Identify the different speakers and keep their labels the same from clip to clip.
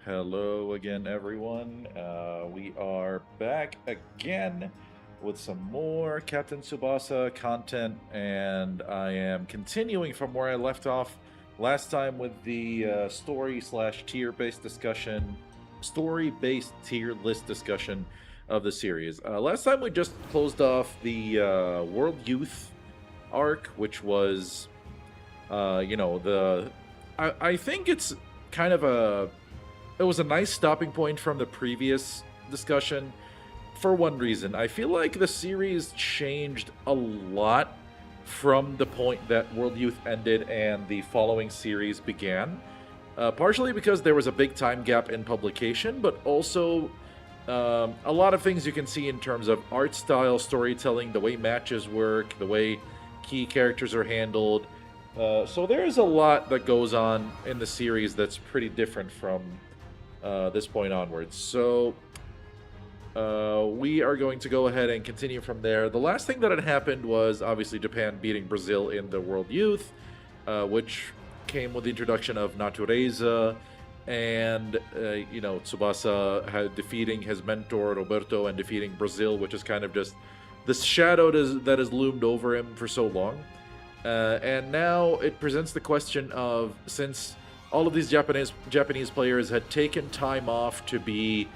Speaker 1: Hello again, everyone. We are back again with some more Captain Tsubasa content, and I am continuing from where I left off last time with the story-based tier list discussion of the series. Last time we just closed off the World Youth arc, which was, I think it's kind of it was a nice stopping point from the previous discussion for one reason. I feel like the series changed a lot from the point that World Youth ended and the following series began. Partially because there was a big time gap in publication, but also a lot of things you can see in terms of art style, storytelling, the way matches work, the way key characters are handled. So there's a lot that goes on in the series that's pretty different from this point onwards. So we are going to go ahead and continue from there. The last thing that had happened was obviously Japan beating Brazil in the World Youth, which came with the introduction of Natureza and Tsubasa defeating his mentor Roberto and defeating Brazil, which is kind of just this shadow that has loomed over him for so long. And now it presents the question of, since all of these Japanese players had taken time off to be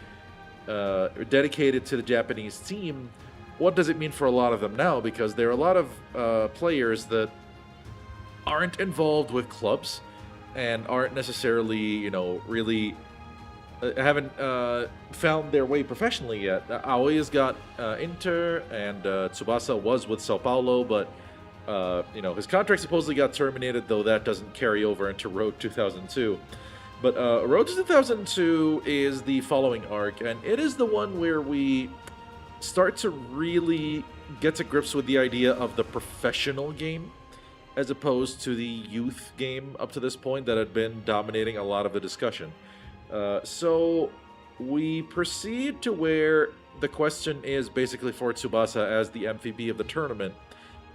Speaker 1: dedicated to the Japanese team, what does it mean for a lot of them now? Because there are a lot of players that aren't involved with clubs and aren't necessarily, really haven't found their way professionally yet. Aoi's got Inter, and Tsubasa was with Sao Paulo, but his contract supposedly got terminated, though that doesn't carry over into Road 2002. But Road to 2002 is the following arc, and it is the one where we start to really get to grips with the idea of the professional game, as opposed to the youth game up to this point that had been dominating a lot of the discussion. So we proceed to where the question is basically for Tsubasa as the MVP of the tournament.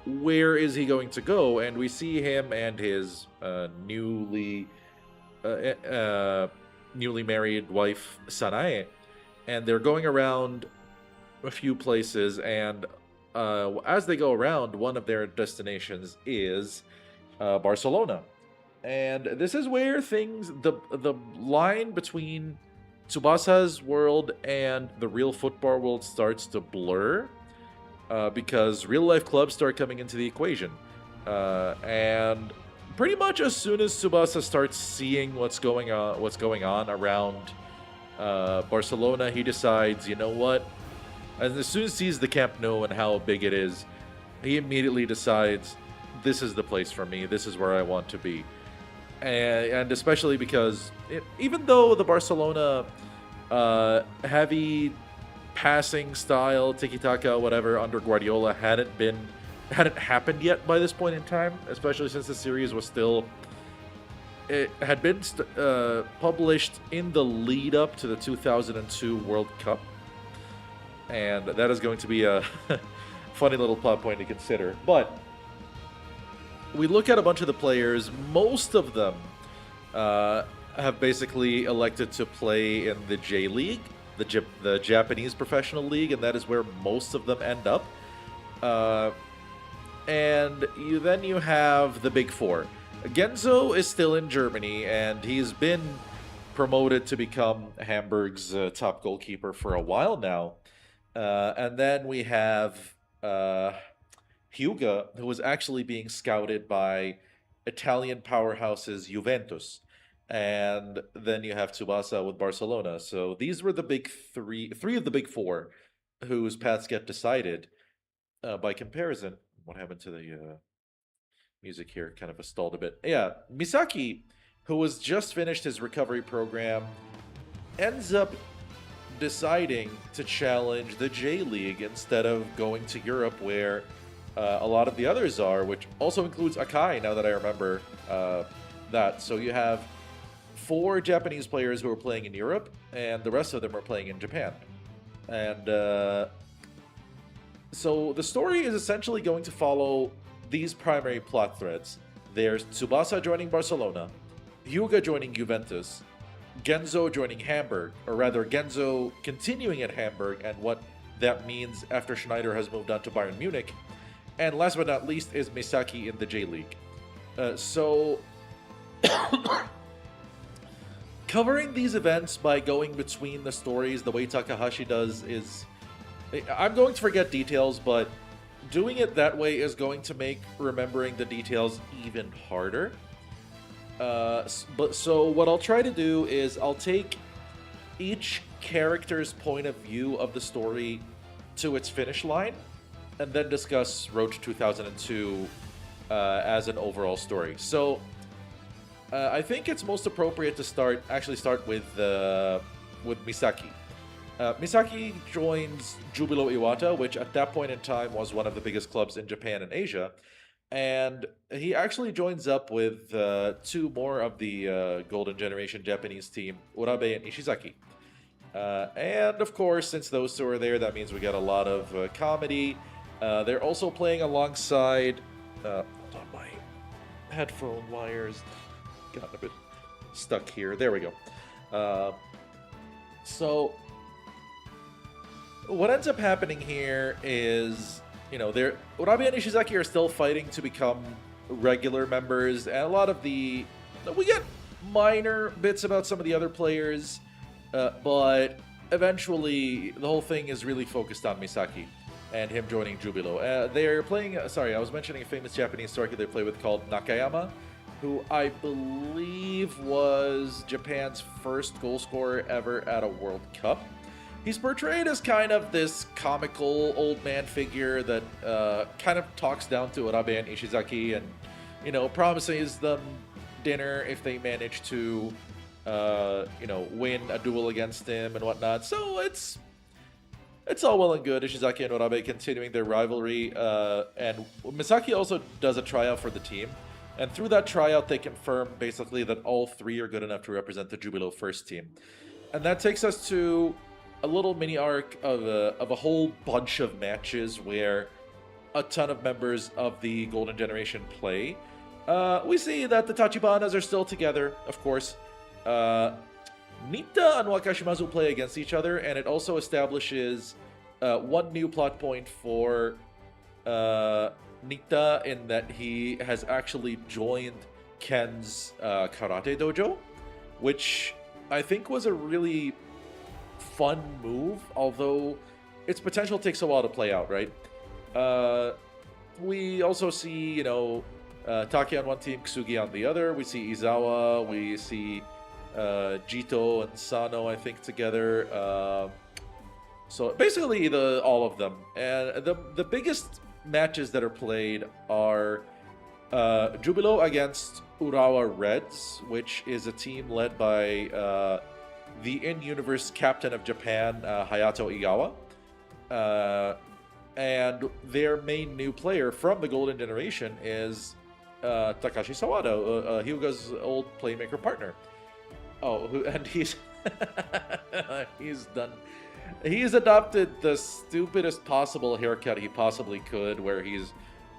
Speaker 1: Where is he going to go? And we see him and his newly married wife Sanae, and they're going around a few places. And as they go around, one of their destinations is Barcelona, and this is where the line between Tsubasa's world and the real football world starts to blur. Because real life clubs start coming into the equation. And pretty much as soon as Tsubasa starts seeing what's going on around Barcelona, he decides, you know what? And as soon as he sees the Camp Nou and how big it is, he immediately decides, this is the place for me. This is where I want to be. And especially because even though the Barcelona heavy passing style, tiki-taka, whatever, under Guardiola hadn't happened yet by this point in time, especially since the series was still, it had been published in the lead up to the 2002 World Cup, and that is going to be a funny little plot point to consider. But we look at a bunch of the players, most of them have basically elected to play in the J League, the Japanese professional league, and that is where most of them end up. And you have the big four. Genzo is still in Germany, and he's been promoted to become Hamburg's top goalkeeper for a while now. And then we have Hyuga, who was actually being scouted by Italian powerhouses Juventus. And then you have Tsubasa with Barcelona. So these were the big three of the big four whose paths get decided. By comparison, what happened to the music here? Kind of stalled a bit. Yeah, Misaki, who was just finished his recovery program, ends up deciding to challenge the J League instead of going to Europe, where a lot of the others are, which also includes Akai, now that I remember that. So you have 4 Japanese players who are playing in Europe, and the rest of them are playing in Japan. And so the story is essentially going to follow these primary plot threads. There's Tsubasa joining Barcelona, Hyuga joining Juventus, Genzo joining Hamburg, or rather Genzo continuing at Hamburg, and what that means after Schneider has moved on to Bayern Munich. And last but not least is Misaki in the J League. So covering these events by going between the stories the way Takahashi does is... I'm going to forget details, but doing it that way is going to make remembering the details even harder. So what I'll try to do is I'll take each character's point of view of the story to its finish line, and then discuss Road to 2002 as an overall story. So I think it's most appropriate to start with Misaki. Misaki joins Jubilo Iwata, which at that point in time was one of the biggest clubs in Japan and Asia. And he actually joins up with two more of the Golden Generation Japanese team, Urabe and Ishizaki. And of course, since those two are there, that means we get a lot of comedy. They're also playing alongside... hold on, my headphone wires got a bit stuck here. There we go. So what ends up happening here is, Urabe and Ishizaki are still fighting to become regular members, and a lot of we get minor bits about some of the other players, but eventually the whole thing is really focused on Misaki and him joining Jubilo. They're playing, I was mentioning a famous Japanese striker they play with called Nakayama, who I believe was Japan's first goal scorer ever at a World Cup. He's portrayed as kind of this comical old man figure that kind of talks down to Urabe and Ishizaki and, promises them dinner if they manage to, win a duel against him and whatnot. So it's all well and good, Ishizaki and Urabe continuing their rivalry. And Misaki also does a tryout for the team. And through that tryout, they confirm basically that all three are good enough to represent the Jubilo first team. And that takes us to a little mini arc of a whole bunch of matches where a ton of members of the Golden Generation play. We see that the Tachibanas are still together, of course. Nita and Wakashimazu play against each other, and it also establishes one new plot point for Nita in that he has actually joined Ken's karate dojo, which I think was a really fun move, although its potential takes a while to play out, right? We also see, Taki on one team, Kusugi on the other. We see Izawa, we see Jito and Sano, I think, together. So basically, all of them. And the biggest matches that are played are Jubilo against Urawa Reds, which is a team led by the in-universe captain of Japan, Hayato Igawa. And their main new player from the Golden Generation is Takashi Sawada, Hyuga's old playmaker partner. And he's he's adopted the stupidest possible haircut he possibly could, where he's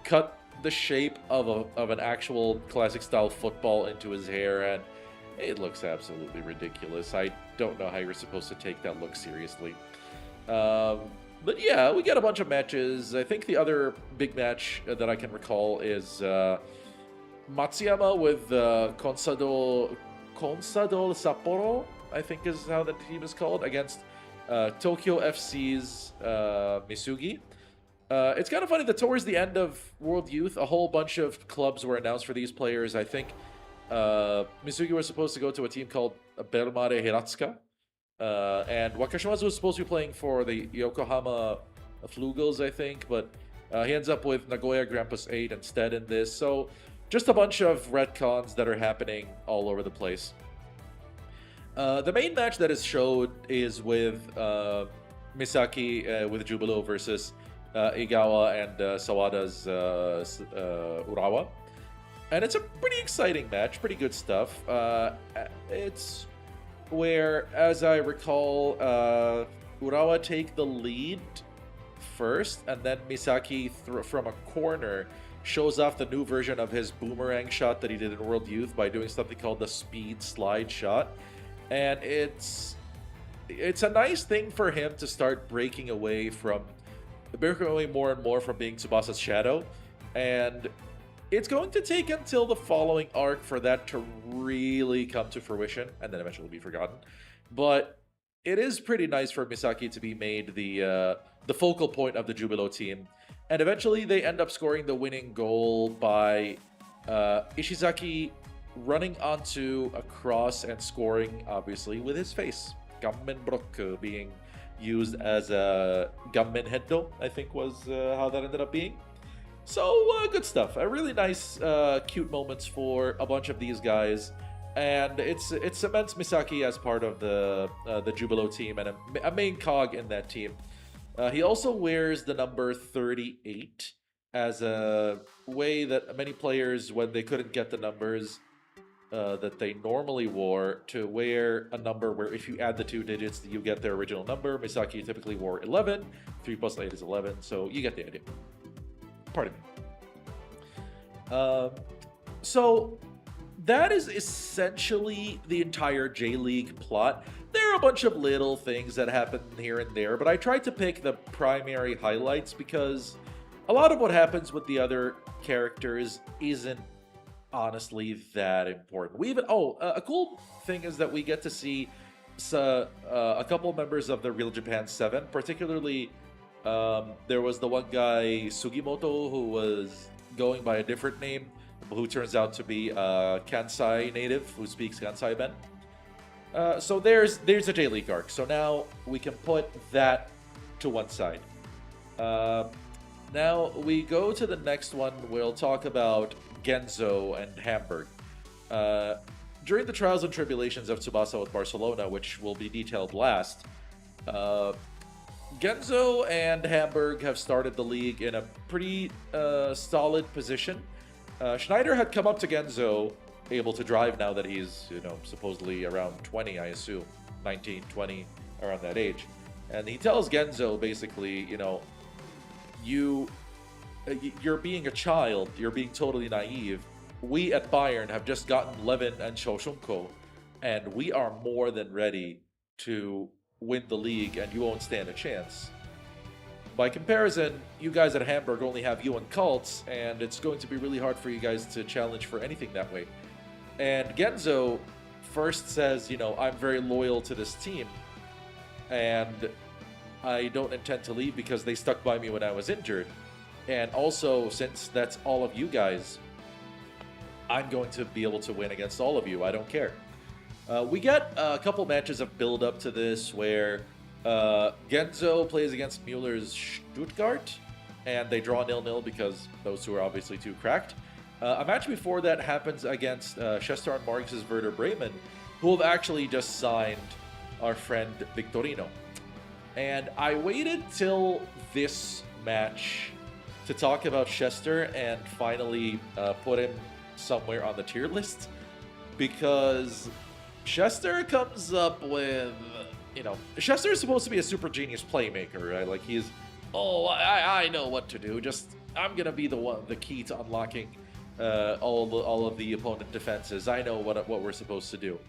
Speaker 1: cut the shape of an actual classic style football into his hair, and it looks absolutely ridiculous. I don't know how you're supposed to take that look seriously. But yeah, we get a bunch of matches. I think the other big match that I can recall is Matsuyama with Consadole Sapporo, I think is how the team is called, against Tokyo FC's Misugi. It's kind of funny that towards the end of World Youth, a whole bunch of clubs were announced for these players. I think Misugi was supposed to go to a team called Belmare Hiratsuka. And Wakashimazu was supposed to be playing for the Yokohama Flugels, I think, but he ends up with Nagoya Grampus 8 instead in this. So just a bunch of retcons that are happening all over the place. The main match that is showed is with Misaki with Jubilo versus Igawa and Sawada's Urawa. And it's a pretty exciting match, pretty good stuff. It's where, as I recall, Urawa take the lead first, and then Misaki, from a corner, shows off the new version of his boomerang shot that he did in World Youth by doing something called the speed slide shot. And it's a nice thing for him to start breaking away more and more from being Tsubasa's shadow. And it's going to take until the following arc for that to really come to fruition, and then eventually be forgotten. But it is pretty nice for Misaki to be made the focal point of the Jubilo team, and eventually they end up scoring the winning goal by Ishizaki running onto a cross and scoring, obviously, with his face. Gammenbrock being used as a Gammen Hendo, I think was how that ended up being. So, good stuff. Really nice, cute moments for a bunch of these guys. And it cements Misaki as part of the Jubilo team and a main cog in that team. He also wears the number 38 as a way that many players, when they couldn't get the numbers that they normally wore, to wear a number where if you add the 2 digits, you get their original number. Misaki typically wore 11. 3 plus 8 is 11, so you get the idea. Pardon me. So that is essentially the entire J-League plot. There are a bunch of little things that happen here and there, but I tried to pick the primary highlights because a lot of what happens with the other characters isn't honestly that important. A cool thing is that we get to see a couple members of the Real Japan 7, particularly there was the one guy, Sugimoto, who was going by a different name, who turns out to be a Kansai native who speaks Kansai Ben. So there's a J-League arc. So now we can put that to one side. Now we go to the next one. We'll talk about Genzo and Hamburg. During the trials and tribulations of Tsubasa with Barcelona, which will be detailed last, Genzo and Hamburg have started the league in a pretty solid position. Schneider had come up to Genzo, able to drive now that he's, supposedly around 20, I assume, 19, 20, around that age. And he tells Genzo, basically, you're being a child, you're being totally naive. We at Bayern have just gotten Levin and Shoshunko, and we are more than ready to win the league, and you won't stand a chance. By comparison, you guys at Hamburg only have you and Cults, and it's going to be really hard for you guys to challenge for anything that way. And Genzo first says, I'm very loyal to this team, and I don't intend to leave because they stuck by me when I was injured. And also, since that's all of you guys, I'm going to be able to win against all of you. I don't care. We get a couple matches of build up to this where Genzo plays against Mueller's Stuttgart, and they draw 0-0 because those two are obviously too cracked. A match before that happens against Chester and Marks' Werder Bremen, who have actually just signed our friend Victorino. And I waited till this match to talk about Chester and finally put him somewhere on the tier list, because Chester comes up with, Chester is supposed to be a super genius playmaker, right? Like I know what to do. I'm gonna be the key to unlocking all of the opponent defenses. I know what we're supposed to do.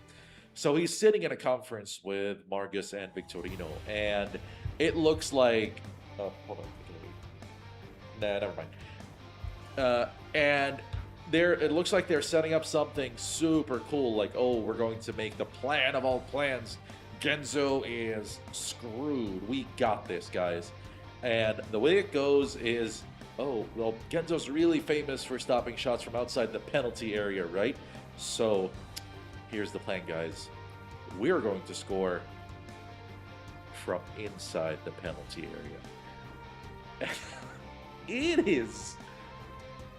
Speaker 1: So he's sitting in a conference with Margus and Victorino, and it looks like, hold on, nah, never mind. And it looks like they're setting up something super cool, like, we're going to make the plan of all plans. Genzo is screwed. We got this, guys. And the way it goes is, Genzo's really famous for stopping shots from outside the penalty area, right? So here's the plan, guys. We're going to score from inside the penalty area. It is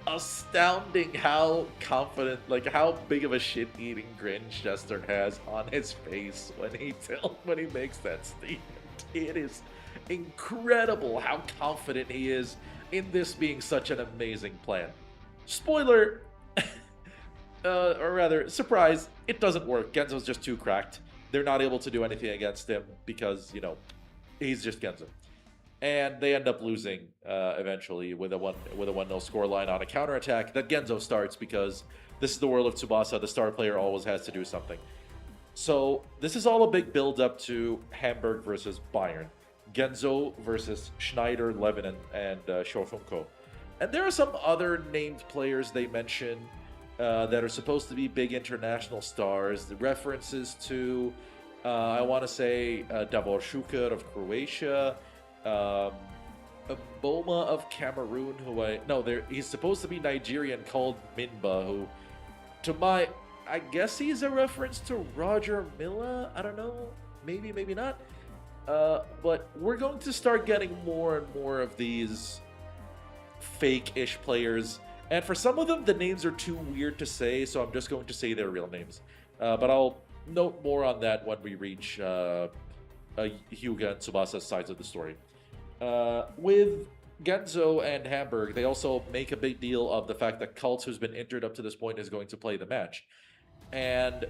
Speaker 1: astounding how confident, how big of a shit-eating grin Chester has on his face when he makes that statement. It is incredible how confident he is in this being such an amazing plan. Spoiler, or rather, surprise, it doesn't work. Genzo's just too cracked. They're not able to do anything against him because, he's just Genzo. And they end up losing eventually with a 1-0 scoreline on a counterattack that Genzo starts, because this is the world of Tsubasa. The star player always has to do something. So this is all a big build up to Hamburg versus Bayern, Genzo versus Schneider, Levin, and Shofunko. And there are some other named players they mention that are supposed to be big international stars. The references to, I want to say, Davor Šuker of Croatia, um, Boma of Cameroon, who I no, there he's supposed to be Nigerian, called Minba, who to my I guess he's a reference to Roger Milla. I don't know, maybe not. But we're going to start getting more and more of these fake-ish players, and for some of them, the names are too weird to say, so I'm just going to say their real names. But I'll note more on that when we reach Hyuga and Tsubasa's sides of the story. With Genzo and Hamburg, they also make a big deal of the fact that Cult, who's been injured up to this point, is going to play the match. And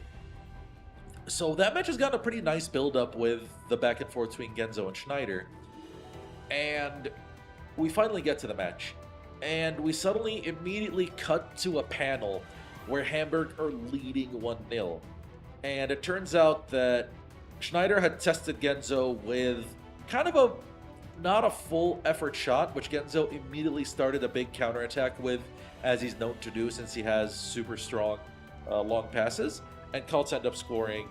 Speaker 1: so that match has gotten a pretty nice build-up with the back and forth between Genzo and Schneider. And we finally get to the match. And we suddenly immediately cut to a panel where Hamburg are leading 1-0. And it turns out that Schneider had tested Genzo with kind of a not a full effort shot, which Genzo immediately started a big counterattack with, as he's known to do since he has super strong long passes. And Cults end up scoring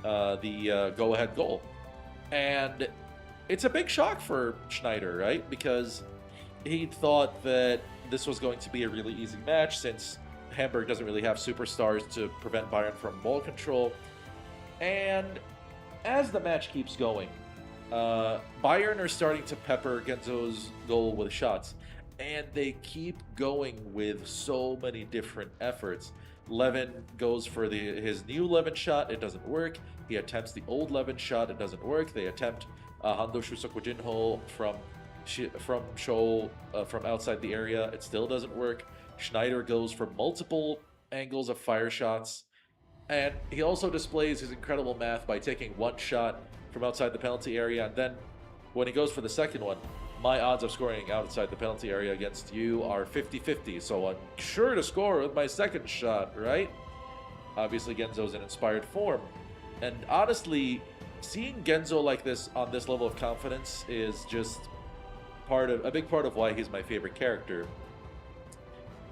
Speaker 1: the go-ahead goal. And it's a big shock for Schneider, right? Because he thought that this was going to be a really easy match since Hamburg doesn't really have superstars to prevent Bayern from ball control. And as the match keeps going, Bayern are starting to pepper Genzo's goal with shots, and they keep going with so many different efforts. Levin goes for his new Levin shot, it doesn't work. He attempts the old Levin shot, it doesn't work. They attempt Hando Shusokujinho from Sho from outside the area, it still doesn't work. Schneider goes for multiple angles of fire shots, and he also displays his incredible math by taking one shot from outside the penalty area, and then when he goes for the second one, my odds of scoring outside the penalty area against you are 50-50, so I'm sure to score with my second shot, right? Obviously, Genzo's in inspired form, and honestly, seeing Genzo like this on this level of confidence is just a big part of why he's my favorite character.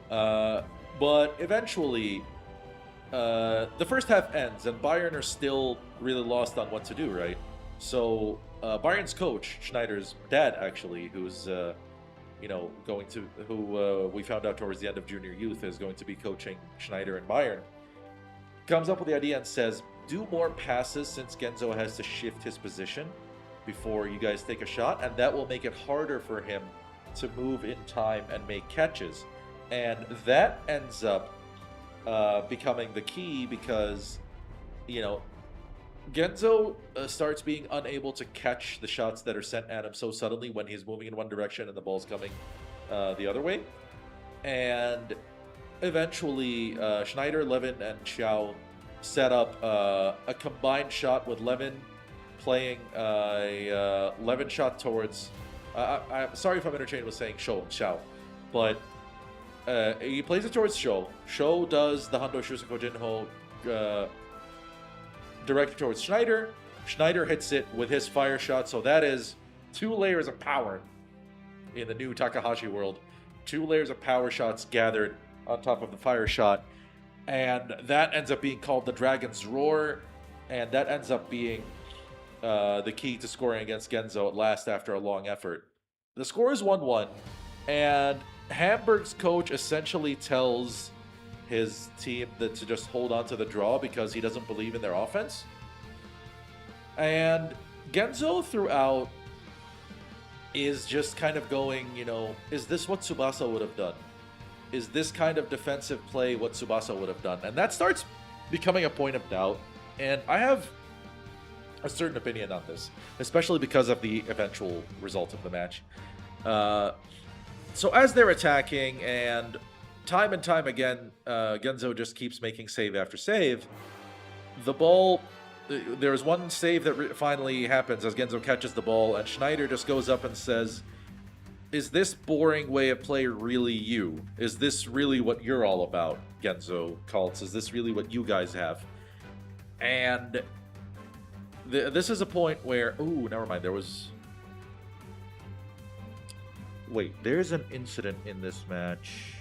Speaker 1: But eventually, the first half ends, and Bayern are still really lost on what to do, right? So Bayern's coach, Schneider's dad, actually, who's who we found out towards the end of junior youth is going to be coaching Schneider and Bayern, comes up with the idea and says, do more passes since Genzo has to shift his position before you guys take a shot, and that will make it harder for him to move in time and make catches. And that ends up becoming the key because, Genzo starts being unable to catch the shots that are sent at him so suddenly when he's moving in one direction and the ball's coming the other way. And eventually, Schneider, Levin, and Xiao set up a combined shot with Levin playing a Levin shot towards... I'm sorry if I'm interchanging with saying Shou and Xiao, but he plays it towards Shou. Shou does the Hando Shusenko Jinho directed towards Schneider. Schneider hits it with his fire shot, so that is 2 layers of power in the new Takahashi world. 2 layers of power shots gathered on top of the fire shot, and that ends up being called the Dragon's Roar, and that ends up being the key to scoring against Genzo at last after a long effort. The score is 1-1, and Hamburg's coach essentially tells his team that to just hold on to the draw because he doesn't believe in their offense. And Genzo throughout is just kind of going, is this what Tsubasa would have done? Is this kind of defensive play what Tsubasa would have done? And that starts becoming a point of doubt. And I have a certain opinion on this, especially because of the eventual result of the match. So as they're attacking, and time again, Genzo just keeps making save after save. The ball, there's one save that finally happens as Genzo catches the ball, and Schneider just goes up and says, is this boring way of play really you? Is this really what you're all about, Genzo Cults? Is this really what you guys have? And this is a point where, ooh, never mind. There was, wait, there's an incident in this match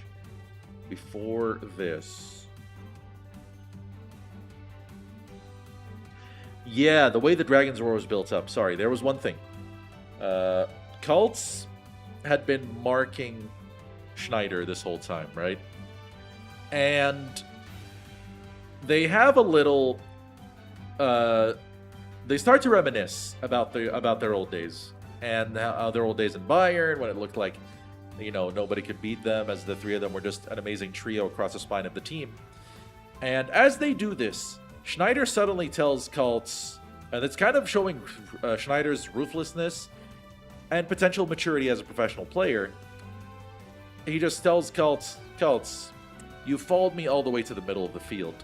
Speaker 1: before this. Yeah, the way the Dragon's Roar was built up. Sorry, there was one thing. Cults had been marking Schneider this whole time, right? And they have a little. They start to reminisce about their old days and their old days in Bayern when it looked like, nobody could beat them, as the three of them were just an amazing trio across the spine of the team. And as they do this, Schneider suddenly tells Cults, and it's kind of showing Schneider's ruthlessness and potential maturity as a professional player. He just tells Cults, you followed me all the way to the middle of the field.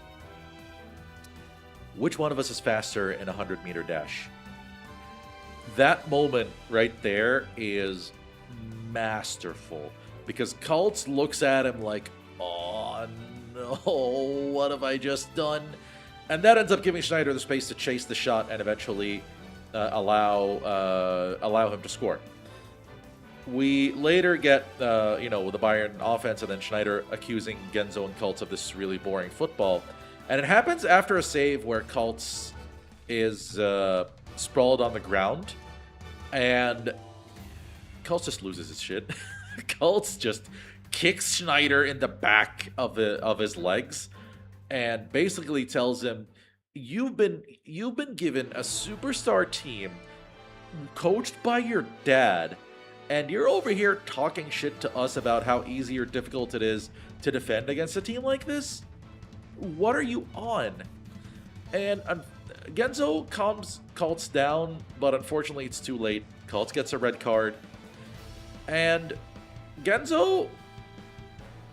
Speaker 1: Which one of us is faster in a 100-meter dash? That moment right there is masterful, because Cults looks at him like, oh no, what have I just done? And that ends up giving Schneider the space to chase the shot and eventually allow him to score. We later get, the Bayern offense, and then Schneider accusing Genzo and Cults of this really boring football. And it happens after a save where Cults is sprawled on the ground, and Cults just loses his shit. Cults just kicks Schneider in the back of his legs, and basically tells him, "You've been given a superstar team, coached by your dad, and you're over here talking shit to us about how easy or difficult it is to defend against a team like this? What are you on?" And Genzo calms Cults down, but unfortunately it's too late. Cults gets a red card. And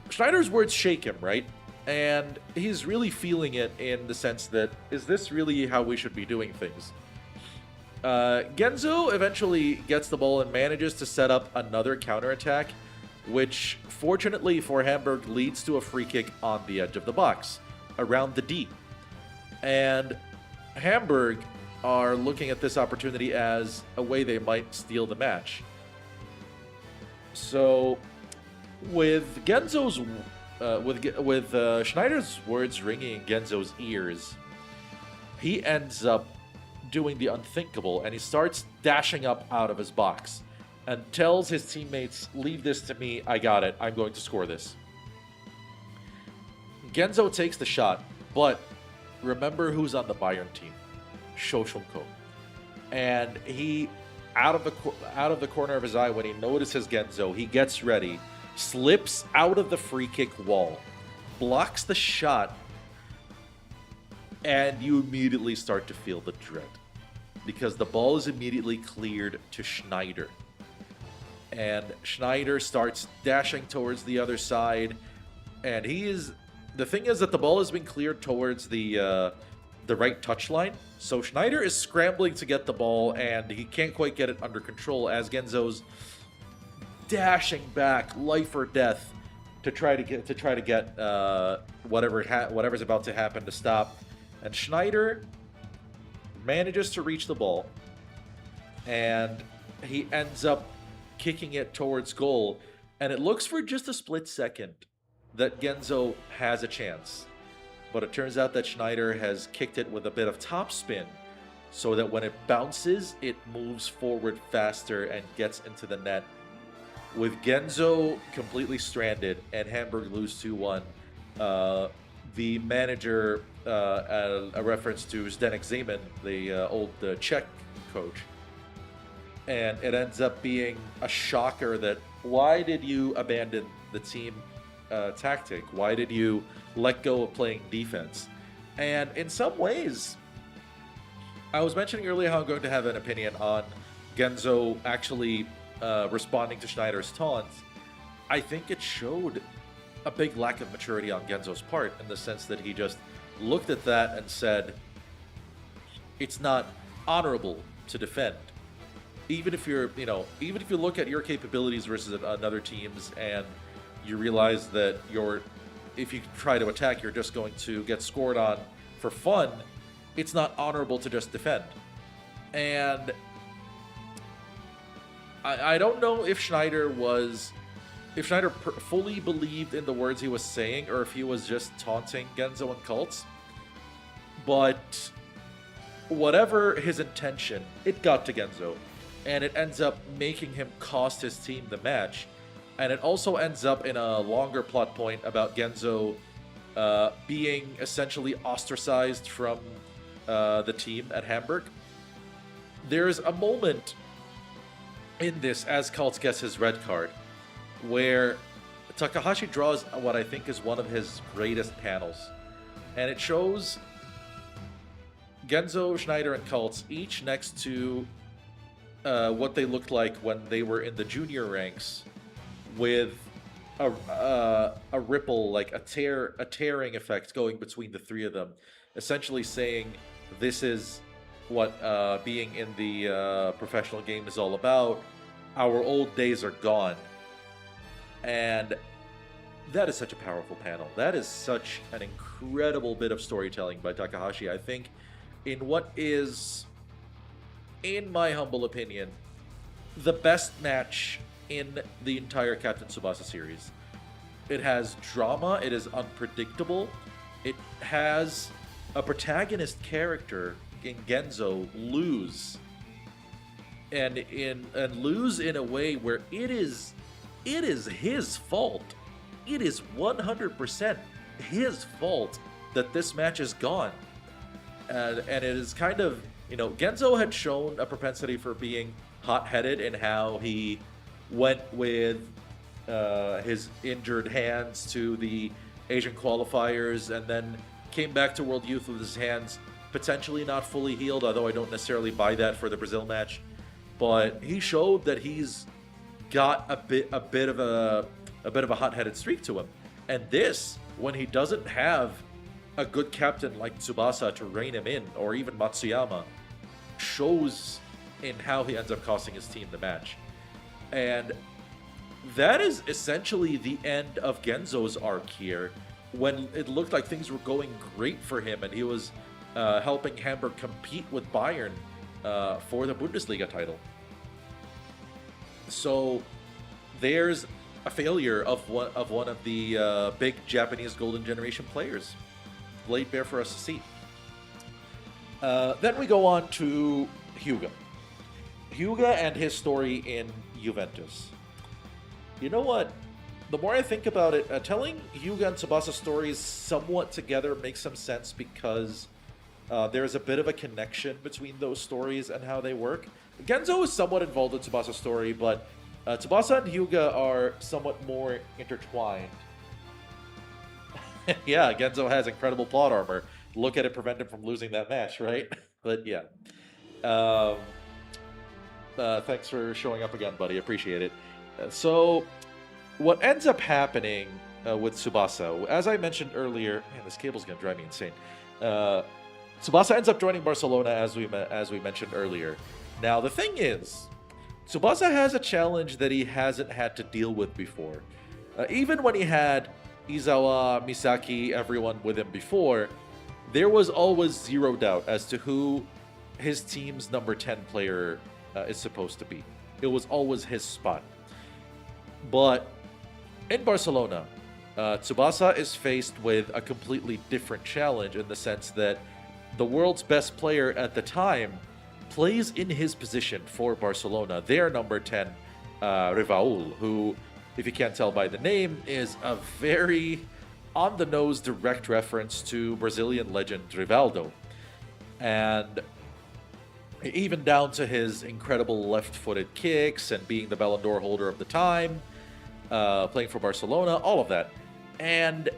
Speaker 1: Schneider's words shake him, right? And he's really feeling it in the sense that, is this really how we should be doing things? Genzo eventually gets the ball and manages to set up another counterattack, which fortunately for Hamburg leads to a free kick on the edge of the box, around the D. And Hamburg are looking at this opportunity as a way they might steal the match. So, with Genzo's, with Schneider's words ringing in Genzo's ears, he ends up doing the unthinkable, and he starts dashing up out of his box and tells his teammates, "Leave this to me, I got it, I'm going to score this." Genzo takes the shot, but remember who's on the Bayern team? Shoshunko. And he, out of the corner of his eye, when he notices Genzo, he gets ready, slips out of the free kick wall, blocks the shot, and you immediately start to feel the dread, because the ball is immediately cleared to Schneider. And Schneider starts dashing towards the other side, and the thing is that the ball has been cleared towards the right touchline, so Schneider is scrambling to get the ball, and he can't quite get it under control as Genzo's dashing back, life or death, to try to get whatever's about to happen to stop. And Schneider manages to reach the ball, and he ends up kicking it towards goal, and it looks for just a split second that Genzo has a chance. But it turns out that Schneider has kicked it with a bit of topspin, so that when it bounces, it moves forward faster and gets into the net. With Genzo completely stranded and Hamburg lose 2-1, the manager, a reference to Zdeněk Zeman, the old Czech coach, and it ends up being a shocker that, why did you abandon the team tactic? Why did you let go of playing defense? And in some ways, I was mentioning earlier how I'm going to have an opinion on Genzo actually responding to Schneider's taunts. I think it showed a big lack of maturity on Genzo's part, in the sense that he just looked at that and said, it's not honorable to defend. Even if you look at your capabilities versus another team's, and you realize that if you try to attack, you're just going to get scored on for fun, it's not honorable to just defend. And I don't know if Schneider fully believed in the words he was saying, or if he was just taunting Genzo and Cults. But whatever his intention, it got to Genzo, and it ends up making him cost his team the match. And it also ends up in a longer plot point about Genzo being essentially ostracized from the team at Hamburg. There's a moment in this, as Cults gets his red card, where Takahashi draws what I think is one of his greatest panels. And it shows Genzo, Schneider, and Cults each next to what they looked like when they were in the junior ranks, with a ripple, like a tearing effect going between the three of them, essentially saying this is what being in the professional game is all about. Our old days are gone. And that is such a powerful panel. That is such an incredible bit of storytelling by Takahashi. I think in what is, in my humble opinion, the best match in the entire Captain Tsubasa series. It has drama, it is unpredictable, it has a protagonist character in Genzo lose. And lose in a way where it is his fault. It is 100% his fault that this match is gone. And it is kind of, Genzo had shown a propensity for being hot-headed in how he went with his injured hands to the Asian qualifiers and then came back to World Youth with his hands potentially not fully healed, although I don't necessarily buy that for the Brazil match. But he showed that he's got a bit of a hot-headed streak to him. And this, when he doesn't have a good captain like Tsubasa to rein him in, or even Matsuyama, shows in how he ends up costing his team the match. And that is essentially the end of Genzo's arc here, when it looked like things were going great for him and he was helping Hamburg compete with Bayern for the Bundesliga title. So there's a failure of one of the big Japanese Golden Generation players. Laid bare for us to see. Then we go on to Hyuga. Hyuga and his story in Juventus. You know what? The more I think about it, telling Hyuga and Tsubasa's stories somewhat together makes some sense, because there's a bit of a connection between those stories and how they work. Genzo is somewhat involved in Tsubasa's story, but Tsubasa and Hyuga are somewhat more intertwined. Yeah, Genzo has incredible plot armor. Look at it prevent him from losing that match, right? But yeah. Thanks for showing up again, buddy. Appreciate it. So, what ends up happening with Tsubasa, as I mentioned earlier, man, this cable's gonna drive me insane. Tsubasa ends up joining Barcelona, as we mentioned earlier. Now, the thing is, Tsubasa has a challenge that he hasn't had to deal with before. Even when he had Izawa, Misaki, everyone with him before, there was always zero doubt as to who his team's number 10 player is supposed to be. It was always his spot. But in Barcelona, Tsubasa is faced with a completely different challenge, in the sense that the world's best player at the time plays in his position for Barcelona. Their number 10, Rivaul, who, if you can't tell by the name, is a very on-the-nose direct reference to Brazilian legend Rivaldo. And even down to his incredible left-footed kicks and being the Ballon d'Or holder of the time, playing for Barcelona, all of that. And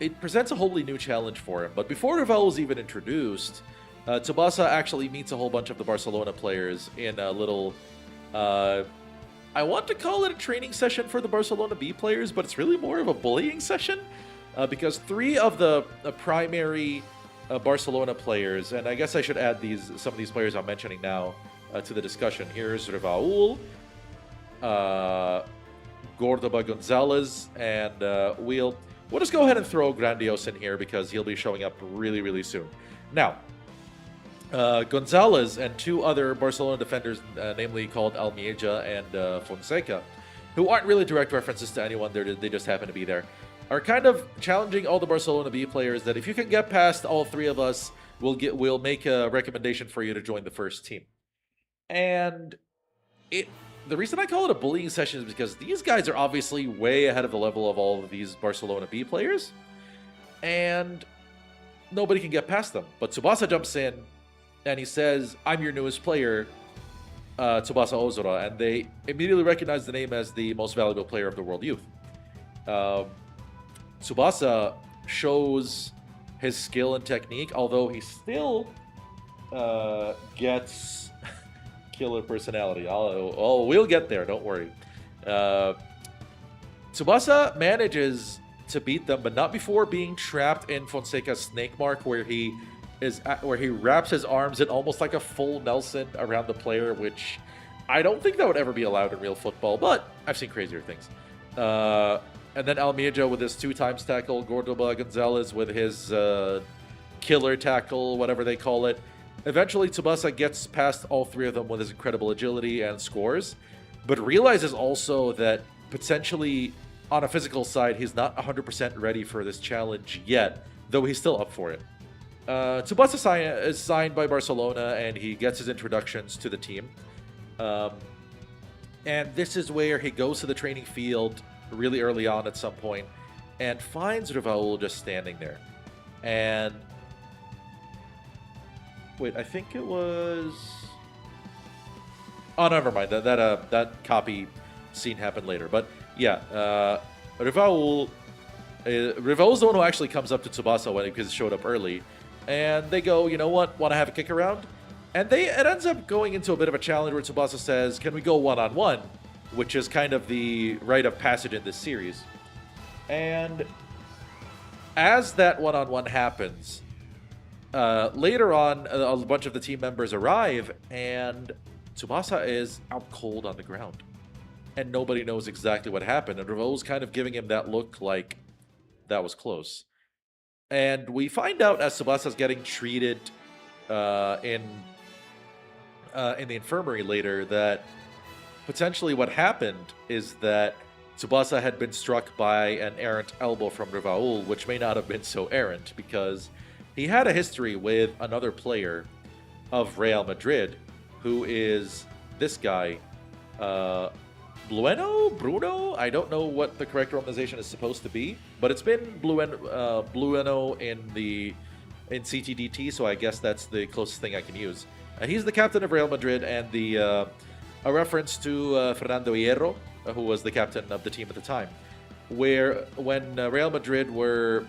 Speaker 1: it presents a wholly new challenge for him. But before Rivaldo is even introduced, Tsubasa actually meets a whole bunch of the Barcelona players in a little... I want to call it a training session for the Barcelona B players, but it's really more of a bullying session, because three of the primary Barcelona players, and I guess I should add some of these players I'm mentioning now to the discussion. Here's Rivaul, Gordoba Gonzalez, and we'll just go ahead and throw Grandios in here because he'll be showing up really, really soon. Now, Gonzalez and two other Barcelona defenders, namely called Almeida and Fonseca, who aren't really direct references to anyone, they just happen to be there, are kind of challenging all the Barcelona B players that if you can get past all three of us, we'll make a recommendation for you to join the first team. And it the reason I call it a bullying session is because these guys are obviously way ahead of the level of all of these Barcelona B players, and nobody can get past them. But Tsubasa jumps in and he says, "I'm your newest player, Tsubasa Ozora," and they immediately recognize the name as the most valuable player of the World Youth. Tsubasa shows his skill and technique, although he still gets killer personality. We'll get there, don't worry. Tsubasa manages to beat them, but not before being trapped in Fonseca's snake mark, where he wraps his arms in almost like a full Nelson around the player, which I don't think that would ever be allowed in real football, but I've seen crazier things. And then Almeida with his 2x tackle, Gordoba Gonzalez with his killer tackle, whatever they call it. Eventually, Tsubasa gets past all three of them with his incredible agility and scores, but realizes also that potentially on a physical side, he's not 100% ready for this challenge yet, though he's still up for it. Tsubasa is signed by Barcelona, and he gets his introductions to the team. And this is where he goes to the training field really early on at some point and finds Rivaul just standing there. And wait, I think it was... Oh, never mind. That copy scene happened later. But yeah, Rivaul's the one who actually comes up to Tsubasa because he showed up early. And they go, you know what, want to have a kick around? And it ends up going into a bit of a challenge where Tsubasa says, can we go one-on-one? Which is kind of the rite of passage in this series. And as that one-on-one happens, later on, a bunch of the team members arrive, and Tsubasa is out cold on the ground. And nobody knows exactly what happened. And Rivaul's kind of giving him that look like that was close. And we find out as Tsubasa's getting treated in the infirmary later that potentially what happened is that Tsubasa had been struck by an errant elbow from Rivaul, which may not have been so errant because he had a history with another player of Real Madrid, who is this guy, Bruno? I don't know what the correct romanization is supposed to be, but it's been Blueno in CTDT, so I guess that's the closest thing I can use. He's the captain of Real Madrid, and a reference to Fernando Hierro, who was the captain of the team at the time, where when Real Madrid were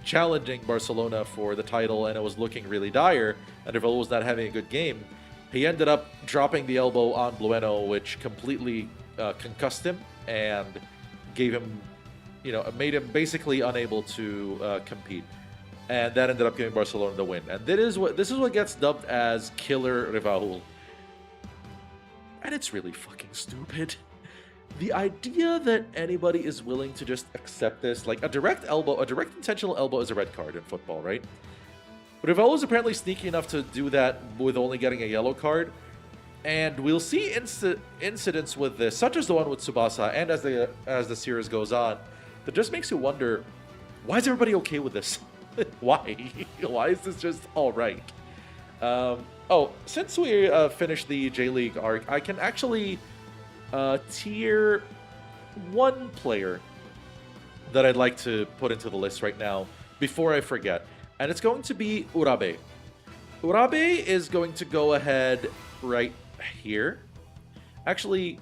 Speaker 1: challenging Barcelona for the title and it was looking really dire, and Rival was not having a good game, he ended up dropping the elbow on Blueno, which completely concussed him and gave him, made him basically unable to compete. And that ended up giving Barcelona the win. And this is what gets dubbed as Killer Rivaul. And it's really fucking stupid. The idea that anybody is willing to just accept this, like a direct intentional elbow is a red card in football, right? Rivaul is apparently sneaky enough to do that with only getting a yellow card. And we'll see incidents with this, such as the one with Tsubasa, and as the series goes on, that just makes you wonder, why is everybody okay with this? Why? Why is this just all right? Since we finished the J-League arc, I can actually tier one player that I'd like to put into the list right now before I forget, and it's going to be Urabe. Urabe is going to go ahead right here. Actually,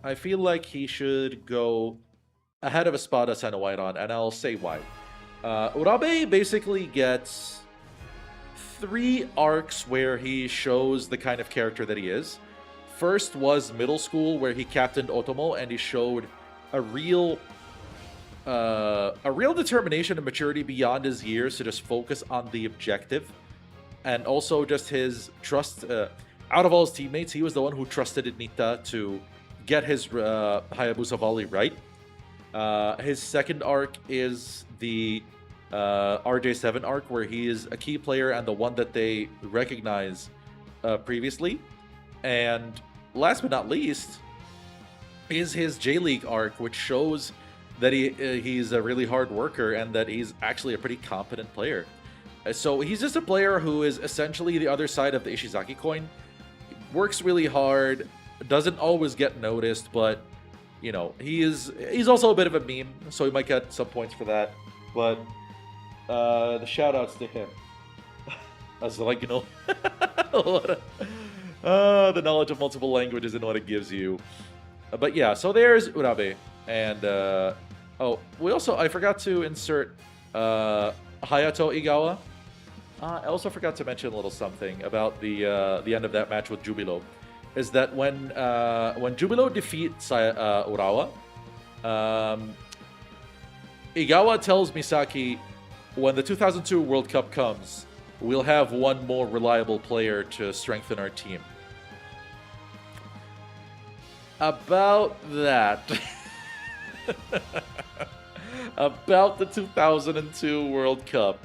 Speaker 1: I feel like he should go ahead of Espada Senowairon, and I'll say why. Urabe basically gets 3 arcs where he shows the kind of character that he is. First was middle school, where he captained Otomo, and he showed a real determination and maturity beyond his years to just focus on the objective, and also just his trust. Out of all his teammates, he was the one who trusted Nita to get his Hayabusa volley right. His second arc is the RJ7 arc, where he is a key player and the one that they recognize previously. And last but not least is his J League arc, which shows that he's a really hard worker and that he's actually a pretty competent player. So he's just a player who is essentially the other side of the Ishizaki coin. Works really hard, doesn't always get noticed, but you know, he's also a bit of a meme, so he might get some points for that. But the shout outs to him. As like, you know, the knowledge of multiple languages and what it gives you. But yeah, so there's Urabe. And oh, I forgot to insert Hayato Igawa. I also forgot to mention a little something about the end of that match with Jubilo. Is that when Jubilo defeats Urawa, Igawa tells Misaki, when the 2002 World Cup comes, we'll have one more reliable player to strengthen our team. About that. About the 2002 World Cup.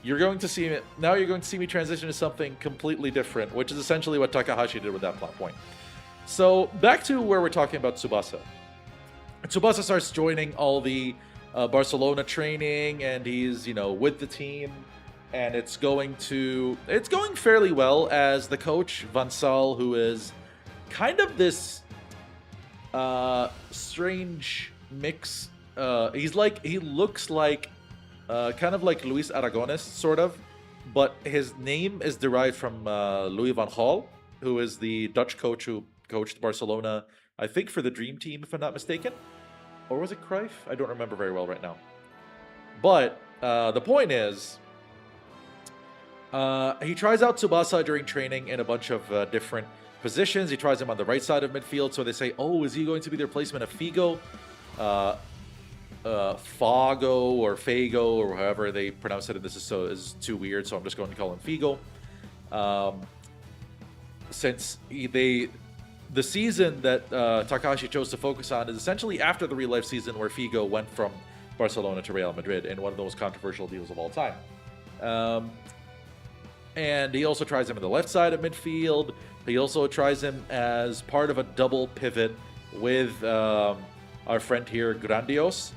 Speaker 1: You're going to see me transition to something completely different, which is essentially what Takahashi did with that plot point. So back to where we're talking about Tsubasa. Tsubasa starts joining all the Barcelona training, and he's, you know, with the team, and it's going fairly well as the coach Van Sal, who is kind of this strange mix. He looks like kind of like Luis Aragonés, sort of, but his name is derived from Louis van Gaal, who is the Dutch coach who coached Barcelona, I think, for the Dream Team, if I'm not mistaken. Or was it Cruyff? I don't remember very well right now. But the point is, he tries out Tsubasa during training in a bunch of different positions. He tries him on the right side of midfield, so they say, oh, is he going to be the replacement of Figo? Fago or Fago or however they pronounce it, and this is too weird, so I'm just going to call him Figo. Since the season that Takahashi chose to focus on is essentially after the real life season where Figo went from Barcelona to Real Madrid in one of the most controversial deals of all time. And he also tries him on the left side of midfield. He also tries him as part of a double pivot with our friend here, Grandios,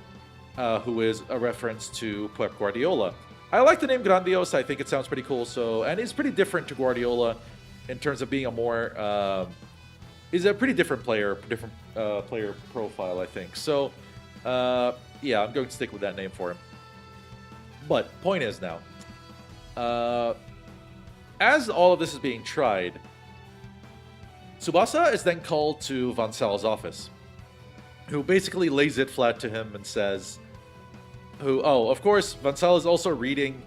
Speaker 1: who is a reference to Pep Guardiola. I like the name Grandios. I think it sounds pretty cool. And he's pretty different to Guardiola in terms of being a more... he's a pretty different player profile, I think. So, yeah, I'm going to stick with that name for him. But, point is now, as all of this is being tried, Tsubasa is then called to Van Sal's office, who basically lays it flat to him and says, of course, Van Sal is also reading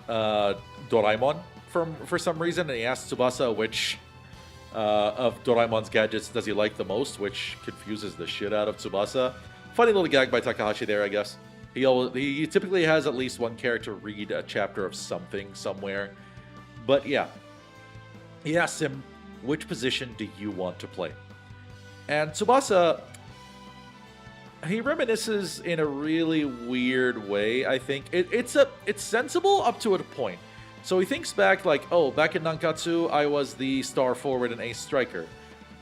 Speaker 1: Doraemon for some reason, and he asks Tsubasa which of Doraemon's gadgets does he like the most, which confuses the shit out of Tsubasa. Funny little gag by Takahashi there, I guess. He typically has at least one character read a chapter of something somewhere. But yeah, he asks him, which position do you want to play? And Tsubasa, he reminisces in a really weird way, I think. It's sensible up to a point. So he thinks back like, back in Nankatsu, I was the star forward and ace striker.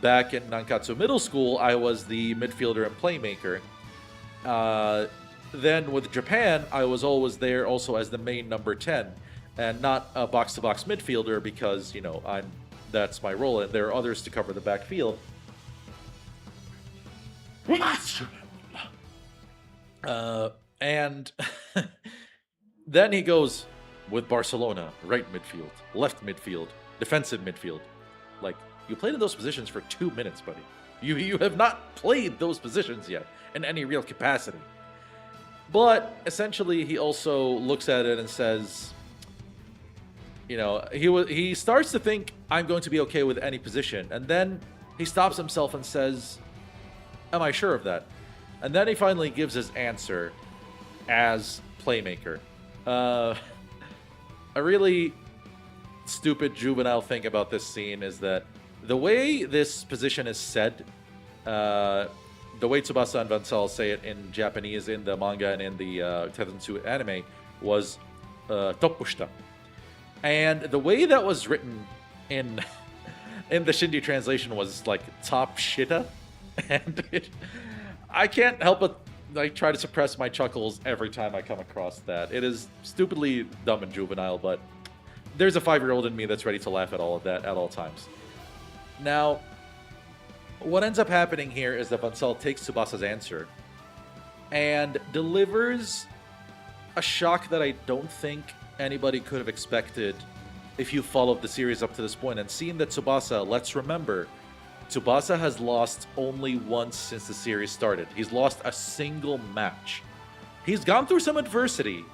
Speaker 1: Back in Nankatsu Middle School, I was the midfielder and playmaker. Then with Japan, I was always there also as the main number 10. And not a box-to-box midfielder because, you know, that's my role, and there are others to cover the backfield. And then he goes with Barcelona, right midfield, left midfield, defensive midfield. Like, you played in those positions for 2 minutes, buddy. You have not played those positions yet in any real capacity. But essentially, he also looks at it and says, you know, he starts to think, I'm going to be okay with any position. And then he stops himself and says, am I sure of that? And then he finally gives his answer as playmaker. A really stupid juvenile thing about this scene is that the way this position is said the way Tsubasa and Vansal say it in Japanese, in the manga, and in the Tetsu anime was Toppushita. And the way that was written in in the Shinji translation was like top shita, and I can't help but like try to suppress my chuckles every time I come across that. It is stupidly dumb and juvenile, but there's a 5-year-old in me that's ready to laugh at all of that at all times. Now, what ends up happening here is that Vansal takes Tsubasa's answer and delivers a shock that I don't think anybody could have expected if you followed the series up to this point. And seeing that Tsubasa, let's remember, Tsubasa has lost only once since the series started. He's lost a single match. He's gone through some adversity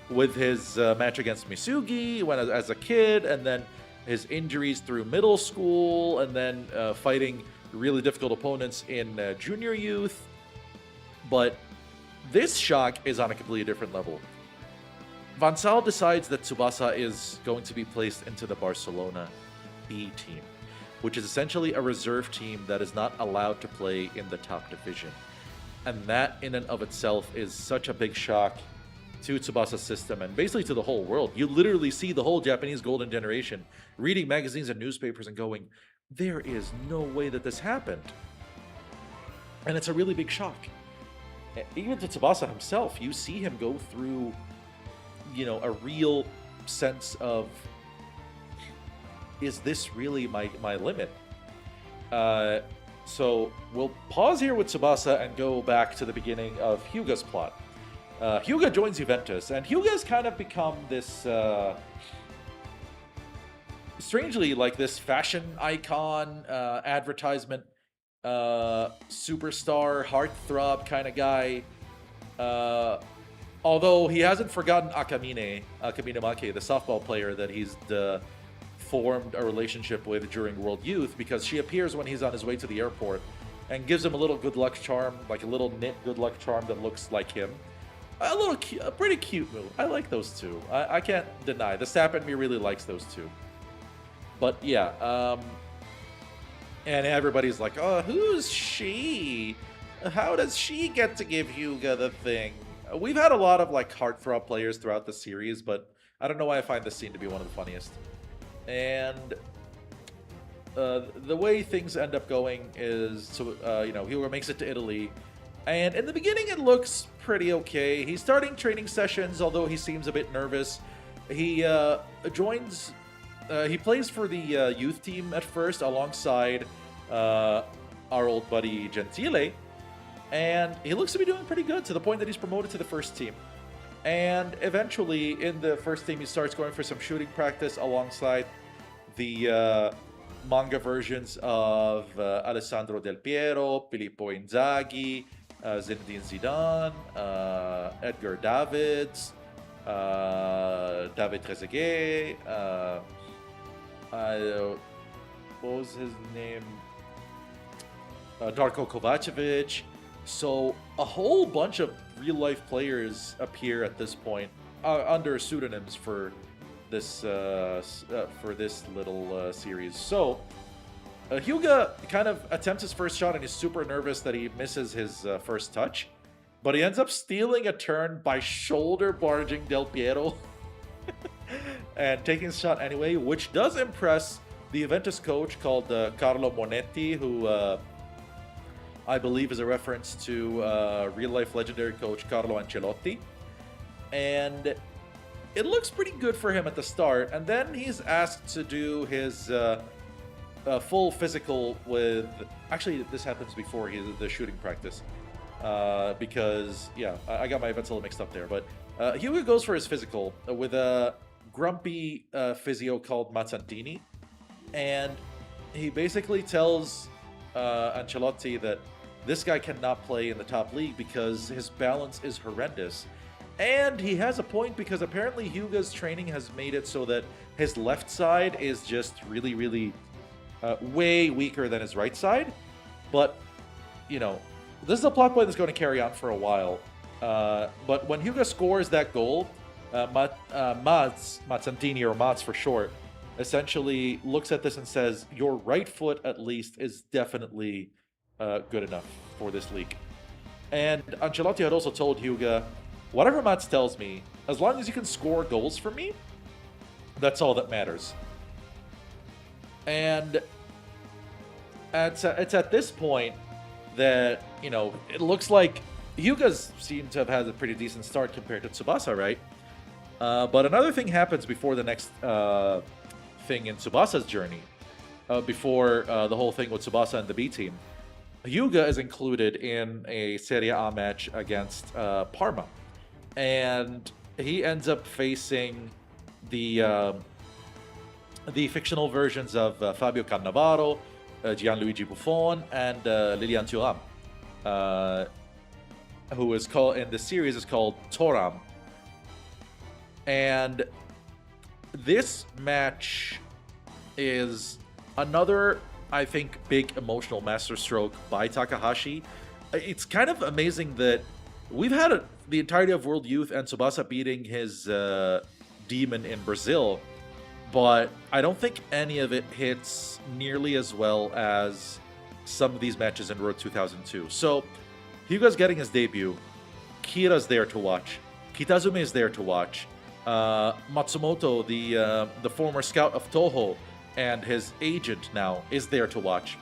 Speaker 1: with his match against Misugi as a kid, and then his injuries through middle school, and then fighting really difficult opponents in junior youth. But this shock is on a completely different level. Vansal decides that Tsubasa is going to be placed into the Barcelona B team, which is essentially a reserve team that is not allowed to play in the top division. And that in and of itself is such a big shock to Tsubasa's system and basically to the whole world. You literally see the whole Japanese golden generation reading magazines and newspapers and going, there is no way that this happened. And it's a really big shock. Even to Tsubasa himself, you see him go through, you know, a real sense of, is this really my limit? So we'll pause here with Tsubasa and go back to the beginning of Hyuga's plot. Hyuga joins Juventus, and Hyuga's kind of become this, strangely, like this fashion icon, advertisement, superstar, heartthrob kind of guy. Although he hasn't forgotten Akamine Make, the softball player that he's formed a relationship with during World Youth, because she appears when he's on his way to the airport and gives him a little good luck charm, like a little knit good luck charm that looks like him. A pretty cute move. I like those two. I can't deny. The sap in me really likes those two. But yeah, and everybody's like, oh, who's she? How does she get to give Hyuga the thing? We've had a lot of like heartthrob players throughout the series, but I don't know why I find this scene to be one of the funniest. And the way things end up going is, Hyuga makes it to Italy, and in the beginning it looks pretty okay. He's starting training sessions, although he seems a bit nervous. He joins. He plays for the youth team at first alongside our old buddy Gentile, and he looks to be doing pretty good to the point that he's promoted to the first team. And eventually, in the first team, he starts going for some shooting practice alongside the manga versions of Alessandro Del Piero, Filippo Inzaghi, Zinedine Zidane, Edgar Davids, David Trezeguet, what was his name? Darko Kovacevic. So a whole bunch of real-life players appear at this point under pseudonyms for this little series. So Hyuga kind of attempts his first shot and he's super nervous that he misses his first touch, but he ends up stealing a turn by shoulder barging Del Piero and taking his shot anyway, which does impress the Juventus coach called Carlo Monetti, who I believe is a reference to real-life legendary coach Carlo Ancelotti. And it looks pretty good for him at the start, and then he's asked to do his full physical with... Actually, this happens before the shooting practice. Because, yeah, I got my events a little mixed up there. But Hyuga goes for his physical with a grumpy physio called Mazzantini. And he basically tells Ancelotti that this guy cannot play in the top league because his balance is horrendous. And he has a point, because apparently Hyuga's training has made it so that his left side is just really, really way weaker than his right side. But, you know, this is a plot point that's going to carry on for a while. But when Hyuga scores that goal, Mazzantini, or Mats for short, essentially looks at this and says, your right foot at least is definitely good enough for this league. And Ancelotti had also told Hyuga, whatever Mats tells me, as long as you can score goals for me, that's all that matters. And it's at this point that, it looks like Hyuga's seem to have had a pretty decent start compared to Tsubasa, right? But another thing happens before the next thing in Tsubasa's journey, before the whole thing with Tsubasa and the B team. Hyuga is included in a Serie A match against Parma, and he ends up facing the fictional versions of Fabio Cannavaro, Gianluigi Buffon, and Lilian Thuram, who is called in the series is called Toram. And this match is another, I think, big emotional masterstroke by Takahashi. It's kind of amazing that we've had the entirety of World Youth and Tsubasa beating his demon in Brazil, but I don't think any of it hits nearly as well as some of these matches in Road 2002. So, Hyuga's getting his debut. Kira's there to watch. Kitazume is there to watch. Matsumoto, the former scout of Toho, and his agent now is there to watch.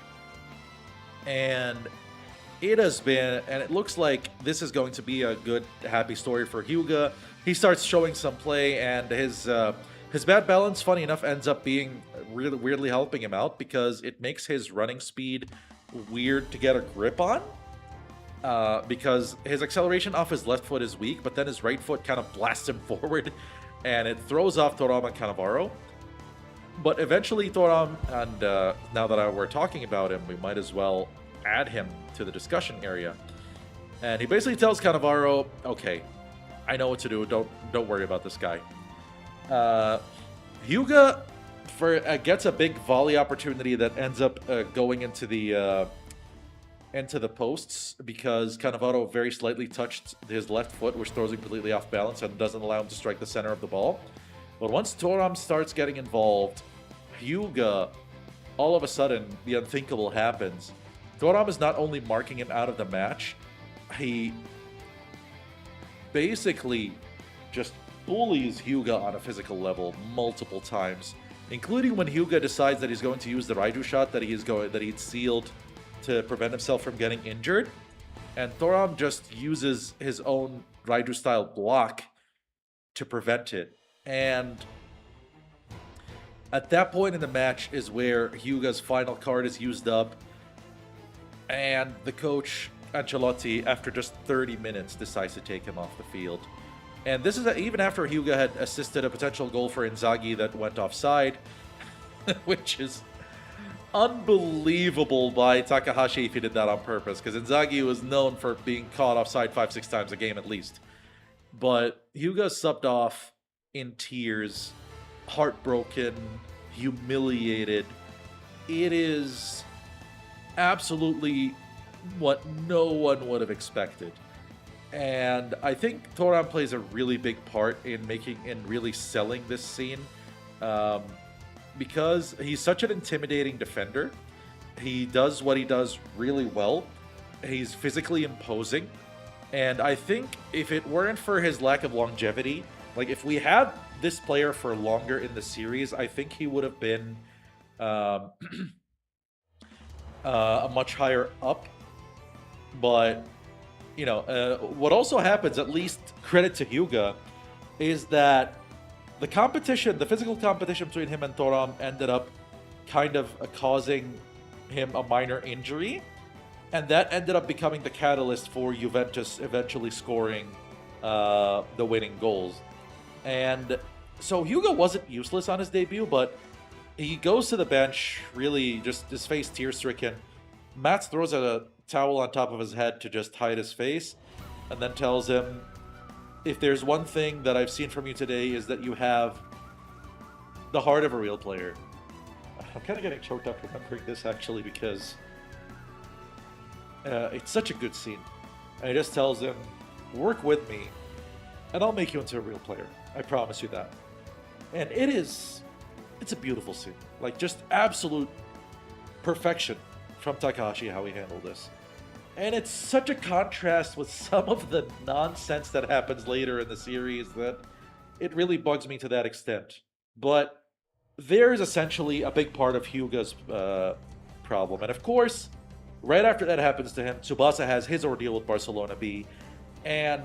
Speaker 1: And it has been, and it looks like this is going to be a good, happy story for Hyuga. He starts showing some play, and his bad balance, funny enough, ends up being really weirdly helping him out because it makes his running speed weird to get a grip on. Because his acceleration off his left foot is weak, but then his right foot kind of blasts him forward, and it throws off Thuram and Cannavaro. But eventually Thuram, and now that we're talking about him, we might as well add him to the discussion area. And he basically tells Cannavaro, okay, I know what to do, don't worry about this guy. Hyuga gets a big volley opportunity that ends up going into the posts because Cannavaro very slightly touched his left foot, which throws him completely off balance and doesn't allow him to strike the center of the ball. But once Thuram starts getting involved, Hyuga, all of a sudden, the unthinkable happens. Thuram is not only marking him out of the match, he basically just bullies Hyuga on a physical level multiple times, including when Hyuga decides that he's going to use the Raiju shot that he'd sealed to prevent himself from getting injured, and Thuram just uses his own Raiju style block to prevent it. And at that point in the match is where Hyuga's final card is used up, and the coach Ancelotti, after just 30 minutes, decides to take him off the field. And this is even after Hyuga had assisted a potential goal for Inzaghi that went offside, which is unbelievable by Takahashi if he did that on purpose, because Inzaghi was known for being caught offside 5-6 times a game at least. But Hyuga subbed off in tears, heartbroken, humiliated. It is absolutely what no one would have expected. And I think Thuram plays a really big part in really selling this scene. Because he's such an intimidating defender. He does what he does really well. He's physically imposing. And I think if it weren't for his lack of longevity, like if we had this player for longer in the series, I think he would have been a much higher up. But, what also happens, at least credit to Hyuga, is that the physical competition between him and Thuram ended up kind of causing him a minor injury, and that ended up becoming the catalyst for Juventus eventually scoring the winning goals. And so Hyuga wasn't useless on his debut, but he goes to the bench, really just his face tear-stricken. Mats throws a towel on top of his head to just hide his face, and then tells him, if there's one thing that I've seen from you today is that you have the heart of a real player. I'm kind of getting choked up remembering this, actually, because it's such a good scene. And he just tells him, work with me, and I'll make you into a real player. I promise you that. And it's a beautiful scene. Like, just absolute perfection from Takahashi, how he handled this. And it's such a contrast with some of the nonsense that happens later in the series that it really bugs me to that extent. But there is essentially a big part of Hyuga's problem. And of course, right after that happens to him, Tsubasa has his ordeal with Barcelona B. And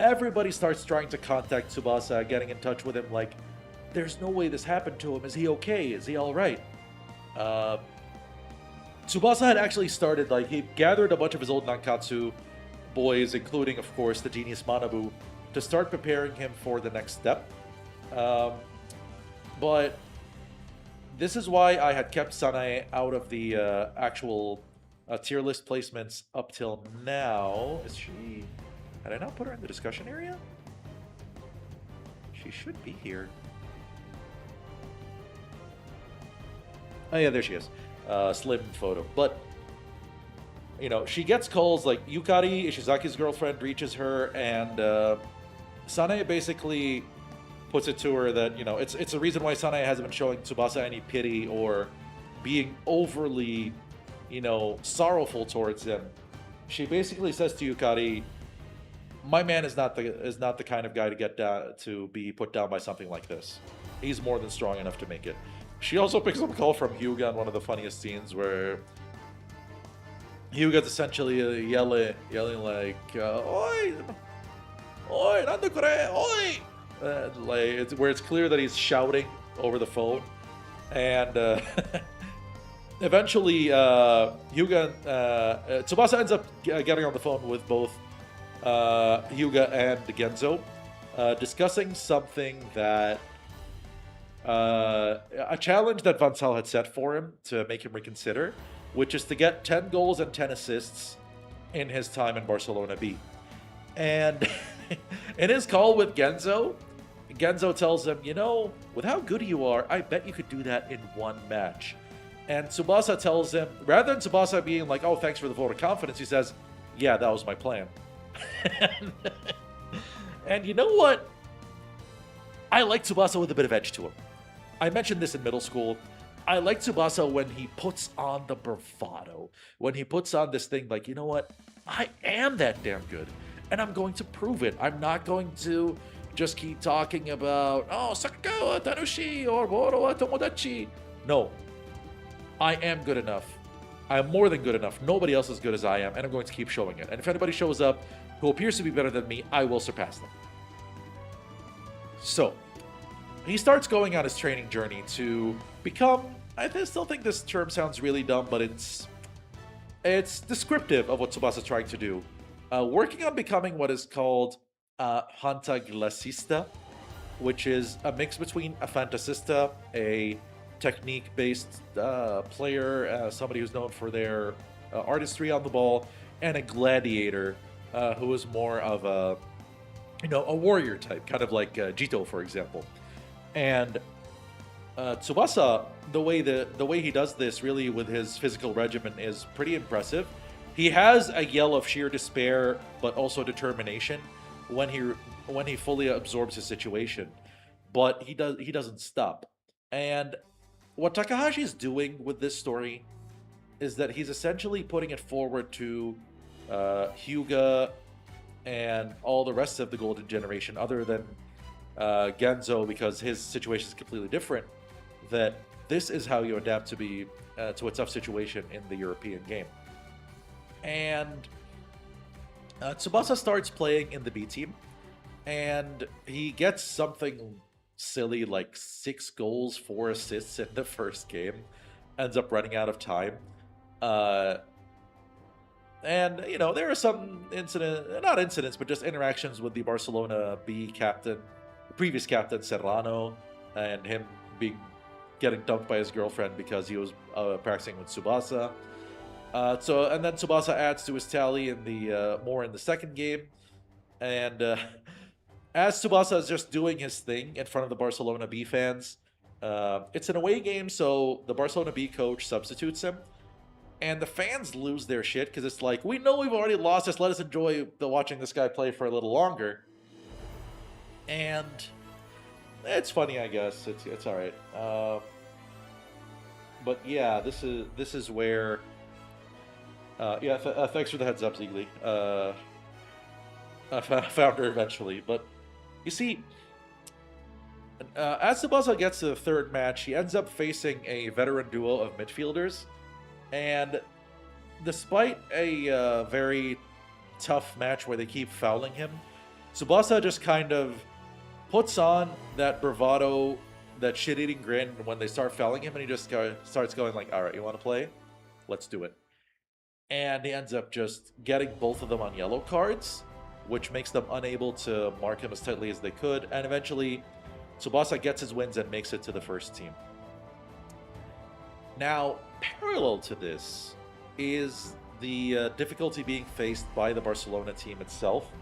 Speaker 1: everybody starts trying to contact Tsubasa, getting in touch with him like, there's no way this happened to him. Is he okay? Is he all right? Uh, Tsubasa had actually started, like, he gathered a bunch of his old Nankatsu boys, including, of course, the genius Manabu, to start preparing him for the next step. Um, but this is why I had kept Sanae out of the actual tier list placements up till now. Is she... Had I not put her in the discussion area? She should be here. Oh yeah, there she is. Slim photo. But, you know, she gets calls like Yukari, Ishizaki's girlfriend, reaches her, and Sanae basically puts it to her that, you know, it's a reason why Sanae hasn't been showing Tsubasa any pity or being overly, you know, sorrowful towards him. She basically says to Yukari, my man is not the kind of guy to get down, to be put down by something like this. He's more than strong enough to make it. She also picks up a call from Hyuga in one of the funniest scenes where Hyuga's essentially yelling like, "Oi, oi, nando kore, oi!" Like where it's clear that he's shouting over the phone, and eventually Hyuga, Tsubasa ends up getting on the phone with both Hyuga and Genzo, discussing something that. A challenge that Van Sal had set for him to make him reconsider, which is to get 10 goals and 10 assists in his time in Barcelona B. And in his call with Genzo, Genzo tells him, you know, with how good you are, I bet you could do that in one match. And Tsubasa tells him, rather than Tsubasa being like, oh, thanks for the vote of confidence, he says, yeah, that was my plan. And you know what? I like Tsubasa with a bit of edge to him. I mentioned this in middle school. I like Tsubasa when he puts on the bravado. When he puts on this thing like, you know what? I am that damn good. And I'm going to prove it. I'm not going to just keep talking about, oh, Sakakawa, Tanushi, or Boro wa Tomodachi. No. I am good enough. I am more than good enough. Nobody else is as good as I am, and I'm going to keep showing it. And if anybody shows up who appears to be better than me, I will surpass them. So, he starts going on his training journey to become, I still think this term sounds really dumb, but it's descriptive of what Tsubasa's trying to do. Working on becoming what is called Hanta Glassista, which is a mix between a Fantasista, a technique-based player, somebody who's known for their artistry on the ball, and a gladiator who is more of a, you know, a warrior type, kind of like Jito, for example. And Tsubasa, the way he does this really with his physical regimen is pretty impressive. He has a yell of sheer despair, but also determination when he fully absorbs his situation. But he doesn't stop. And what Takahashi is doing with this story is that he's essentially putting it forward to Hyuga and all the rest of the Golden Generation, other than Genzo, because his situation is completely different, that this is how you adapt to a tough situation in the European game. And Tsubasa starts playing in the B team, and he gets something silly like 6 goals, 4 assists in the first game, ends up running out of time. And, you know, there are some not incidents, but just interactions with the Barcelona B captain, previous captain Serrano, and him getting dumped by his girlfriend because he was practicing with Tsubasa. And then Tsubasa adds to his tally in the more in the second game, and as Tsubasa is just doing his thing in front of the Barcelona B fans, it's an away game, so the Barcelona B coach substitutes him, and the fans lose their shit because it's like, we know we've already lost, just let us enjoy watching this guy play for a little longer. And it's funny, I guess. It's all right. But yeah, this is where Yeah, thanks for the heads up, Ziegler. I found her eventually, but you see, as Tsubasa gets to the third match, he ends up facing a veteran duo of midfielders, and despite a very tough match where they keep fouling him, Tsubasa just kind of puts on that bravado, that shit-eating grin when they start fouling him, and he just starts going like, "All right, you want to play? Let's do it." And he ends up just getting both of them on yellow cards, which makes them unable to mark him as tightly as they could, and eventually Tsubasa gets his wins and makes it to the first team. Now, parallel to this is the difficulty being faced by the Barcelona team itself.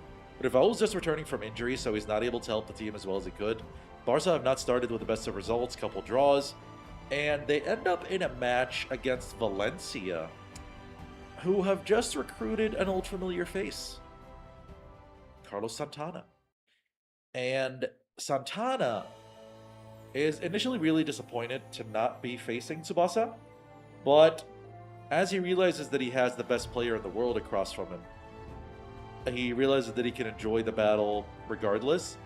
Speaker 1: Rival's just returning from injury, so he's not able to help the team as well as he could. Barca have not started with the best of results, couple draws, and they end up in a match against Valencia, who have just recruited an old familiar face, Carlos Santana. And Santana is initially really disappointed to not be facing Tsubasa, but as he realizes that he has the best player in the world across from him, he realizes that he can enjoy the battle regardless.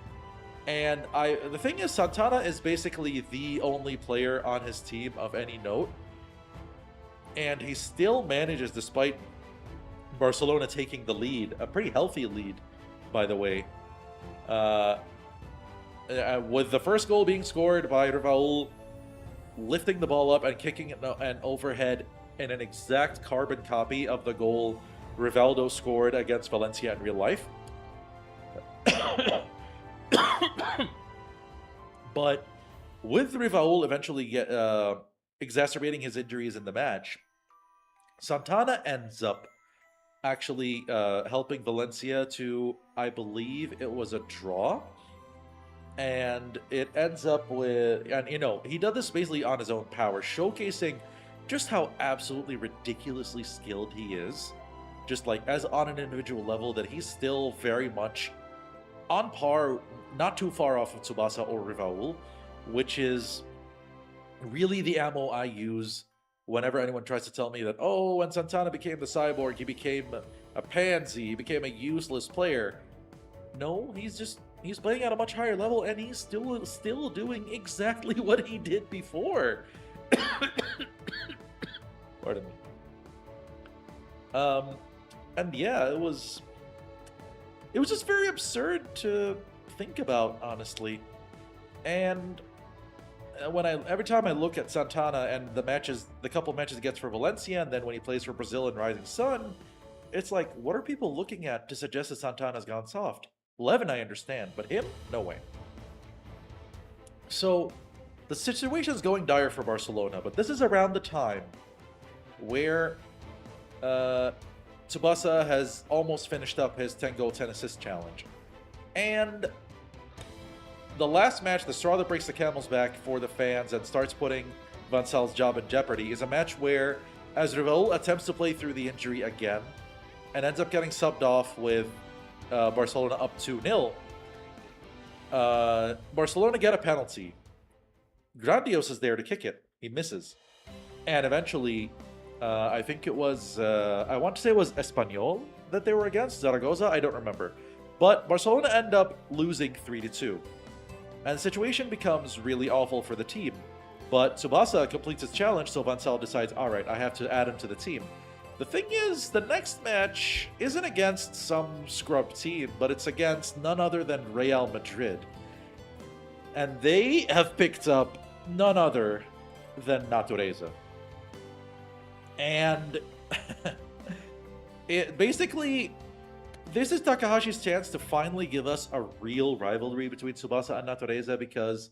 Speaker 1: And the thing is, Santana is basically the only player on his team of any note, and he still manages, despite Barcelona taking the lead, a pretty healthy lead, by the way, with the first goal being scored by Rival lifting the ball up and kicking it an overhead in an exact carbon copy of the goal Rivaldo scored against Valencia in real life. But with Rival eventually exacerbating his injuries in the match, Santana ends up actually helping Valencia to, I believe it was a draw. And it ends up with, and he did this basically on his own power, showcasing just how absolutely ridiculously skilled he is. Just like as on an individual level, that he's still very much on par, not too far off of Tsubasa or Rival, which is really the ammo I use whenever anyone tries to tell me that, oh, when Santana became the cyborg, he became a pansy, he became a useless player. No, he's playing at a much higher level, and he's still doing exactly what he did before. Pardon me. And yeah, it was just very absurd to think about, honestly. And every time I look at Santana and the couple matches he gets for Valencia, and then when he plays for Brazil and Rising Sun, it's like, what are people looking at to suggest that Santana's gone soft? Levin, I understand, but him? No way. So, the situation's going dire for Barcelona, but this is around the time where Tsubasa has almost finished up his 10-goal, 10-assist challenge. And the last match, the straw that breaks the camel's back for the fans and starts putting Van Sal's job in jeopardy, is a match where Azrivel attempts to play through the injury again and ends up getting subbed off with Barcelona up 2-0. Barcelona get a penalty. Grandios is there to kick it. He misses. And eventually, I think it was, I want to say it was Espanyol that they were against, Zaragoza, I don't remember. But Barcelona end up losing 3-2. And the situation becomes really awful for the team. But Tsubasa completes his challenge, so Van Sal decides, alright, I have to add him to the team. The thing is, the next match isn't against some scrub team, but it's against none other than Real Madrid. And they have picked up none other than Natureza. And basically, this is Takahashi's chance to finally give us a real rivalry between Tsubasa and Natureza, because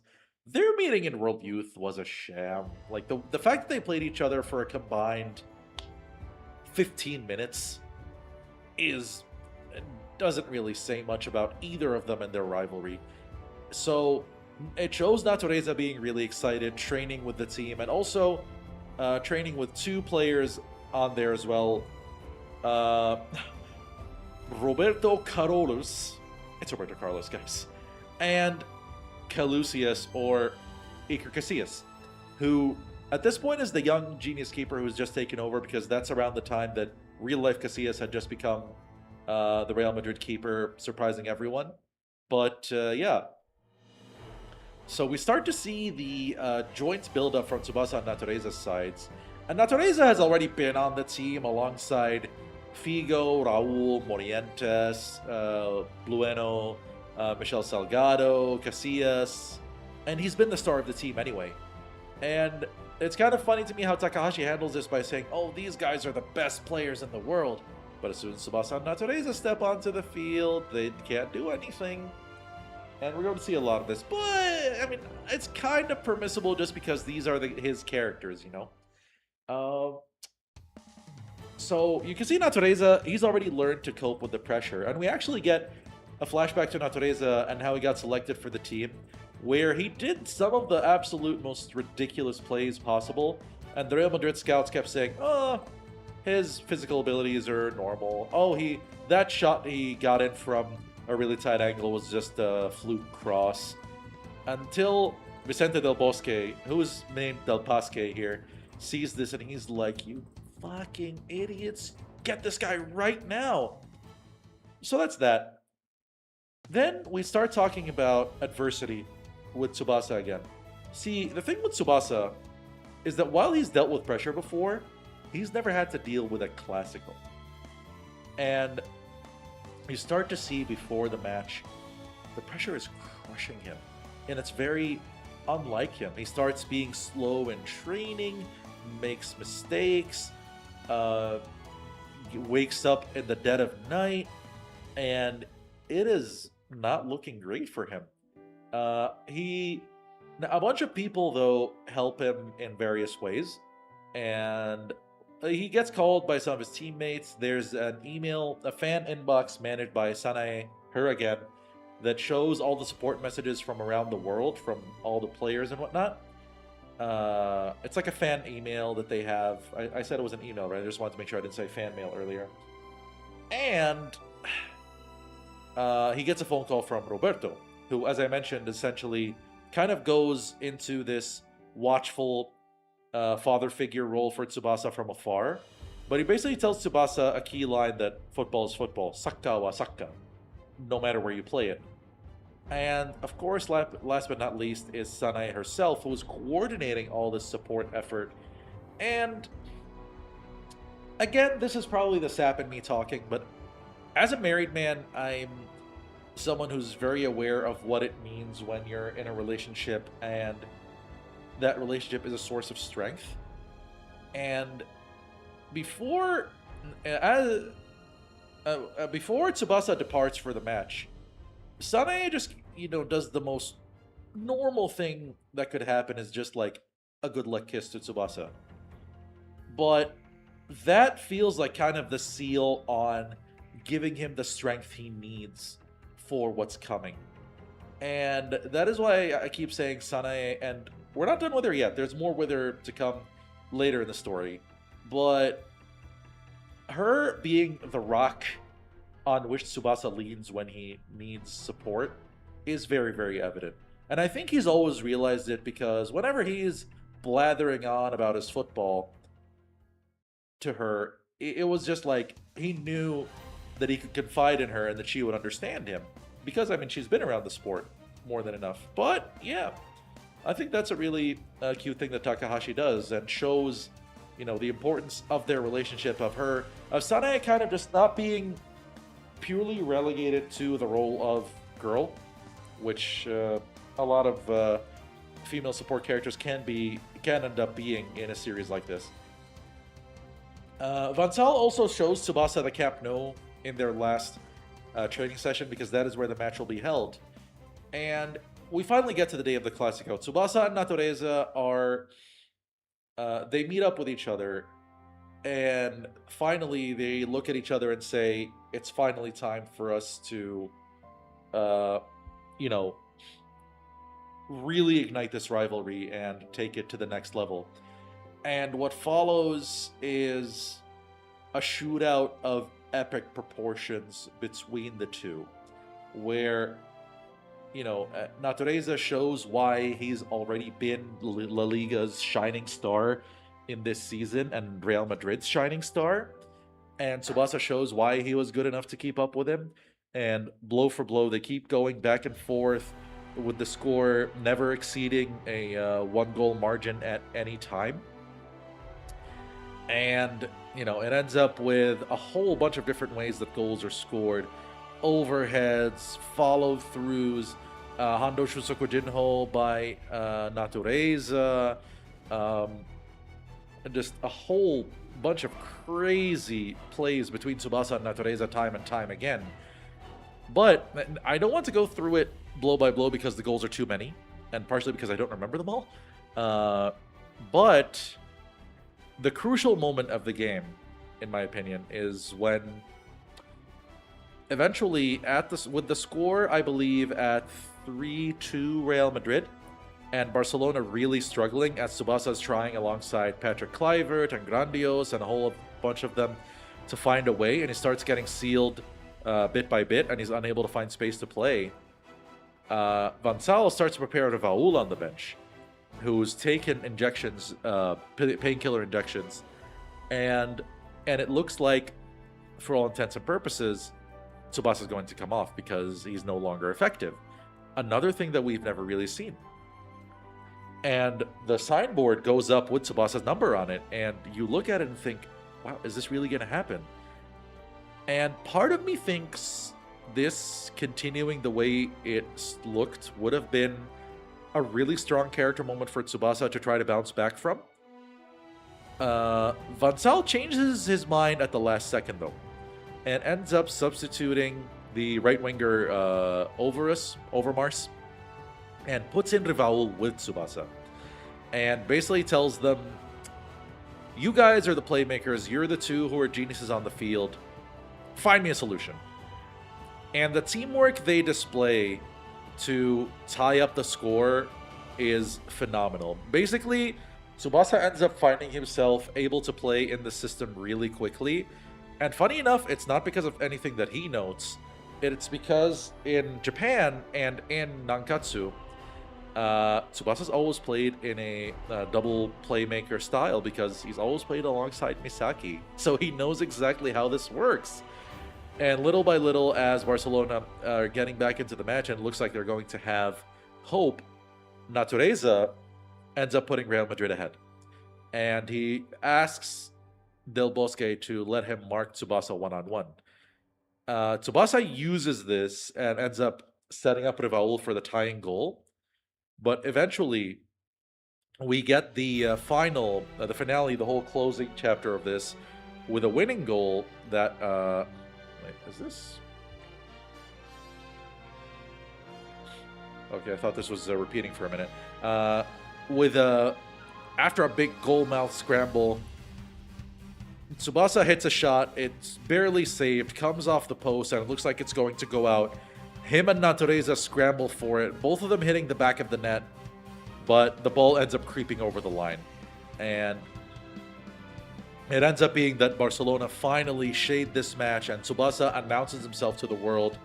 Speaker 1: their meeting in World Youth was a sham. Like, the fact that they played each other for a combined 15 minutes doesn't really say much about either of them and their rivalry. So it shows Natureza being really excited, training with the team, and also training with two players on there as well. Roberto Carlos, it's Roberto Carlos, guys, and Calusius, or Iker Casillas, who at this point is the young genius keeper who's just taken over, because that's around the time that real life Casillas had just become the Real Madrid keeper, surprising everyone. But yeah, so we start to see the joint build-up from Tsubasa and Natureza's sides. And Natureza has already been on the team alongside Figo, Raul, Morientes, Blueno, Michel Salgado, Casillas, and he's been the star of the team anyway. And it's kind of funny to me how Takahashi handles this by saying, oh, these guys are the best players in the world. But as soon as Tsubasa and Natureza step onto the field, they can't do anything. And we're going to see a lot of this. But, I mean, it's kind of permissible just because these are his characters, you know? So you can see Natureza, he's already learned to cope with the pressure. And we actually get a flashback to Natureza and how he got selected for the team, where he did some of the absolute most ridiculous plays possible. And the Real Madrid scouts kept saying, oh, his physical abilities are normal. Oh, that shot he got in from a really tight angle was just a fluke cross. Until Vicente Del Bosque, who's named Del Pasque here, sees this and he's like, you fucking idiots, get this guy right now. So that's that. Then we start talking about adversity with Tsubasa again. See, the thing with Tsubasa is that while he's dealt with pressure before, he's never had to deal with a classical. And you start to see before the match, the pressure is crushing him. And it's very unlike him. He starts being slow in training, makes mistakes, wakes up in the dead of night, and it is not looking great for him. A bunch of people, though, help him in various ways, and he gets called by some of his teammates. There's an email, a fan inbox managed by Sanae, her again, that shows all the support messages from around the world, from all the players and whatnot. It's like a fan email that they have. I said it was an email, right? I just wanted to make sure I didn't say fan mail earlier. And he gets a phone call from Roberto, who, as I mentioned, essentially kind of goes into this watchful father figure role for Tsubasa from afar. But he basically tells Tsubasa a key line that football is football, sakka wa sakka, no matter where you play it. And of course, last but not least, is Sanae herself, who is coordinating all this support effort. And again, this is probably the sap in me talking, but as a married man, I'm someone who's very aware of what it means when you're in a relationship and that relationship is a source of strength. And before Tsubasa departs for the match, Sanae just, does the most normal thing that could happen, is just like a good luck kiss to Tsubasa. But that feels like kind of the seal on giving him the strength he needs for what's coming. And that is why I keep saying Sanae, and we're not done with her yet. There's more with her to come later in the story. But her being the rock on which Tsubasa leans when he needs support is very, very evident. And I think he's always realized it, because whenever he's blathering on about his football to her, it was just like he knew that he could confide in her and that she would understand him. Because, I mean, she's been around the sport more than enough. But, yeah, I think that's a really cute thing that Takahashi does, and shows, the importance of their relationship, of Sanae kind of just not being purely relegated to the role of girl, which a lot of female support characters can end up being in a series like this. Van Sal also shows Tsubasa the Camp Nou in their last training session, because that is where the match will be held. And we finally get to the day of the Classico. Tsubasa and Natureza they meet up with each other, and finally they look at each other and say, it's finally time for us to, really ignite this rivalry and take it to the next level. And what follows is a shootout of epic proportions between the two, where Natureza shows why he's already been La Liga's shining star in this season and Real Madrid's shining star. and Tsubasa shows why he was good enough to keep up with him. And blow for blow, they keep going back and forth with the score never exceeding a 1 goal margin at any time. And, it ends up with a whole bunch of different ways that goals are scored: overheads, follow throughs, Hando Shusoku Jinho by Natureza, um, and just a whole bunch of crazy plays between Tsubasa and Natureza time and time again. But I don't want to go through it blow by blow because the goals are too many, and partially because I don't remember them all. But the crucial moment of the game, in my opinion, is when eventually with the score, I believe, at 3-2 Real Madrid, and Barcelona really struggling as Tsubasa is trying alongside Patrick Kluivert and Grandios and a whole bunch of them to find a way, and he starts getting sealed bit by bit, and he's unable to find space to play. Van Sal starts to prepare Raul on the bench, who's taken injections, painkiller injections, and it looks like, for all intents and purposes, Tsubasa is going to come off because he's no longer effective. Another thing that we've never really seen. And the signboard goes up with Tsubasa's number on it, and you look at it and think, wow, is this really going to happen? And part of me thinks this continuing the way it looked would have been a really strong character moment for Tsubasa to try to bounce back from. Van Sal changes his mind at the last second, though, and ends up substituting the right winger Overmars and puts in Rivaul with Tsubasa, and basically tells them, you guys are the playmakers, you're the two who are geniuses on the field, find me a solution. And the teamwork they display to tie up the score is phenomenal. Basically, Tsubasa ends up finding himself able to play in the system really quickly. And funny enough, it's not because of anything that he notes. It's because in Japan and in Nankatsu, Tsubasa's always played in a double playmaker style because he's always played alongside Misaki. So he knows exactly how this works. And little by little, as Barcelona are getting back into the match and it looks like they're going to have hope, Natureza ends up putting Real Madrid ahead. And he asks Del Bosque to let him mark Tsubasa one-on-one. Tsubasa uses this and ends up setting up Rivaul for the tying goal. But eventually, we get the finale, the whole closing chapter of this, with a winning goal that... wait, is this... Okay, I thought this was repeating for a minute. After a big goal-mouth scramble, Tsubasa hits a shot. It's barely saved, comes off the post, and it looks like it's going to go out. Him and Natureza scramble for it, both of them hitting the back of the net, but the ball ends up creeping over the line. And it ends up being that Barcelona finally shade this match, and Tsubasa announces himself to the world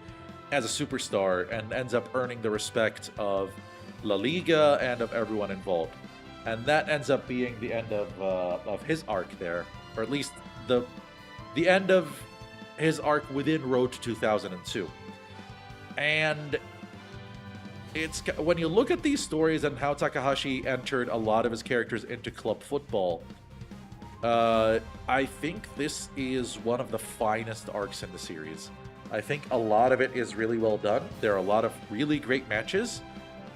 Speaker 1: as a superstar and ends up earning the respect of La Liga and of everyone involved. And that ends up being the end of his arc there, or at least the end of his arc within Road to 2002. And it's when you look at these stories and how Takahashi entered a lot of his characters into club football, I think this is one of the finest arcs in the series. I think a lot of it is really well done. There are a lot of really great matches.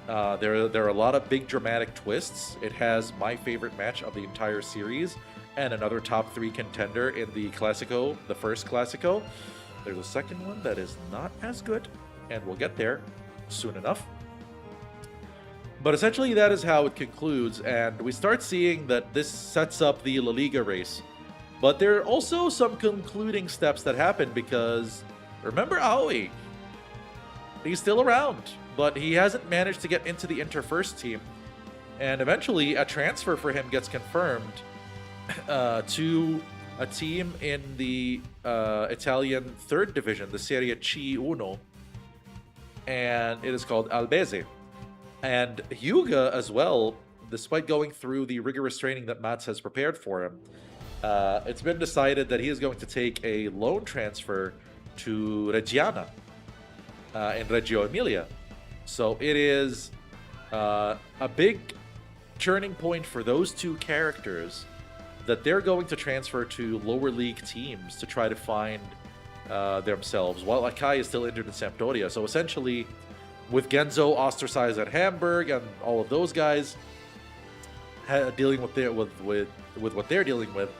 Speaker 1: There are a lot of big dramatic twists. It has my favorite match of the entire series and another top 3 contender in the Classico, the first Classico. There's a second one that is not as good, and we'll get there soon enough. But essentially that is how it concludes, and we start seeing that this sets up the La Liga race. But there are also some concluding steps that happen because, remember Aoi? He's still around, but he hasn't managed to get into the Inter first team. And eventually a transfer for him gets confirmed to a team in the Italian third division, the Serie C Uno, and it is called Albese. And Hyuga as well, despite going through the rigorous training that Mats has prepared for him, It's been decided that he is going to take a loan transfer to Reggiana in Reggio Emilia. So it is a big turning point for those two characters that they're going to transfer to lower league teams to try to find themselves, while Akai is still injured in Sampdoria. So essentially, with Genzo ostracized at Hamburg and all of those guys dealing with what they're dealing with,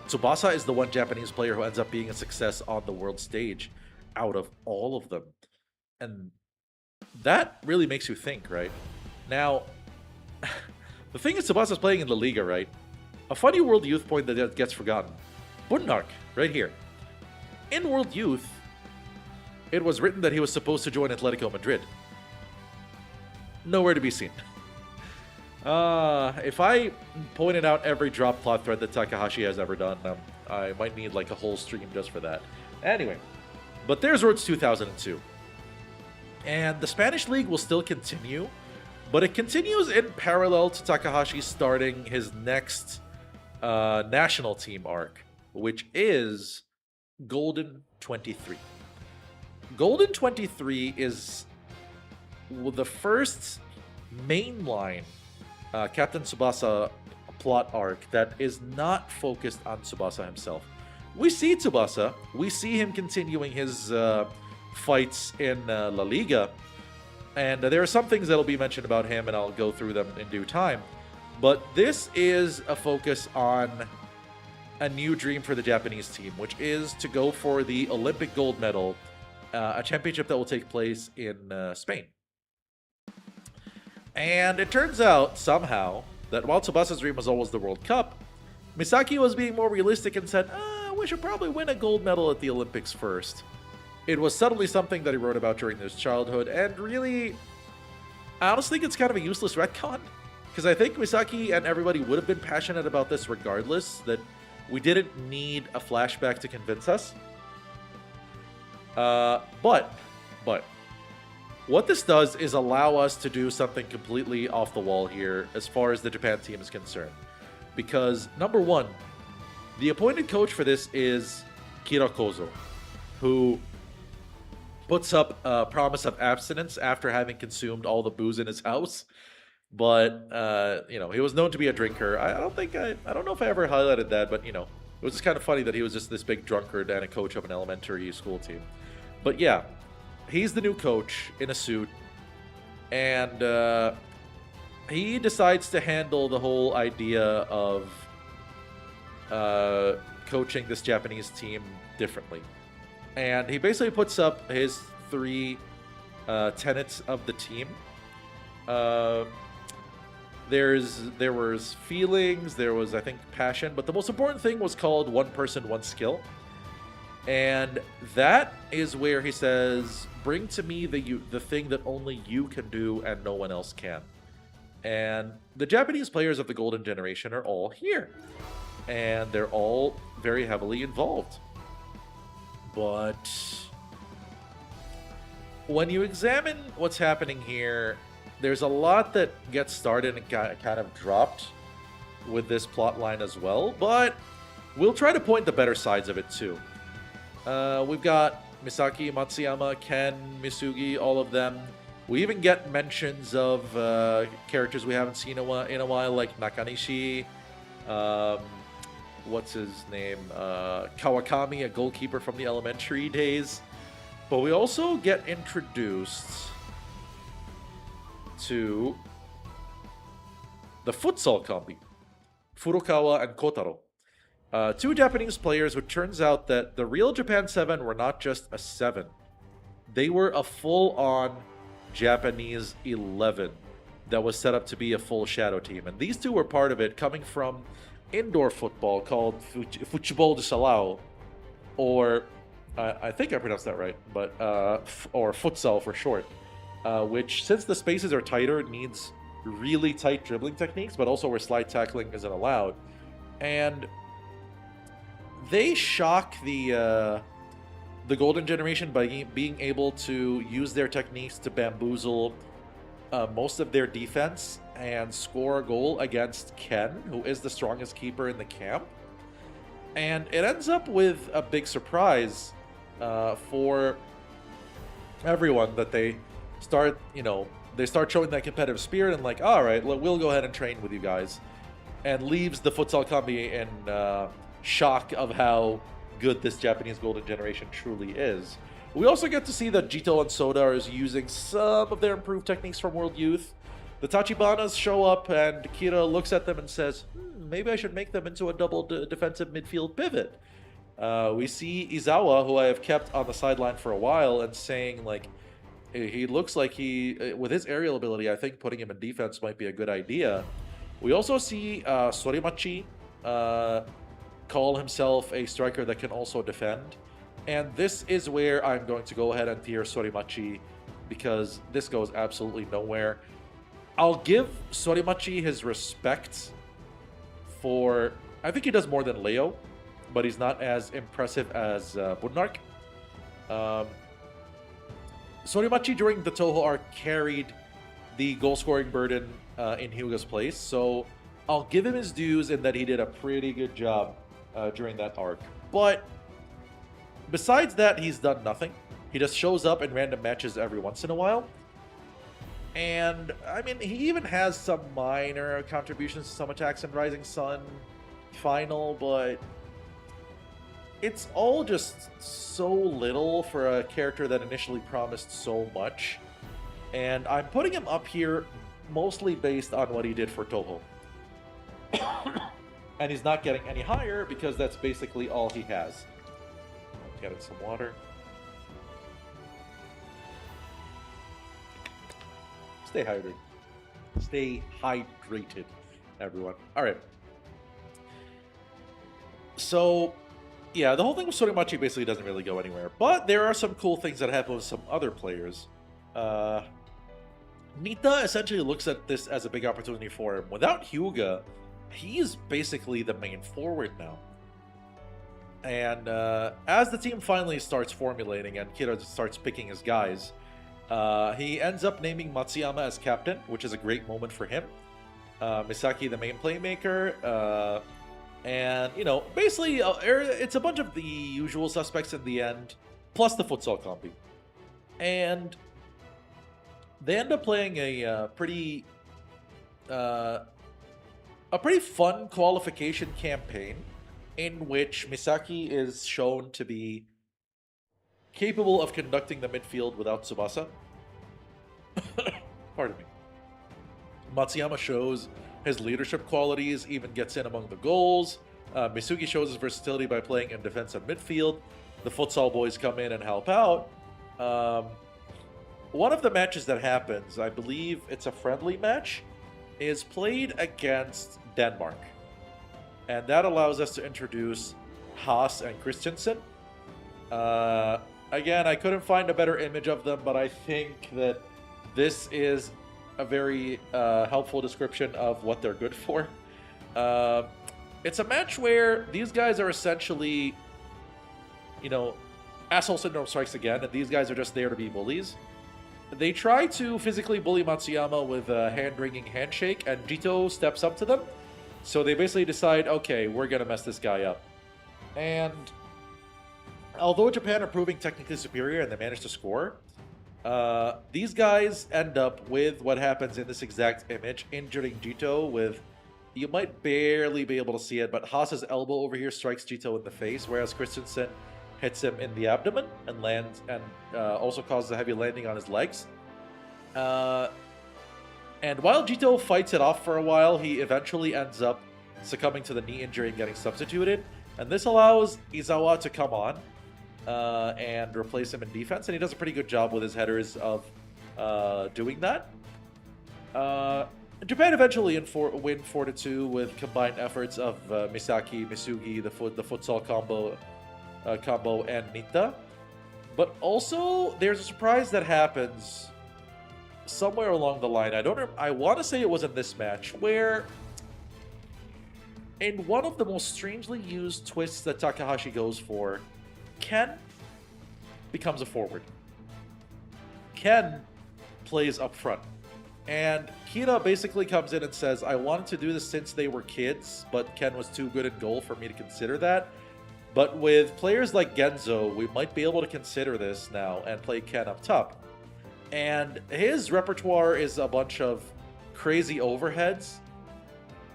Speaker 1: Tsubasa is the one Japanese player who ends up being a success on the world stage out of all of them. And that really makes you think, right? Now, the thing is, Tsubasa's playing in La Liga, right? A funny World Youth point that gets forgotten. Budnark, right here. In World Youth, it was written that he was supposed to join Atletico Madrid. Nowhere to be seen. If I pointed out every drop plot thread that Takahashi has ever done, I might need like a whole stream just for that. Anyway, but there's Rhodes 2002. And the Spanish League will still continue, but it continues in parallel to Takahashi starting his next national team arc, which is Golden 23. Golden 23 is the first mainline Captain Tsubasa plot arc that is not focused on Tsubasa himself. We see Tsubasa, we see him continuing his fights in La Liga, and there are some things that'll be mentioned about him, and I'll go through them in due time. But this is a focus on a new dream for the Japanese team, which is to go for the Olympic gold medal, a championship that will take place in Spain. And it turns out, somehow, that while Tsubasa's dream was always the World Cup, Misaki was being more realistic and said, we should probably win a gold medal at the Olympics first. It was subtly something that he wrote about during his childhood, and really, I honestly think it's kind of a useless retcon, because I think Misaki and everybody would have been passionate about this regardless, that we didn't need a flashback to convince us. But what this does is allow us to do something completely off the wall here as far as the Japan team is concerned. Because, number one, the appointed coach for this is Kira Kozo, who puts up a promise of abstinence after having consumed all the booze in his house. But, you know, he was known to be a drinker. I don't know if I ever highlighted that, but, you know, it was just kind of funny that he was just this big drunkard and a coach of an elementary school team. But yeah, he's the new coach in a suit, and he decides to handle the whole idea of coaching this Japanese team differently. And he basically puts up his three tenets of the team. There was feelings, there was, I think, passion, but the most important thing was called one person, one skill. And that is where he says, bring to me the thing that only you can do and no one else can. And the Japanese players of the Golden Generation are all here. And they're all very heavily involved. But when you examine what's happening here, there's a lot that gets started and kind of dropped with this plot line as well. But we'll try to point the better sides of it too. We've got Misaki, Matsuyama, Ken, Misugi, all of them. We even get mentions of characters we haven't seen in a while, like Nakanishi, what's his name? Kawakami, a goalkeeper from the elementary days. But we also get introduced to the futsal combi, Furukawa and Kotaro. Two Japanese players, which turns out that the real Japan 7 were not just a 7. They were a full-on Japanese 11 that was set up to be a full shadow team. And these two were part of it, coming from indoor football called Futebol de Salão, or I think I pronounced that right, but or futsal for short, which, since the spaces are tighter, needs really tight dribbling techniques, but also where slide tackling isn't allowed. And they shock the Golden Generation by being able to use their techniques to bamboozle most of their defense and score a goal against Ken, who is the strongest keeper in the camp. And it ends up with a big surprise for everyone that they start, they start showing that competitive spirit and like, all right, we'll go ahead and train with you guys. And leaves the futsal combi in shock of how good this Japanese golden generation truly is. We also get to see that Jito and Soda are using some of their improved techniques from World Youth. The Tachibanas show up and Kira looks at them and says, maybe I should make them into a double defensive midfield pivot. We see Izawa, who I have kept on the sideline for a while, and saying like, he looks like with his aerial ability, I think putting him in defense might be a good idea. We also see Sorimachi call himself a striker that can also defend. And this is where I'm going to go ahead and tier Sorimachi because this goes absolutely nowhere. I'll give Sorimachi his respect for... I think he does more than Leo, but he's not as impressive as Budnark. Sorimachi during the Toho arc carried the goal-scoring burden in Hyuga's place, so I'll give him his dues in that he did a pretty good job during that arc. But besides that, he's done nothing. He just shows up in random matches every once in a while. And, I mean, he even has some minor contributions to some attacks in Rising Sun Final, but it's all just so little for a character that initially promised so much. And I'm putting him up here mostly based on what he did for Toho. And he's not getting any higher because that's basically all he has. Getting some water. Stay hydrated. Stay hydrated, everyone. Alright. So, yeah, the whole thing with Sorimachi basically doesn't really go anywhere. But there are some cool things that happen with some other players. Nita essentially looks at this as a big opportunity for him. Without Hyuga, he's basically the main forward now. And as the team finally starts formulating and Kira starts picking his guys, he ends up naming Matsuyama as captain, which is a great moment for him. Misaki the main playmaker, and, you know, basically it's a bunch of the usual suspects in the end, plus the futsal combi. And they end up playing a pretty fun qualification campaign in which Misaki is shown to be capable of conducting the midfield without Tsubasa. Pardon me. Matsuyama shows his leadership qualities, even gets in among the goals. Misugi shows his versatility by playing in defense and midfield. The futsal boys come in and help out. One of the matches that happens, I believe it's a friendly match, is played against Denmark. And that allows us to introduce Haas and Christensen. Again, I couldn't find a better image of them, but I think that this is a very helpful description of what they're good for. It's a match where these guys are essentially, you know, asshole syndrome strikes again, and these guys are just there to be bullies. They try to physically bully Matsuyama with a hand-wringing handshake, and Jito steps up to them. So they basically decide, okay, we're going to mess this guy up. And although Japan are proving technically superior and they manage to score, these guys end up with what happens in this exact image, injuring Jito with, you might barely be able to see it, but Haas's elbow over here strikes Jito in the face, whereas Christensen hits him in the abdomen and lands, and also causes a heavy landing on his legs. And while Jito fights it off for a while, he eventually ends up succumbing to the knee injury and getting substituted. And this allows Izawa to come on and replace him in defense, and he does a pretty good job with his headers of doing that. Japan eventually win 4-2 with combined efforts of Misaki, Misugi, the futsal combo, and Nita. But also, there's a surprise that happens somewhere along the line. I want to say it was in this match, where in one of the most strangely used twists that Takahashi goes for, Ken becomes a forward. Ken plays up front. And Kira basically comes in and says, I wanted to do this since they were kids, but Ken was too good in goal for me to consider that. But with players like Genzo, we might be able to consider this now and play Ken up top. And his repertoire is a bunch of crazy overheads.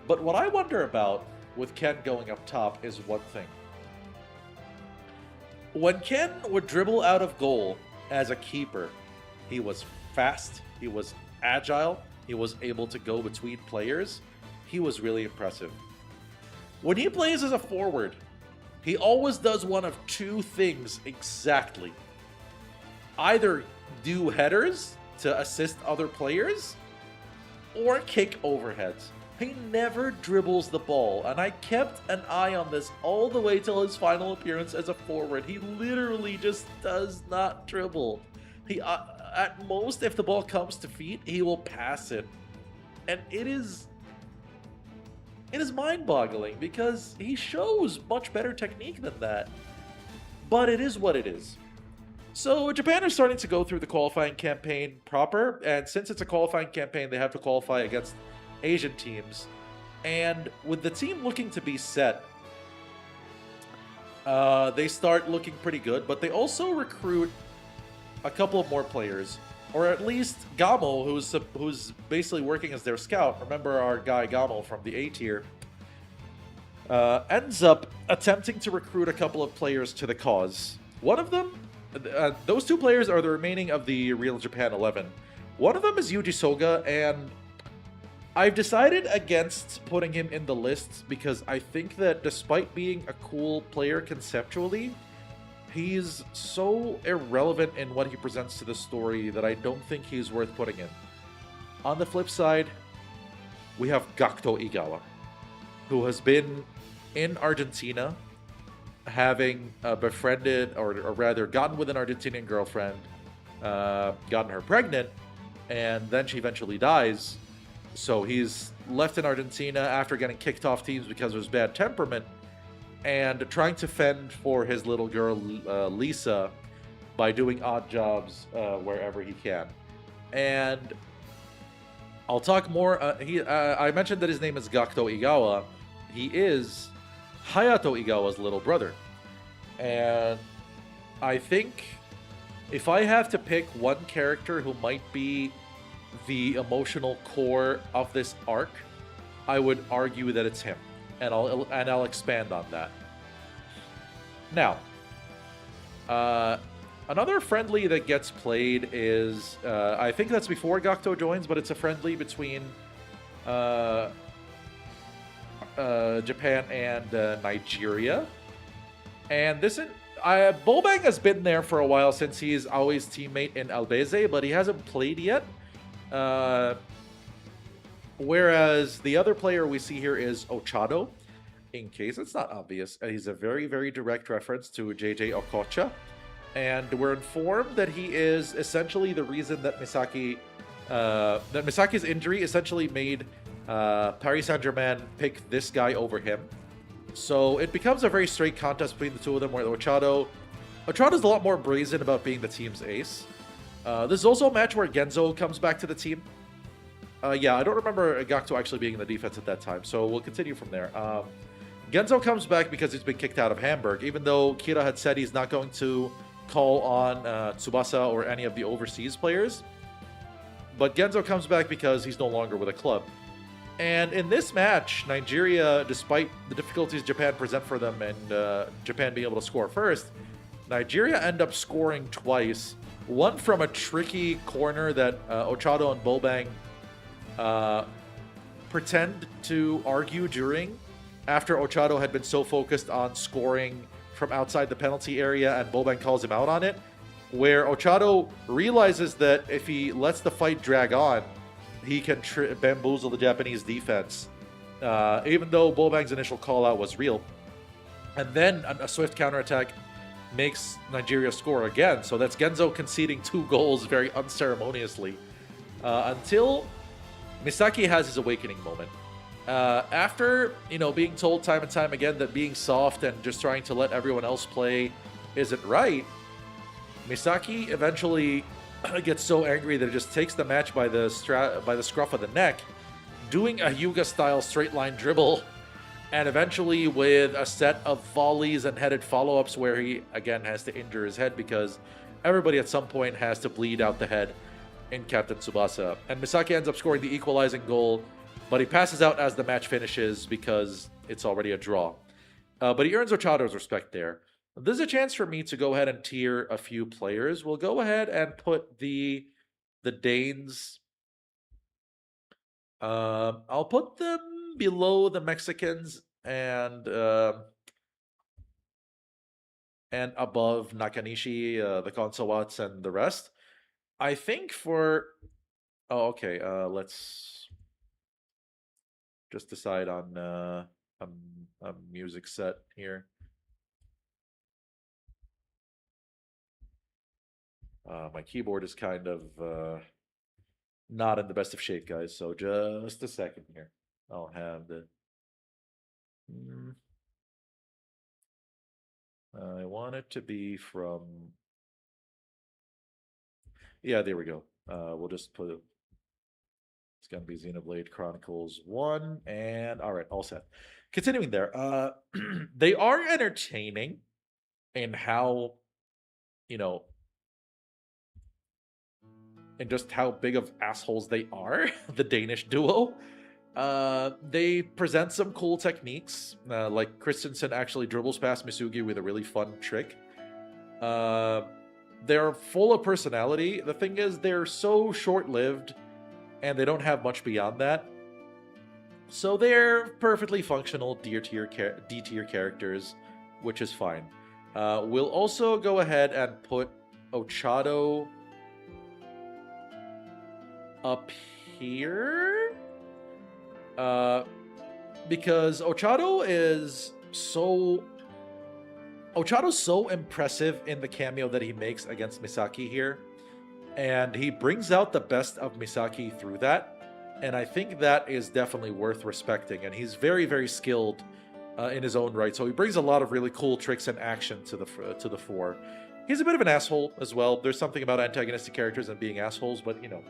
Speaker 1: But what I wonder about with Ken going up top is one thing. When Ken would dribble out of goal as a keeper, he was fast, he was agile, he was able to go between players. He was really impressive. When he plays as a forward, he always does one of two things exactly. Either do headers to assist other players, or kick overheads. He never dribbles the ball, and I kept an eye on this all the way till his final appearance as a forward. He literally just does not dribble. He, at most, if the ball comes to feet, he will pass it. And it is mind-boggling because he shows much better technique than that. But it is what it is. So Japan is starting to go through the qualifying campaign proper, and since it's a qualifying campaign, they have to qualify against Asian teams. And with the team looking to be set, they start looking pretty good, but they also recruit a couple of more players, or at least Gamo, who's basically working as their scout. Remember our guy Gamo from the A tier, ends up attempting to recruit a couple of players to the cause. One of them, those two players are the remaining of the Real Japan 11. One of them is Yuji Soga, and I've decided against putting him in the list because I think that despite being a cool player conceptually, he's so irrelevant in what he presents to the story that I don't think he's worth putting in. On the flip side, we have Gakto Igawa, who has been in Argentina, having befriended, or rather gotten with an Argentinian girlfriend, gotten her pregnant, and then she eventually dies. So he's left in Argentina after getting kicked off teams because of his bad temperament, and trying to fend for his little girl, Lisa, by doing odd jobs wherever he can. And I'll talk more. I mentioned that his name is Gakto Igawa. He is Hayato Igawa's little brother. And I think if I have to pick one character who might be the emotional core of this arc, I would argue that it's him, and I'll expand on that. Now, another friendly that gets played is I think that's before Gakto joins, but it's a friendly between Japan and Nigeria, and this is. Bobang has been there for a while since he's always teammate in Albeze, but he hasn't played yet. Whereas the other player we see here is Ochado. In case it's not obvious, he's a very, very direct reference to JJ Okocha. And we're informed that he is essentially the reason that Misaki's injury essentially made Paris Saint-Germain pick this guy over him. So it becomes a very straight contest between the two of them, where Ochado's a lot more brazen about being the team's ace. This is also a match where Genzo comes back to the team. Yeah, I don't remember Gakto actually being in the defense at that time, so we'll continue from there. Genzo comes back because he's been kicked out of Hamburg, even though Kira had said he's not going to call on Tsubasa or any of the overseas players. But Genzo comes back because he's no longer with a club. And in this match, Nigeria, despite the difficulties Japan present for them and Japan being able to score first, Nigeria end up scoring twice. One from a tricky corner that Ochado and Bobang pretend to argue during, after Ochado had been so focused on scoring from outside the penalty area and Bobang calls him out on it, where Ochado realizes that if he lets the fight drag on, he can bamboozle the Japanese defense, even though Bobang's initial call-out was real. And then a swift counterattack makes Nigeria score again. So that's Genzo conceding 2 goals very unceremoniously. Until Misaki has his awakening moment. After, being told time and time again that being soft and just trying to let everyone else play isn't right, Misaki eventually gets so angry that it just takes the match by the scruff of the neck, doing a Hyuga-style straight-line dribble And eventually, with a set of volleys and headed follow ups where he again has to injure his head because everybody at some point has to bleed out the head in Captain Tsubasa. And Misaki ends up scoring the equalizing goal, but he passes out as the match finishes because it's already a draw. But he earns Ochado's respect there. There's a chance for me to go ahead and tier a few players. We'll go ahead and put the Danes. I'll put them below the Mexicans and above Nakanishi, the Consowats, and the rest. I think for okay, let's just decide on a music set here. My keyboard is kind of not in the best of shape, guys. So just a second here. I'll have the. I want it to be from. Yeah, there we go. We'll just put it. It's gonna be Xenoblade Chronicles 1, and all right, all set. Continuing there, they are entertaining in how, you know, and just how big of assholes they are, the Danish duo. They present some cool techniques, like Christensen actually dribbles past Misugi with a really fun trick. They're full of personality. The thing is, they're so short-lived, and they don't have much beyond that. So they're perfectly functional D-tier characters, which is fine. We'll also go ahead and put Ochado up here. Because Ochado's so impressive in the cameo that he makes against Misaki here. And he brings out the best of Misaki through that. And I think that is definitely worth respecting. And he's very, very skilled in his own right. So he brings a lot of really cool tricks and action to the fore. He's a bit of an asshole as well. There's something about antagonistic characters and being assholes, but you know.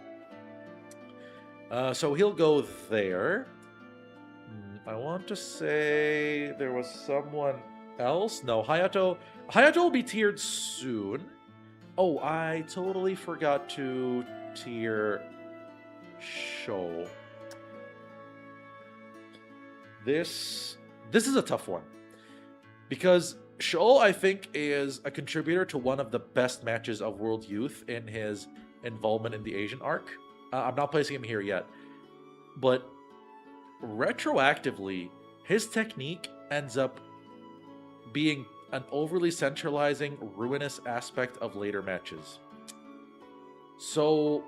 Speaker 1: So he'll go there. I want to say there was someone else. No, Hayato. Hayato will be tiered soon. Oh, I totally forgot to tier Sho. This is a tough one. Because Sho, I think, is a contributor to one of the best matches of World Youth in his involvement in the Asian arc. I'm not placing him here yet. But retroactively, his technique ends up being an overly centralizing, ruinous aspect of later matches. So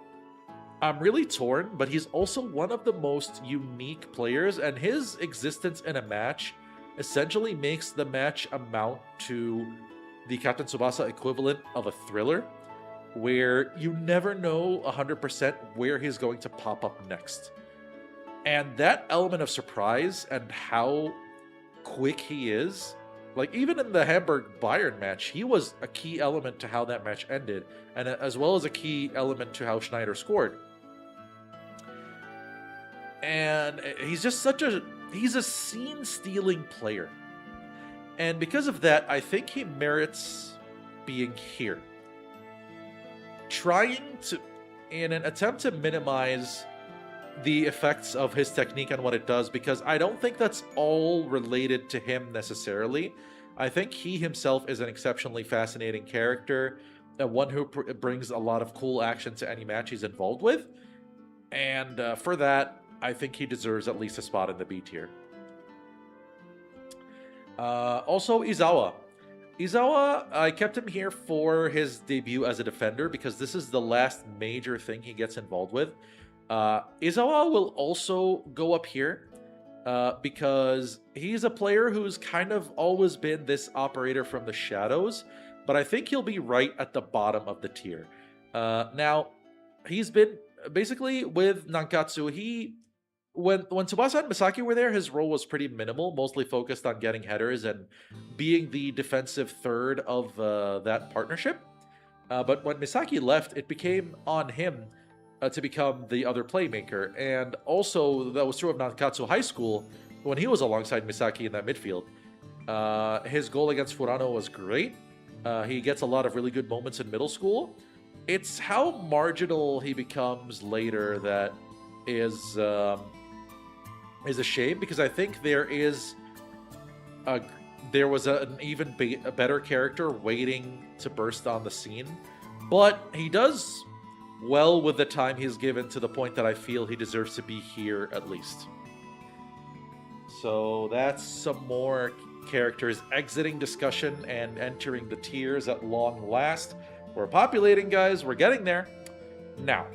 Speaker 1: I'm really torn, but he's also one of the most unique players, and his existence in a match essentially makes the match amount to the Captain Tsubasa equivalent of a thriller, where you never know 100% where he's going to pop up next. And that element of surprise and how quick he is, like even in the Hamburg-Bayern match, he was a key element to how that match ended, and as well as a key element to how Schneider scored. And he's just he's a scene-stealing player. And because of that, I think he merits being here. Trying to, in an attempt to minimize the effects of his technique and what it does, because I don't think that's all related to him necessarily. I think he himself is an exceptionally fascinating character, and one who brings a lot of cool action to any match he's involved with. And for that, I think he deserves at least a spot in the B tier. Also, Izawa. Izawa, I kept him here for his debut as a defender because this is the last major thing he gets involved with. Izawa will also go up here because he's a player who's kind of always been this operator from the shadows, but I think he'll be right at the bottom of the tier. Now, he's been basically with Nankatsu. When Tsubasa and Misaki were there, his role was pretty minimal, mostly focused on getting headers and being the defensive third of that partnership. But when Misaki left, it became on him to become the other playmaker. And also, that was true of Nankatsu High School, when he was alongside Misaki in that midfield. His goal against Furano was great. He gets a lot of really good moments in middle school. It's how marginal he becomes later that is a shame, because I think there was an even a better character waiting to burst on the scene, but he does well with the time he's given, to the point that I feel he deserves to be here at least. So that's some more characters exiting discussion and entering the tiers at long last. We're populating, guys. We're getting there. Now,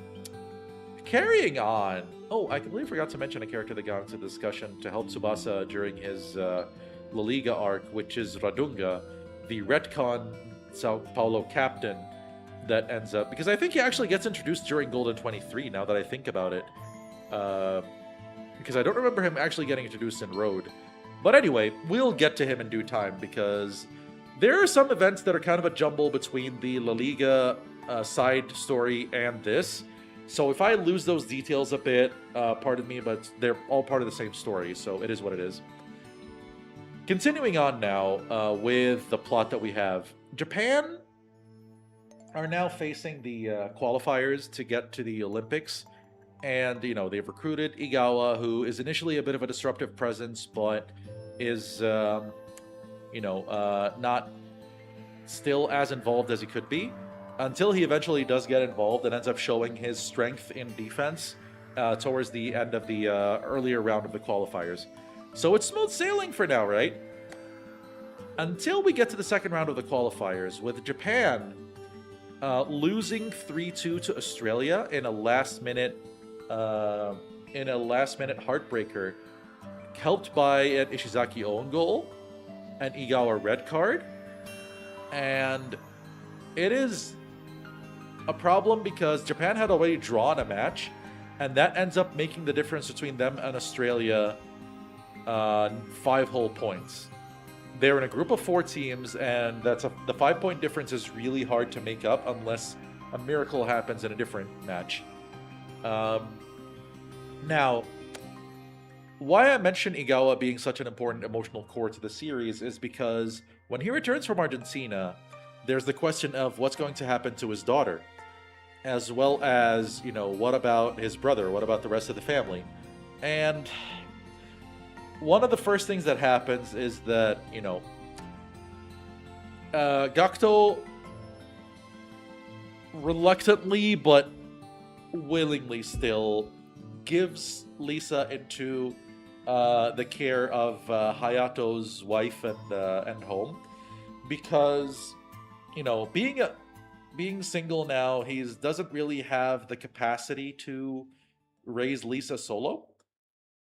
Speaker 1: carrying on. Oh, I completely forgot to mention a character that got into discussion to help Tsubasa during his La Liga arc, which is Radunga, the retcon Sao Paulo captain that ends up... Because I think he actually gets introduced during Golden 23, now that I think about it. Because I don't remember him actually getting introduced in Road. But anyway, we'll get to him in due time, because there are some events that are kind of a jumble between the La Liga side story and this. So if I lose those details a bit, pardon me, but they're all part of the same story, so it is what it is. Continuing on now with the plot that we have. Japan are now facing the qualifiers to get to the Olympics. And, you know, they've recruited Igawa, who is initially a bit of a disruptive presence, but is, not still as involved as he could be, until he eventually does get involved and ends up showing his strength in defense towards the end of the earlier round of the qualifiers. So it's smooth sailing for now, right? Until we get to the second round of the qualifiers, with Japan losing 3-2 to Australia in a last-minute heartbreaker, helped by an Ishizaki own goal, an Igawa red card, and it is a problem because Japan had already drawn a match, and that ends up making the difference between them and Australia 5 whole points. They're in a group of 4 teams, and the 5-point difference is really hard to make up unless a miracle happens in a different match. Now, why I mention Igawa being such an important emotional core to the series is because when he returns from Argentina, there's the question of what's going to happen to his daughter, as well as, what about his brother? What about the rest of the family? And one of the first things that happens is that, Gakto reluctantly but willingly still gives Lisa into the care of Hayato's wife and home, because being single now, he doesn't really have the capacity to raise Lisa solo,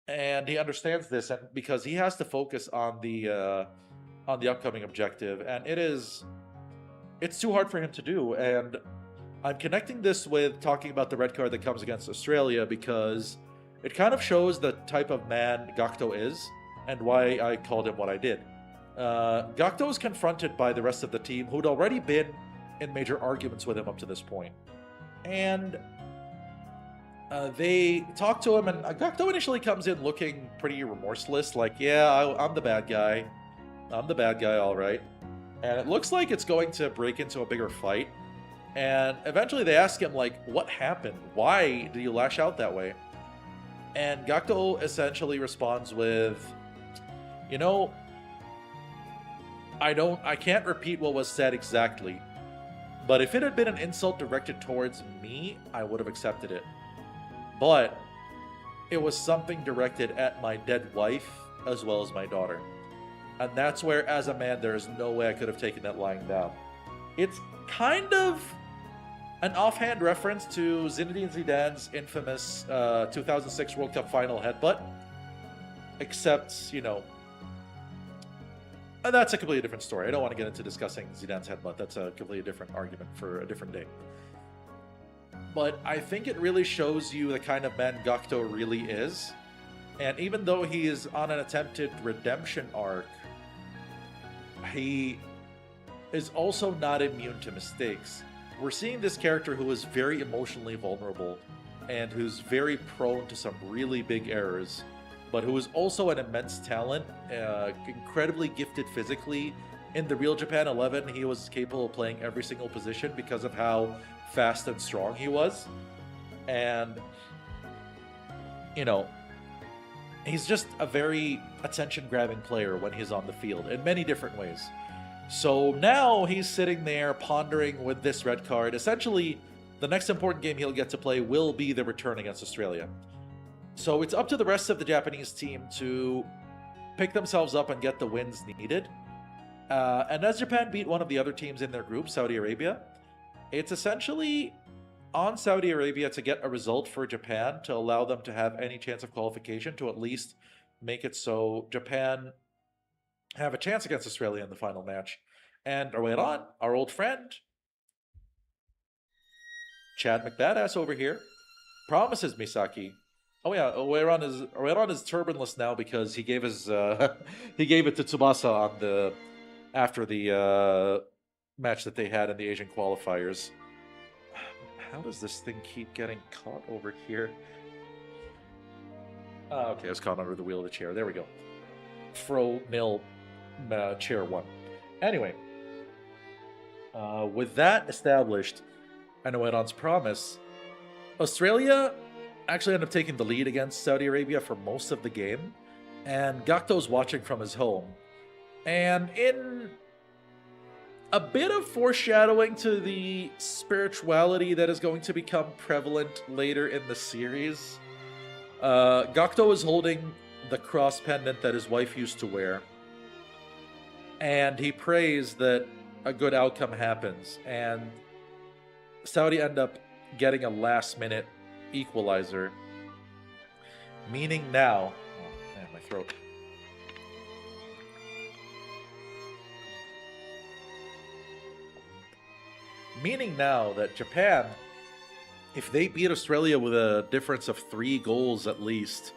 Speaker 1: and he understands this, and because he has to focus on the upcoming objective, and it's too hard for him to do. And I'm connecting this with talking about the red card that comes against Australia, because it kind of shows the type of man Gakto is and why I called him what I did. Gakto is confronted by the rest of the team, who'd already been in major arguments with him up to this point. And they talk to him, and Gakto initially comes in looking pretty remorseless, like, yeah, I'm the bad guy. I'm the bad guy, all right. And it looks like it's going to break into a bigger fight. And eventually they ask him, like, what happened? Why do you lash out that way? And Gakto essentially responds with, I can't repeat what was said exactly, but if it had been an insult directed towards me, I would have accepted it. But it was something directed at my dead wife as well as my daughter. And that's where, as a man, there is no way I could have taken that lying down. It's kind of an offhand reference to Zinedine Zidane's infamous 2006 World Cup final headbutt. Except, that's a completely different story. I don't want to get into discussing Zidane's headbutt. That's a completely different argument for a different day. But I think it really shows you the kind of man Gakto really is. And even though he is on an attempted redemption arc, he is also not immune to mistakes. We're seeing this character who is very emotionally vulnerable and who's very prone to some really big errors. but who is also an immense talent, incredibly gifted physically. In the real Japan 11, he was capable of playing every single position because of how fast and strong he was. And, you know, he's just a very attention-grabbing player when he's on the field in many different ways. So now he's sitting there pondering with this red card. Essentially, the next important game he'll get to play will be the return against Australia. So it's up to the rest of the Japanese team to pick themselves up and get the wins needed. And as Japan beat one of the other teams in their group, Saudi Arabia, it's essentially on Saudi Arabia to get a result for Japan to allow them to have any chance of qualification, to at least make it so Japan have a chance against Australia in the final match. And Oeran, our old friend, Chad McBadass over here, promises Misaki. Oh yeah, Oeran is turbanless now because he gave his he gave it to Tsubasa on the after the match that they had in the Asian qualifiers. How does this thing keep getting caught over here? Okay, I was caught under the wheel of the chair. There we go. Fro nil chair 1. Anyway, with that established, and Oeran's promise, Australia actually ended up taking the lead against Saudi Arabia for most of the game, and Gakto's watching from his home. And in a bit of foreshadowing to the spirituality that is going to become prevalent later in the series, Gakto is holding the cross pendant that his wife used to wear, and he prays that a good outcome happens, and Saudi end up getting a last-minute equalizer, meaning now... Oh, man, my throat. Meaning now that Japan, if they beat Australia with a difference of 3 goals at least,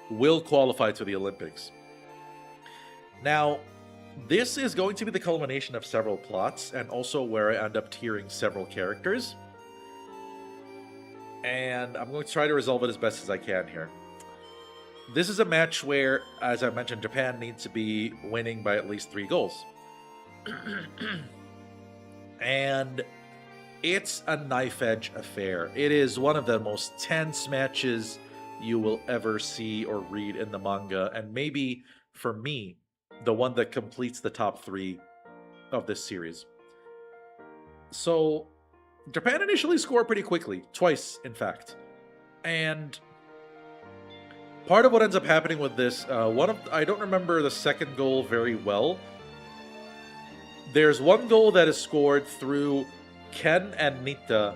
Speaker 1: will qualify to the Olympics. Now, this is going to be the culmination of several plots, and also where I end up tiering several characters. And I'm going to try to resolve it as best as I can here. This is a match where, as I mentioned, Japan needs to be winning by at least 3 goals. And it's a knife-edge affair. It is one of the most tense matches you will ever see or read in the manga, and maybe, for me, the one that completes the top 3 of this series. So, Japan initially scored pretty quickly, twice, in fact. And part of what ends up happening with this, I don't remember the second goal very well. There's one goal that is scored through Ken and Nita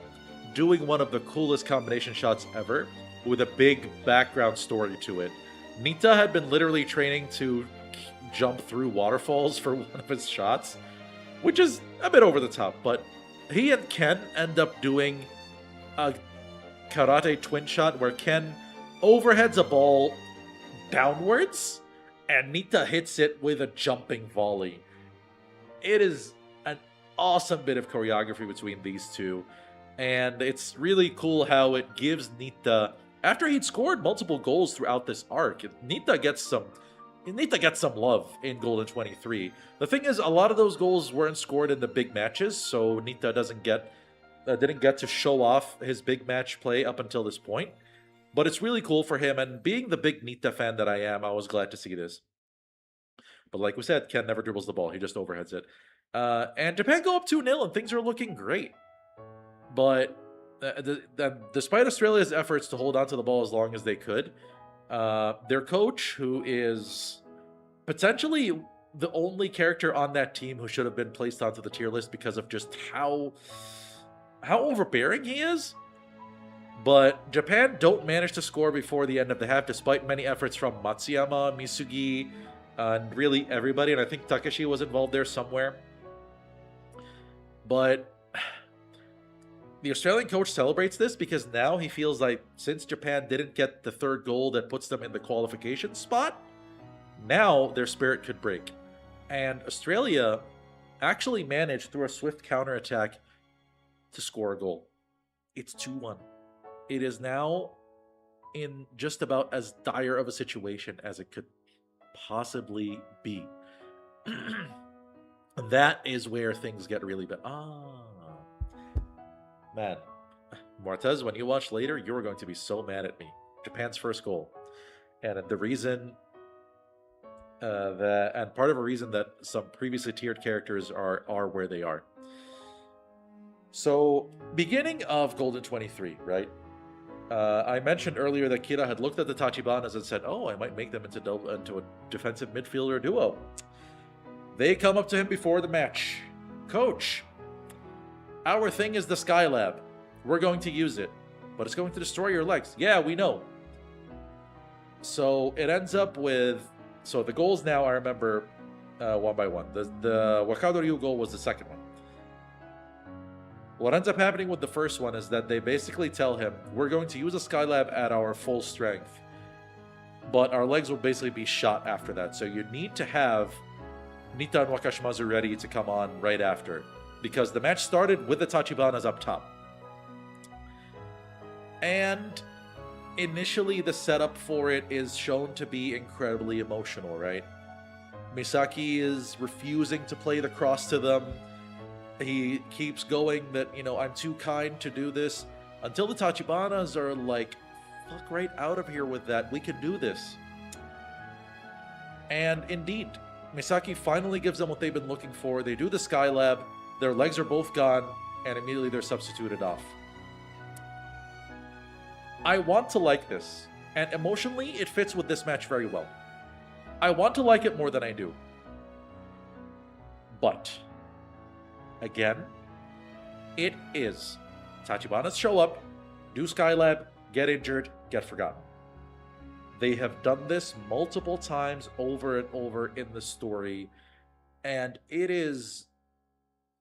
Speaker 1: doing one of the coolest combination shots ever, with a big background story to it. Nita had been literally training to jump through waterfalls for one of his shots, which is a bit over the top, but he and Ken end up doing a karate twin shot where Ken overheads a ball downwards and Nita hits it with a jumping volley. It is an awesome bit of choreography between these two, and it's really cool how it gives Nita, after he'd scored multiple goals throughout this arc, Nita gets some love in Golden 23. The thing is, a lot of those goals weren't scored in the big matches, so Nita didn't get to show off his big match play up until this point. But it's really cool for him, and being the big Nita fan that I am, I was glad to see this. But like we said, Ken never dribbles the ball, he just overheads it. And Japan go up 2-0, and things are looking great. But despite Australia's efforts to hold on to the ball as long as they could, their coach, who is potentially the only character on that team who should have been placed onto the tier list because of just how overbearing he is. But Japan don't manage to score before the end of the half, despite many efforts from Matsuyama, Misugi, and really everybody. And I think Takeshi was involved there somewhere. But the Australian coach celebrates this because now he feels like since Japan didn't get the third goal that puts them in the qualification spot, now their spirit could break. And Australia actually managed, through a swift counterattack, to score a goal. It's 2-1. It is now in just about as dire of a situation as it could possibly be. That is where things get really bad. Man. Martez, when you watch later, you're going to be so mad at me. Japan's first goal. And the reason and part of a reason that some previously tiered characters are where they are. So, beginning of Golden 23, right? I mentioned earlier that Kira had looked at the Tachibanas and said, "Oh, I might make them into a defensive midfielder duo." They come up to him before the match. "Coach, our thing is the Skylab. We're going to use it, but it's going to destroy your legs." "Yeah, we know." So it ends up with... So the goals now, I remember one by one. The Wakado Ryu goal was the second one. What ends up happening with the first one is that they basically tell him, "We're going to use a Skylab at our full strength, but our legs will basically be shot after that. So you need to have Nita and Wakashimazu ready to come on right after." Because the match started with the Tachibanas up top. And initially the setup for it is shown to be incredibly emotional, right? Misaki is refusing to play the cross to them. He keeps going that, "I'm too kind to do this," until the Tachibanas are like, "Fuck right out of here with that. We can do this." And indeed, Misaki finally gives them what they've been looking for. They do the Skylab, their legs are both gone, and immediately they're substituted off. I want to like this, and emotionally, it fits with this match very well. I want to like it more than I do. But, again, it is Tachibanas show up, do Skylab, get injured, get forgotten. They have done this multiple times over and over in the story, and it is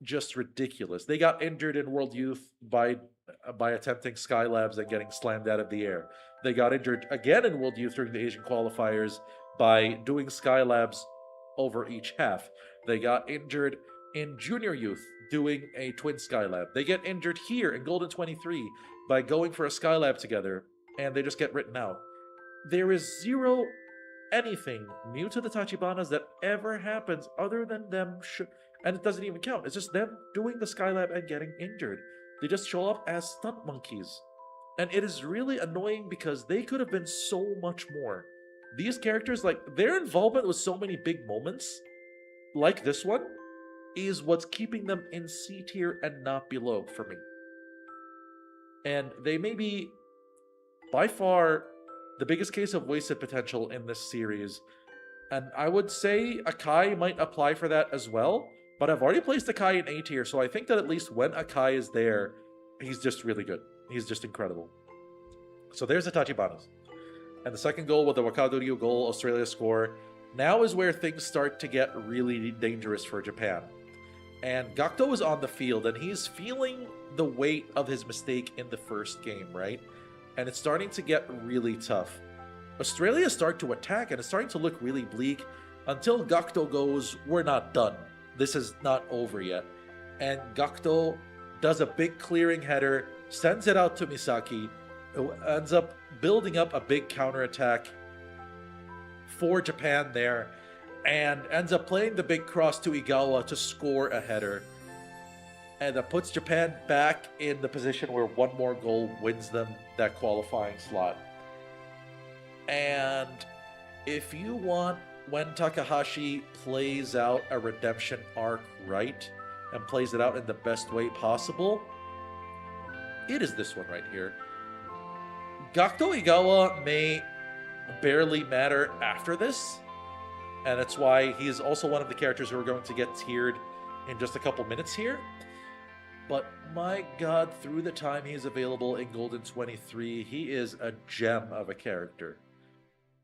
Speaker 1: just ridiculous. They got injured in World Youth by attempting Skylabs and getting slammed out of the air. They got injured again in World Youth during the Asian qualifiers by doing Skylabs over each half. They got injured in Junior Youth doing a twin Skylab. They get injured here in Golden 23 by going for a Skylab together, and they just get written out. There is zero anything new to the Tachibanas that ever happens other than them and it doesn't even count. It's just them doing the Skylab and getting injured. They just show up as stunt monkeys. And it is really annoying because they could have been so much more. These characters, their involvement with so many big moments, like this one, is what's keeping them in C tier and not below for me. And they may be, by far, the biggest case of wasted potential in this series. And I would say Akai might apply for that as well. But I've already placed Akai in A tier, so I think that at least when Akai is there, he's just really good. He's just incredible. So there's the Tachibanas. And the second goal with the Wakado Ryu goal, Australia score. Now is where things start to get really dangerous for Japan. And Gakto is on the field, and he's feeling the weight of his mistake in the first game, right? And it's starting to get really tough. Australia start to attack, and it's starting to look really bleak until Gakto goes, "We're not done. This is not over yet." And Gakto does a big clearing header, sends it out to Misaki, who ends up building up a big counterattack for Japan there, and ends up playing the big cross to Igawa to score a header. And that puts Japan back in the position where one more goal wins them that qualifying slot. And if you want, when Takahashi plays out a redemption arc right, and plays it out in the best way possible, it is this one right here. Gakto Igawa may barely matter after this, and that's why he is also one of the characters who are going to get tiered in just a couple minutes here. But my god, through the time he's available in Golden 23, he is a gem of a character.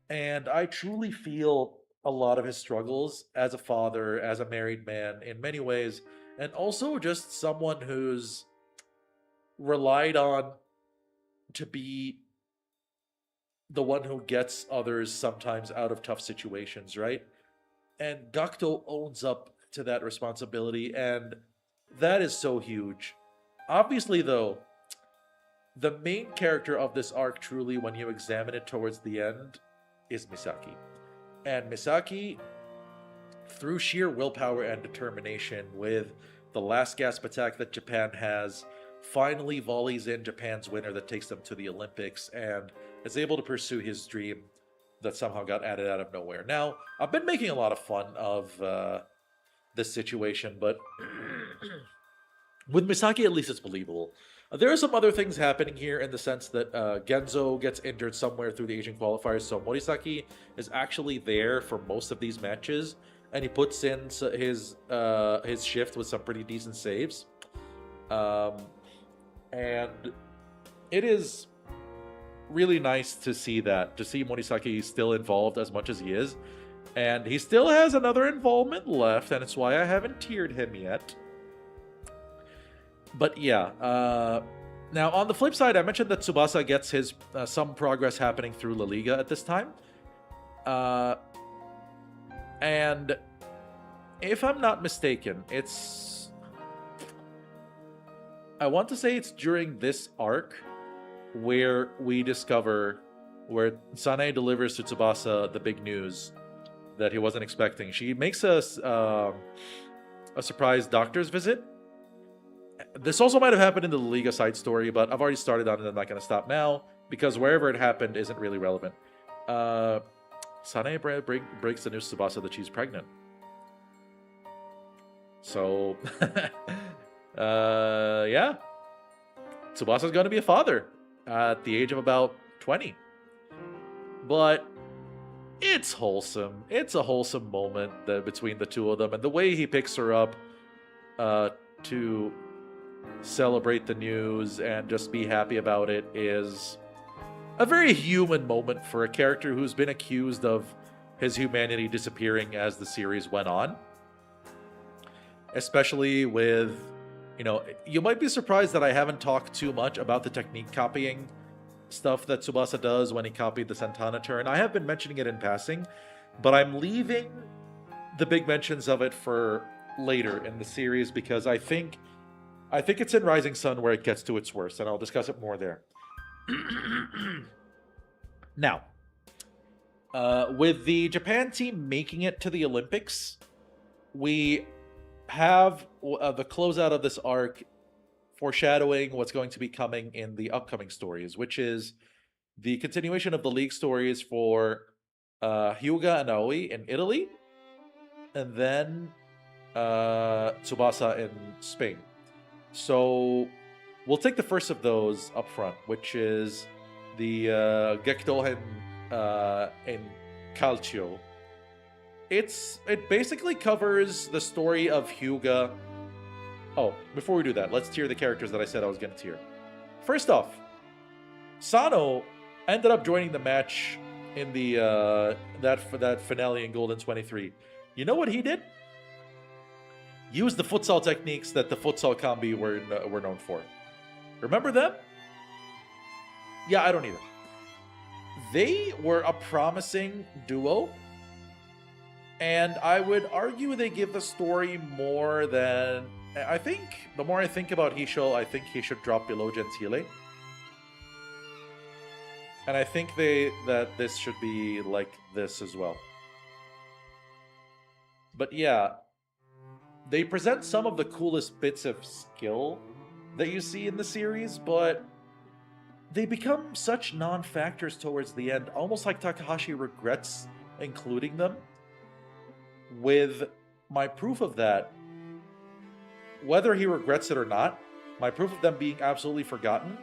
Speaker 1: And I truly feel a lot of his struggles as a father, as a married man, in many ways, and also just someone who's relied on to be the one who gets others sometimes out of tough situations, right? And Gakto owns up to that responsibility, and that is so huge. Obviously, though, the main character of this arc, truly, when you examine it towards the end, is Misaki. And Misaki, through sheer willpower and determination, with the last gasp attack that Japan has, finally volleys in Japan's winner that takes them to the Olympics and is able to pursue his dream that somehow got added out of nowhere. Now, I've been making a lot of fun of this situation, but with Misaki, at least it's believable. There are some other things happening here in the sense that Genzo gets injured somewhere through the Asian qualifiers, so Morisaki is actually there for most of these matches, and he puts in his shift with some pretty decent saves. And it is really nice to see Morisaki still involved as much as he is. And he still has another involvement left, and it's why I haven't tiered him yet. But yeah, now on the flip side, I mentioned that Tsubasa gets his some progress happening through La Liga at this time. And if I'm not mistaken, I want to say it's during this arc where we discover where Sanae delivers to Tsubasa the big news that he wasn't expecting. She makes us a surprise doctor's visit. This also might have happened in the Liga side story, but I've already started on it. I'm not going to stop now because wherever it happened isn't really relevant. Sanae breaks the news to Tsubasa that she's pregnant. So, yeah. Tsubasa's going to be a father at the age of about 20. But it's wholesome. It's a wholesome moment between the two of them. And the way he picks her up to celebrate the news and just be happy about it is a very human moment for a character who's been accused of his humanity disappearing as the series went on. Especially with, you might be surprised that I haven't talked too much about the technique copying stuff that Tsubasa does when he copied the Santana turn. I have been mentioning it in passing, but I'm leaving the big mentions of it for later in the series because I think it's in Rising Sun where it gets to its worst, and I'll discuss it more there. Now, with the Japan team making it to the Olympics, we have the closeout of this arc foreshadowing what's going to be coming in the upcoming stories, which is the continuation of the league stories for Hyuga and Aoi in Italy, and then Tsubasa in Spain. So we'll take the first of those up front, which is the Gekitohen in Calcio. It basically covers the story of Hyuga. Oh, before we do that, let's tier the characters that I said I was going to tier. First off, Sano ended up joining the match in the that finale in Golden 23. You know what he did? Use the futsal techniques that the futsal combi were known for. Remember them? Yeah, I don't either. They were a promising duo, and I would argue they give the story more than... I think, the more I think about Hisho, I think he should drop below Gentile. And I think that this should be like this as well. But yeah, they present some of the coolest bits of skill that you see in the series, but they become such non-factors towards the end, almost like Takahashi regrets including them. With my proof of that, whether he regrets it or not, my proof of them being absolutely forgotten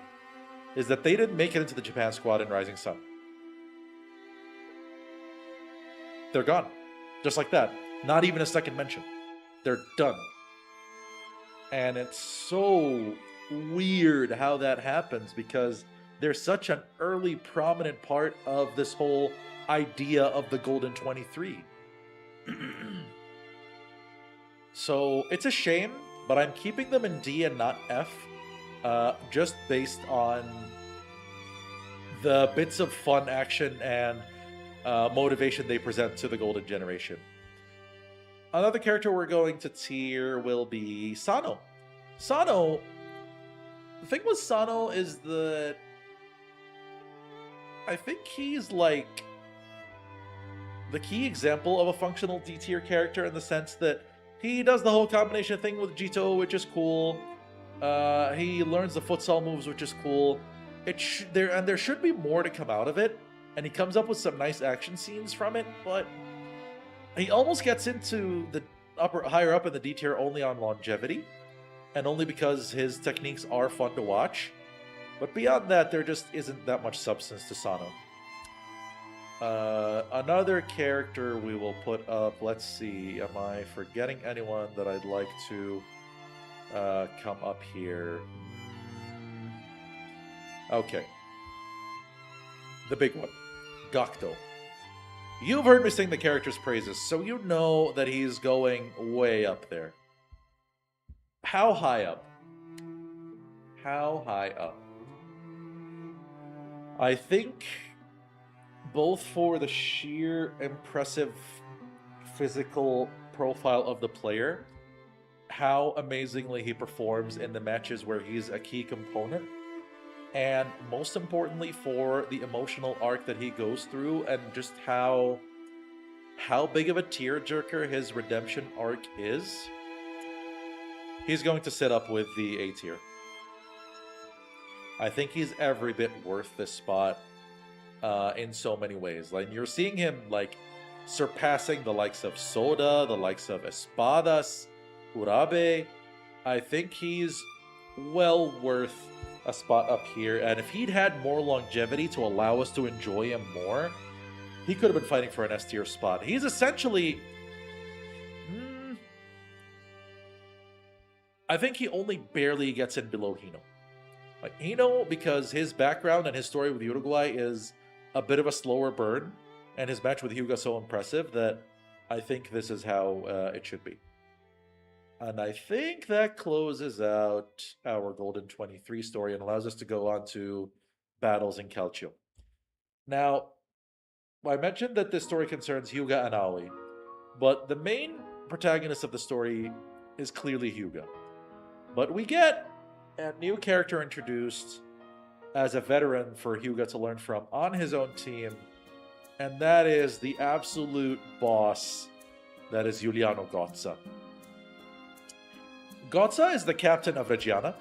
Speaker 1: is that they didn't make it into the Japan squad in Rising Sun. They're gone. Just like that. Not even a second mention. They're done. And it's so weird how that happens because they're such an early prominent part of this whole idea of the Golden 23. So it's a shame, but I'm keeping them in D and not F, just based on the bits of fun, action, and motivation they present to the Golden Generation. Another character we're going to tier will be Sano. Sano The thing with Sano is that I think he's like the key example of a functional D tier character in the sense that he does the whole combination thing with Jito, which is cool. He learns the futsal moves, which is cool. There should be more to come out of it, and he comes up with some nice action scenes from it. But he almost gets into the higher up in the D tier only on longevity, and only because his techniques are fun to watch. But beyond that, there just isn't that much substance to Sano. Another character we will put up. Let's see. Am I forgetting anyone that I'd like to come up here? Okay. The big one. Gakto. You've heard me sing the character's praises, so you know that he's going way up there. How high up? How high up? I think both for the sheer impressive physical profile of the player, how amazingly he performs in the matches where he's a key component, and most importantly for the emotional arc that he goes through and just how big of a tearjerker his redemption arc is, he's going to sit up with the A tier. I think he's every bit worth this spot in so many ways. Like, you're seeing him like surpassing the likes of Soda, the likes of Espadas, Urabe. I think he's well worth a spot up here, and if he'd had more longevity to allow us to enjoy him more, he could have been fighting for an S tier spot. He's essentially... I think he only barely gets in below Hino. Like, Hino, because his background and his story with Uruguay is a bit of a slower burn, and his match with Hyuga so impressive that I think this is how it should be. And I think that closes out our Golden 23 story and allows us to go on to battles in Calcio. Now, I mentioned that this story concerns Hyuga and Aoi, but the main protagonist of the story is clearly Hyuga. But we get a new character introduced as a veteran for Hyuga to learn from on his own team, and that is the absolute boss that is Giuliano Gozza. Gozza is the captain of Reggiana,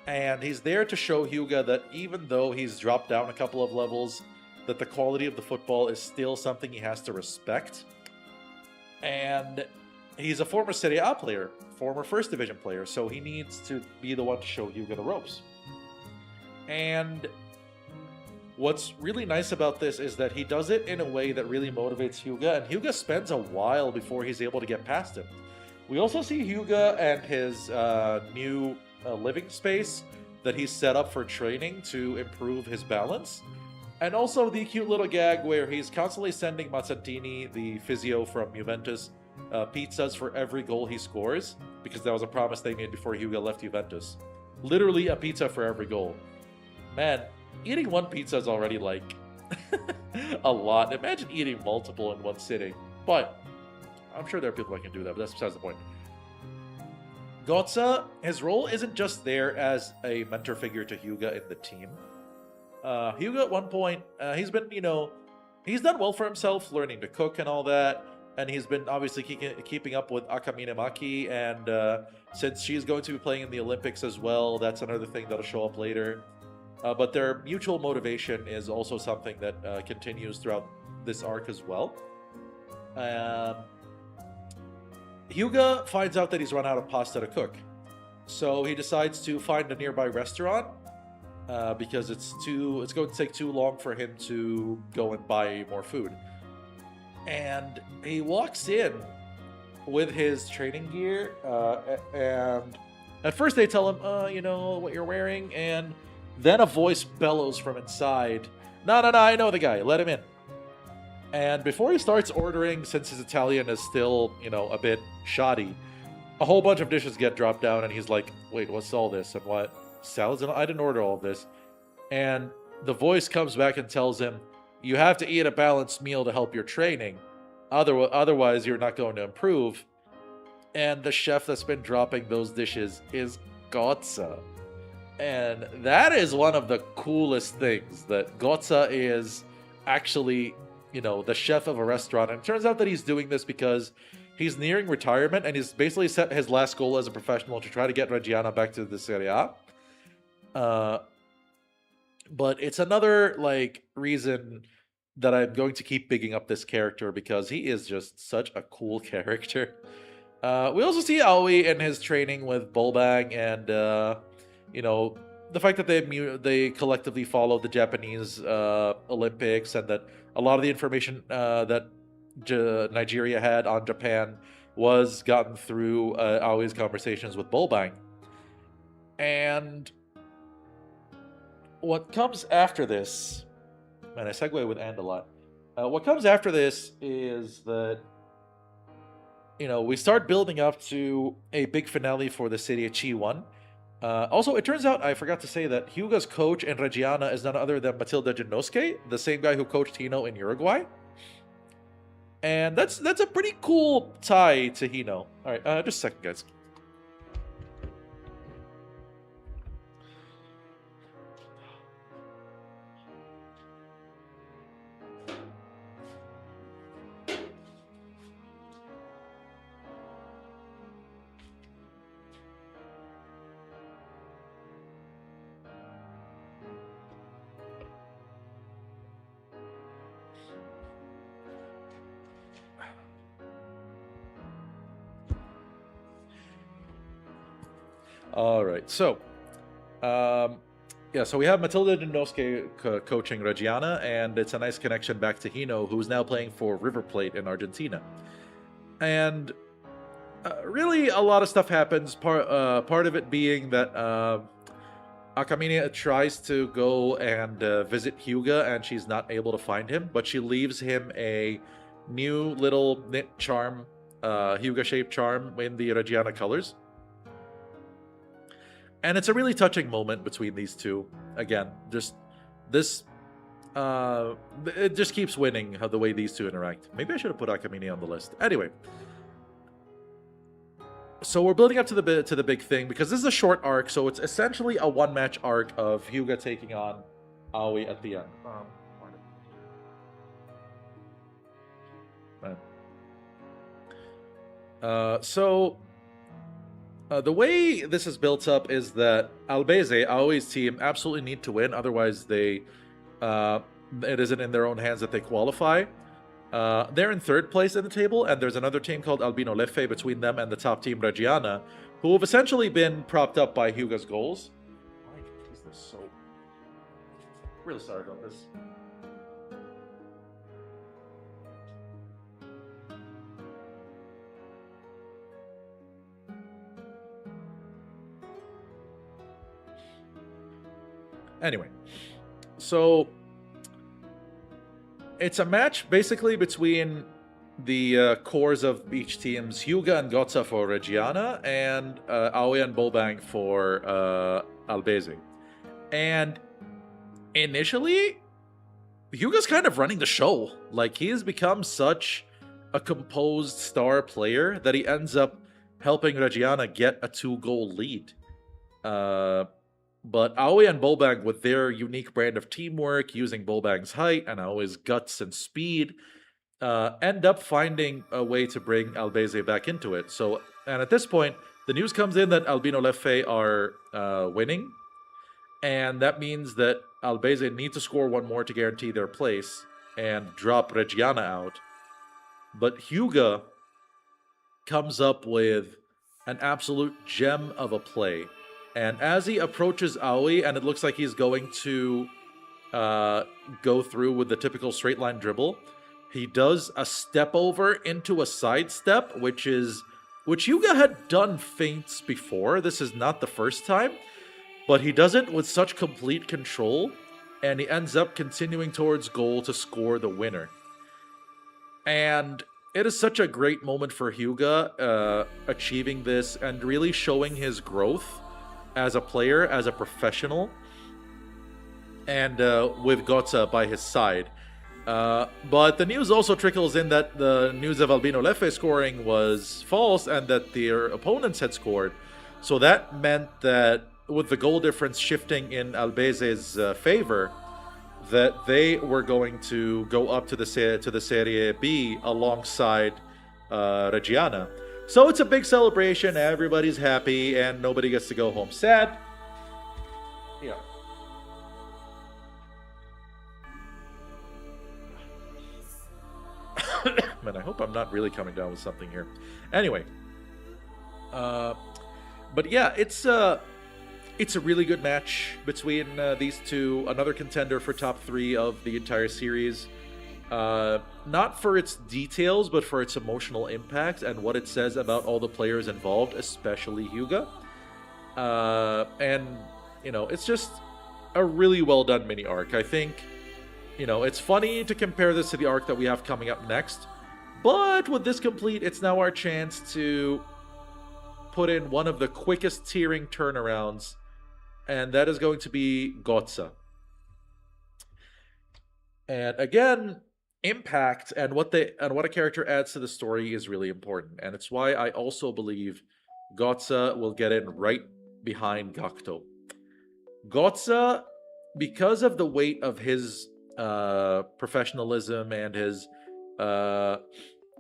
Speaker 1: and he's there to show Hyuga that even though he's dropped down a couple of levels, that the quality of the football is still something he has to respect. And he's a former Serie A player, former First Division player, so he needs to be the one to show Hyuga the ropes. And what's really nice about this is that he does it in a way that really motivates Hyuga, and Hyuga spends a while before he's able to get past him. We also see Hyuga and his new living space that he's set up for training to improve his balance. And also the cute little gag where he's constantly sending Mazzantini, the physio from Juventus, pizzas for every goal he scores, because that was a promise they made before Hyuga left Juventus. Literally a pizza for every goal. Man, eating one pizza is already like a lot. Imagine eating multiple in one sitting. But I'm sure there are people that can do that, but that's besides the point. Gozza, his role isn't just there as a mentor figure to Hyuga in the team. Hyuga at one point, he's been, he's done well for himself, learning to cook and all that, and he's been obviously keeping up with Akamine Maki, and since she's going to be playing in the Olympics as well, that's another thing that'll show up later. But their mutual motivation is also something that continues throughout this arc as well. Hyuga finds out that he's run out of pasta to cook, so he decides to find a nearby restaurant because it's going to take too long for him to go and buy more food. And he walks in with his training gear, and at first they tell him, you know what you're wearing, and then a voice bellows from inside, no, I know the guy, let him in. And before he starts ordering, since his Italian is still, a bit shoddy, a whole bunch of dishes get dropped down, and he's like, wait, what's all this? And what? Salads? And I didn't order all of this. And the voice comes back and tells him, you have to eat a balanced meal to help your training. Otherwise, you're not going to improve. And the chef that's been dropping those dishes is Gozza. And that is one of the coolest things, that Gotza is actually, the chef of a restaurant. And it turns out that he's doing this because he's nearing retirement and he's basically set his last goal as a professional to try to get Reggiana back to the Serie A. But it's another reason that I'm going to keep bigging up this character, because he is just such a cool character. We also see Aoi in his training with Bolbang, and the fact that they collectively follow the Japanese Olympics, and that a lot of the information that Nigeria had on Japan was gotten through Aoi's conversations with Bolbang. And what comes after this, man, I segue with And a lot. What comes after this is that, we start building up to a big finale for the Serie C 1. Also, it turns out, I forgot to say that Hyuga's coach in Reggiana is none other than Matilda Genosuke, the same guy who coached Hino in Uruguay. And that's a pretty cool tie to Hino. Alright, just a second, guys. All right, so, so we have Matilda Genosuke coaching Reggiana, and it's a nice connection back to Hino, who's now playing for River Plate in Argentina. And really, a lot of stuff happens. Part of it being that Akamine tries to go and visit Hyuga, and she's not able to find him, but she leaves him a new little knit charm, Hyuga-shaped charm in the Reggiana colors. And it's a really touching moment between these two. Again, just this, it just keeps winning how the way these two interact. Maybe I should have put Akamine on the list. Anyway, so we're building up to the big thing, because this is a short arc, so it's essentially a one-match arc of Hyuga taking on Aoi at the end. The way this is built up is that Albese, Aoi's team, absolutely need to win, otherwise it isn't in their own hands that they qualify. They're in third place in the table, and there's another team called Albino Leffe between them and the top team, Reggiana, who have essentially been propped up by Hyuga's goals. Why is this so... Really sorry about this. Anyway, so it's a match basically between the cores of each teams, Hyuga and Gotza for Reggiana, and Aoi and Bolbang for Albese. And initially, Hyuga's kind of running the show. Like, he has become such a composed star player that he ends up helping Reggiana get a 2-goal lead. But Aoi and Bolbang, with their unique brand of teamwork, using Bolbang's height and Aoi's guts and speed, end up finding a way to bring Albese back into it. So, and at this point, the news comes in that Albino Leffe are winning, and that means that Albese need to score one more to guarantee their place and drop Reggiana out. But Hyuga comes up with an absolute gem of a play. And as he approaches Aoi, and it looks like he's going to go through with the typical straight line dribble, he does a step over into a side step, which Hyuga had done feints before. This is not the first time, but he does it with such complete control, and he ends up continuing towards goal to score the winner. And it is such a great moment for Hyuga achieving this and really showing his growth as a player, as a professional, and with Gotza by his side. But the news also trickles in that the news of Albino Leffe scoring was false and that their opponents had scored. So that meant that with the goal difference shifting in Albese's favor, that they were going to go up to the Serie B alongside Reggiana. So it's a big celebration. Everybody's happy, and nobody gets to go home sad. Yeah. Man, I hope I'm not really coming down with something here. Anyway, but yeah, it's a really good match between these two. Another contender for top 3 of the entire series. Not for its details, but for its emotional impact and what it says about all the players involved, especially Hyuga. And, it's just a really well done mini arc. I think, it's funny to compare this to the arc that we have coming up next. But with this complete, it's now our chance to put in one of the quickest tiering turnarounds, and that is going to be Gotza. And again, impact and what a character adds to the story is really important, and it's why I also believe Gotza will get in right behind Gakuto. Gotza, because of the weight of his professionalism and his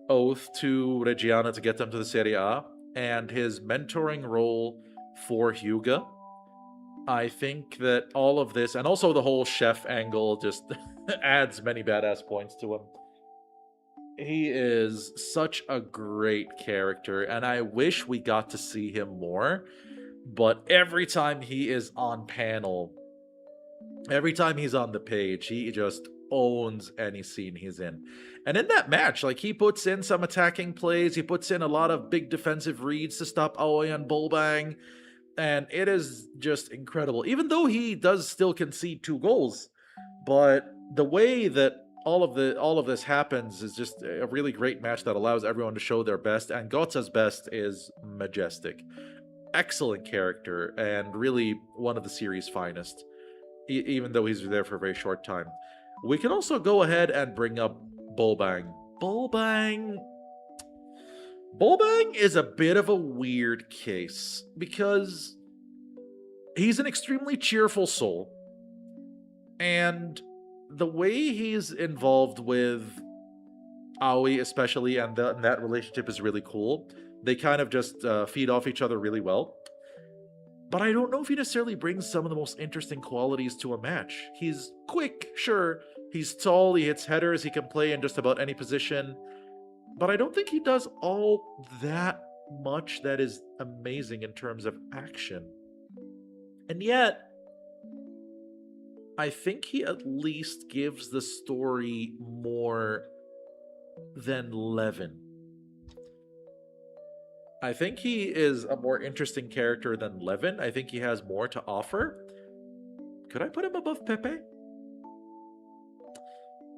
Speaker 1: oath to Reggiana to get them to the Serie A, and his mentoring role for Hyuga, I think that all of this, and also the whole chef angle, just adds many badass points to him. He is such a great character, and I wish we got to see him more. But every time he is on panel, every time he's on the page, he just owns any scene he's in. And in that match, he puts in some attacking plays, he puts in a lot of big defensive reads to stop Aoi and Bolbang, and it is just incredible. Even though he does still concede 2 goals, but the way that all of this happens is just a really great match that allows everyone to show their best, and Gotza's best is majestic. Excellent character, and really one of the series' finest, even though he's there for a very short time. We can also go ahead and bring up Bolbang. Bolbang is a bit of a weird case, because he's an extremely cheerful soul, and the way he's involved with Aoi especially, and that relationship is really cool. They kind of just feed off each other really well. But I don't know if he necessarily brings some of the most interesting qualities to a match. He's quick, sure. He's tall, he hits headers, he can play in just about any position. But I don't think he does all that much that is amazing in terms of action. And yet, I think he at least gives the story more than Levin. I think he is a more interesting character than Levin. I think he has more to offer. Could I put him above Pepe?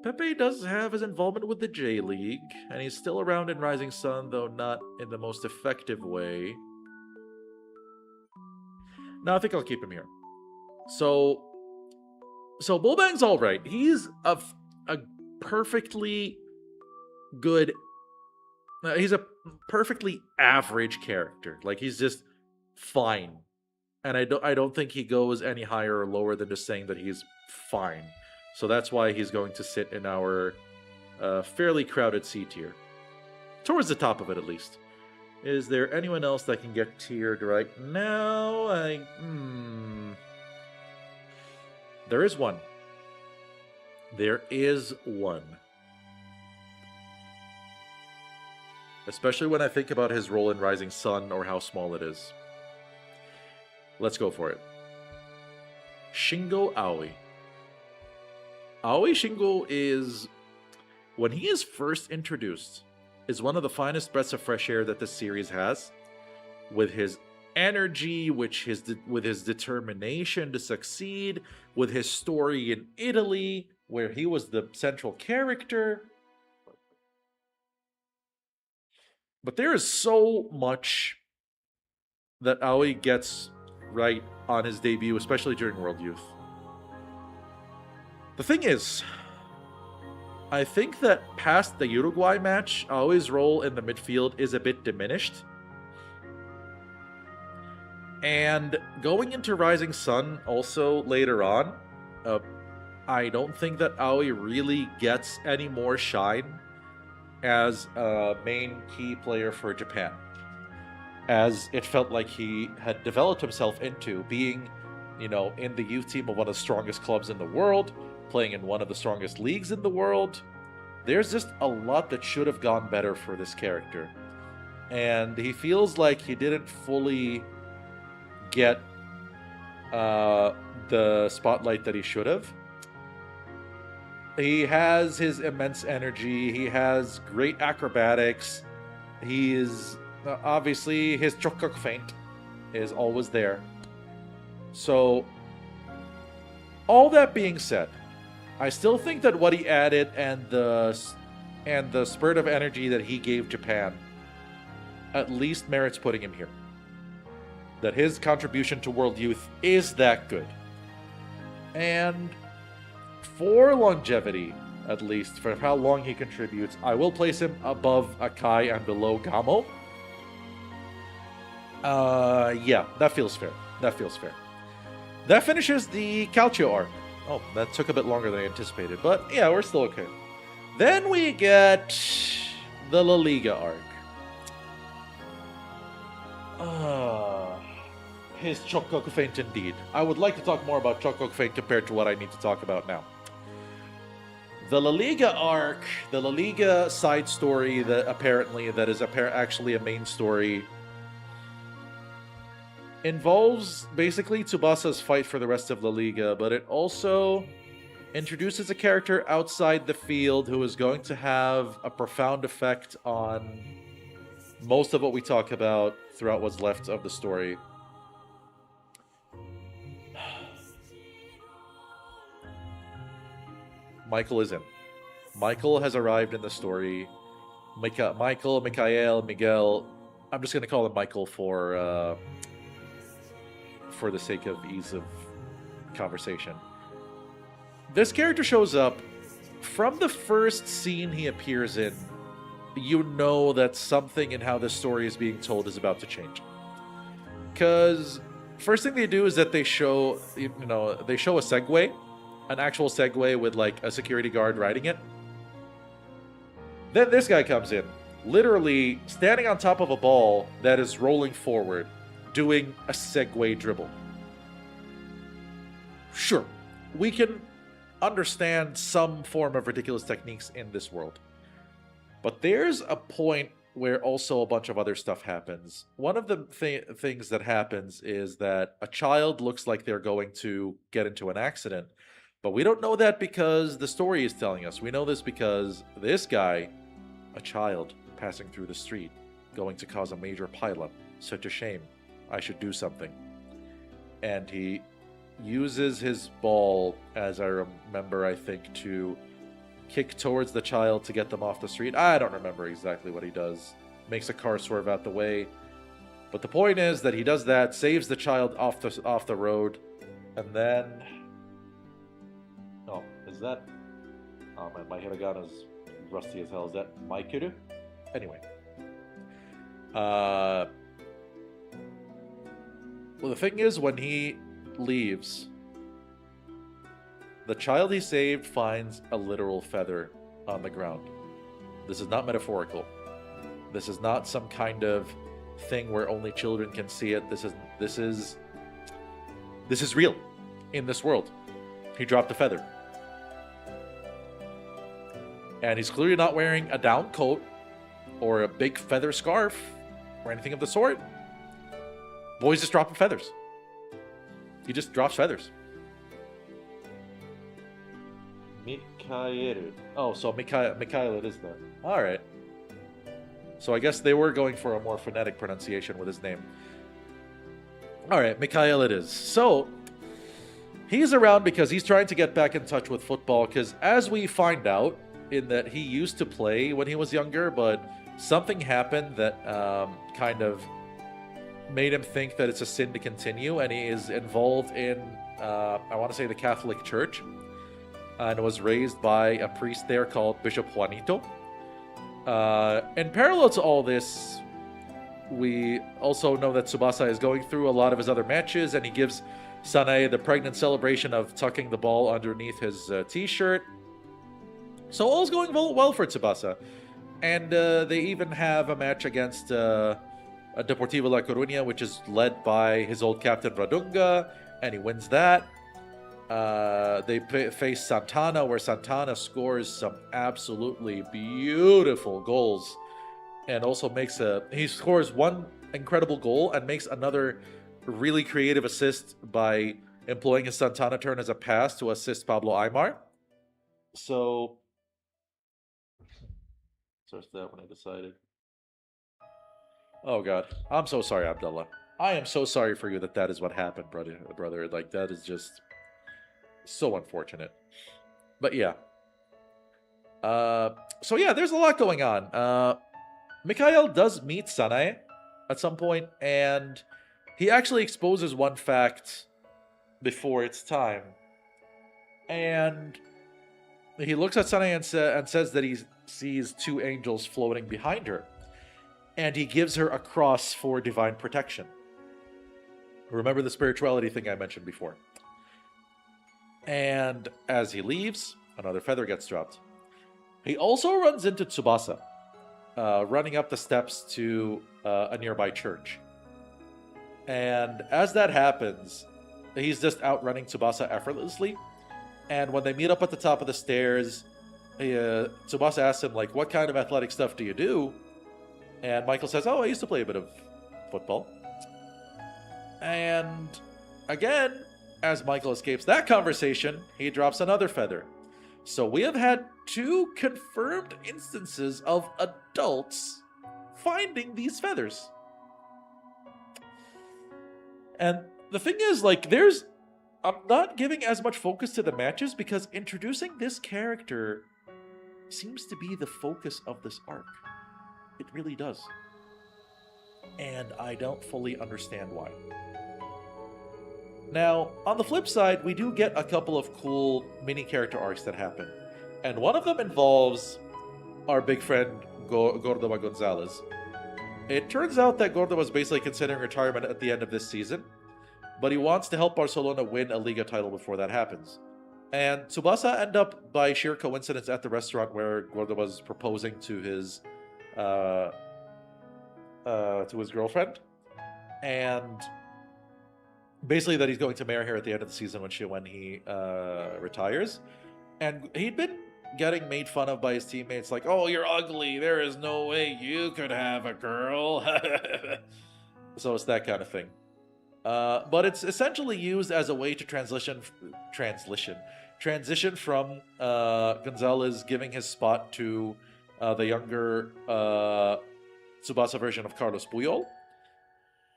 Speaker 1: Pepe does have his involvement with the J-League, and he's still around in Rising Sun, though not in the most effective way. No, I think I'll keep him here. So Bolbang's alright. He's a perfectly good... he's a perfectly average character. He's just fine. And I don't think he goes any higher or lower than just saying that he's fine. So that's why he's going to sit in our fairly crowded C tier. Towards the top of it, at least. Is there anyone else that can get tiered right now? There is one. There is one. Especially when I think about his role in Rising Sun or how small it is. Let's go for it. Shingo Aoi. Aoi Shingo is, when he is first introduced, is one of the finest breaths of fresh air that this series has. With his energy, with his determination to succeed, with his story in Italy, where he was the central character. But there is so much that Aoi gets right on his debut, especially during World Youth. The thing is, I think that past the Uruguay match, Aoi's role in the midfield is a bit diminished. And going into Rising Sun also later on, uh, I don't think that Aoi really gets any more shine as a main key player for Japan, as it felt like he had developed himself into being, in the youth team of one of the strongest clubs in the world, playing in one of the strongest leagues in the world. There's just a lot that should have gone better for this character. And he feels like he didn't fully get the spotlight that he should have. He has his immense energy. He has great acrobatics. He is obviously his chokok feint is always there. So, all that being said, I still think that what he added and the spurt of energy that he gave Japan at least merits putting him here. That his contribution to World Youth is that good. And for longevity, at least, for how long he contributes, I will place him above Akai and below Gamo. Yeah, that feels fair. That feels fair. That finishes the Calcio arc. Oh, that took a bit longer than I anticipated, but yeah, we're still okay. Then we get the La Liga arc. His Chokok feint indeed. I would like to talk more about Chokok feint compared to what I need to talk about now. The La Liga arc, the La Liga side story that is actually a main story, involves basically Tsubasa's fight for the rest of La Liga, but it also introduces a character outside the field who is going to have a profound effect on most of what we talk about throughout what's left of the story. Michael is in. Michael has arrived in the story. Michael, Mikael, Miguel. I'm just going to call him Michael for the sake of ease of conversation. This character shows up from the first scene he appears in. You know that something in how this story is being told is about to change. Because first thing they do is that they show a Segway, an actual Segway with like a security guard riding it. Then this guy comes in, literally standing on top of a ball that is rolling forward, doing a Segway dribble. Sure, we can understand some form of ridiculous techniques in this world. But there's a point where also a bunch of other stuff happens. One of the things that happens is that a child looks like they're going to get into an accident. But we don't know that because the story is telling us. We know this because this guy, a child passing through the street, going to cause a major pileup. Such a shame. I should do something. And he uses his ball, as I remember, I think, to kick towards the child to get them off the street. I don't remember exactly what he does. Makes a car swerve out the way. But the point is that he does that, saves the child off the road, and then... Oh, is that... Oh man, my hiragana's rusty as hell. Is that Maikuru? Anyway. Well, the thing is, when he leaves, the child he saved finds a literal feather on the ground. This is not metaphorical. This is not some kind of thing where only children can see it. This is real in this world. He dropped a feather. And he's clearly not wearing a down coat or a big feather scarf or anything of the sort. Boys just dropping feathers. He just drops feathers. Mikael. Oh, so Mikael it is then. Alright. So I guess they were going for a more phonetic pronunciation with his name. Alright, Mikael it is. So, he's around because he's trying to get back in touch with football, because as we find out, in that he used to play when he was younger, but something happened that kind of made him think that it's a sin to continue, and he is involved in, I want to say, the Catholic Church, and was raised by a priest there called Bishop Juanito. In parallel to all this, we also know that Tsubasa is going through a lot of his other matches, and he gives Sanae the pregnant celebration of tucking the ball underneath his t-shirt. So all's going well for Tsubasa. And they even have a match against Deportivo La Coruña, which is led by his old captain Radunga, and he wins that. They face Santana, where Santana scores some absolutely beautiful goals, and also he scores one incredible goal and makes another really creative assist by employing his Santana turn as a pass to assist Pablo Aimar. So that when I decided. Oh god, I'm so sorry, Abdullah. I am so sorry for you that is what happened, brother. Like, that is just so unfortunate. But yeah. So yeah, there's a lot going on. Mikhail does meet Sanae at some point, and he actually exposes one fact before it's time. And he looks at Sanae and says that he sees two angels floating behind her. And he gives her a cross for divine protection. Remember the spirituality thing I mentioned before. And as he leaves, another feather gets dropped. He also runs into Tsubasa, running up the steps to a nearby church. And as that happens, he's just outrunning Tsubasa effortlessly. And when they meet up at the top of the stairs, Tsubasa asks him, like, what kind of athletic stuff do you do? And Michael says, oh, I used to play a bit of football. And again, as Michael escapes that conversation, he drops another feather. So we have had two confirmed instances of adults finding these feathers. And the thing is, like, I'm not giving as much focus to the matches because introducing this character seems to be the focus of this arc. It really does. And I don't fully understand why. Now, on the flip side, we do get a couple of cool mini character arcs that happen. And one of them involves our big friend Gordoba Gonzalez. It turns out that Gordo was basically considering retirement at the end of this season, but he wants to help Barcelona win a Liga title before that happens. And Tsubasa end up, by sheer coincidence, at the restaurant where Gordo was proposing to his girlfriend, and basically that he's going to marry her at the end of the season when he retires. And he'd been getting made fun of by his teammates, like, oh, you're ugly, there is no way you could have a girl. So it's that kind of thing. But it's essentially used as a way to transition from Gonzalez giving his spot to the younger Tsubasa version of Carlos Puyol.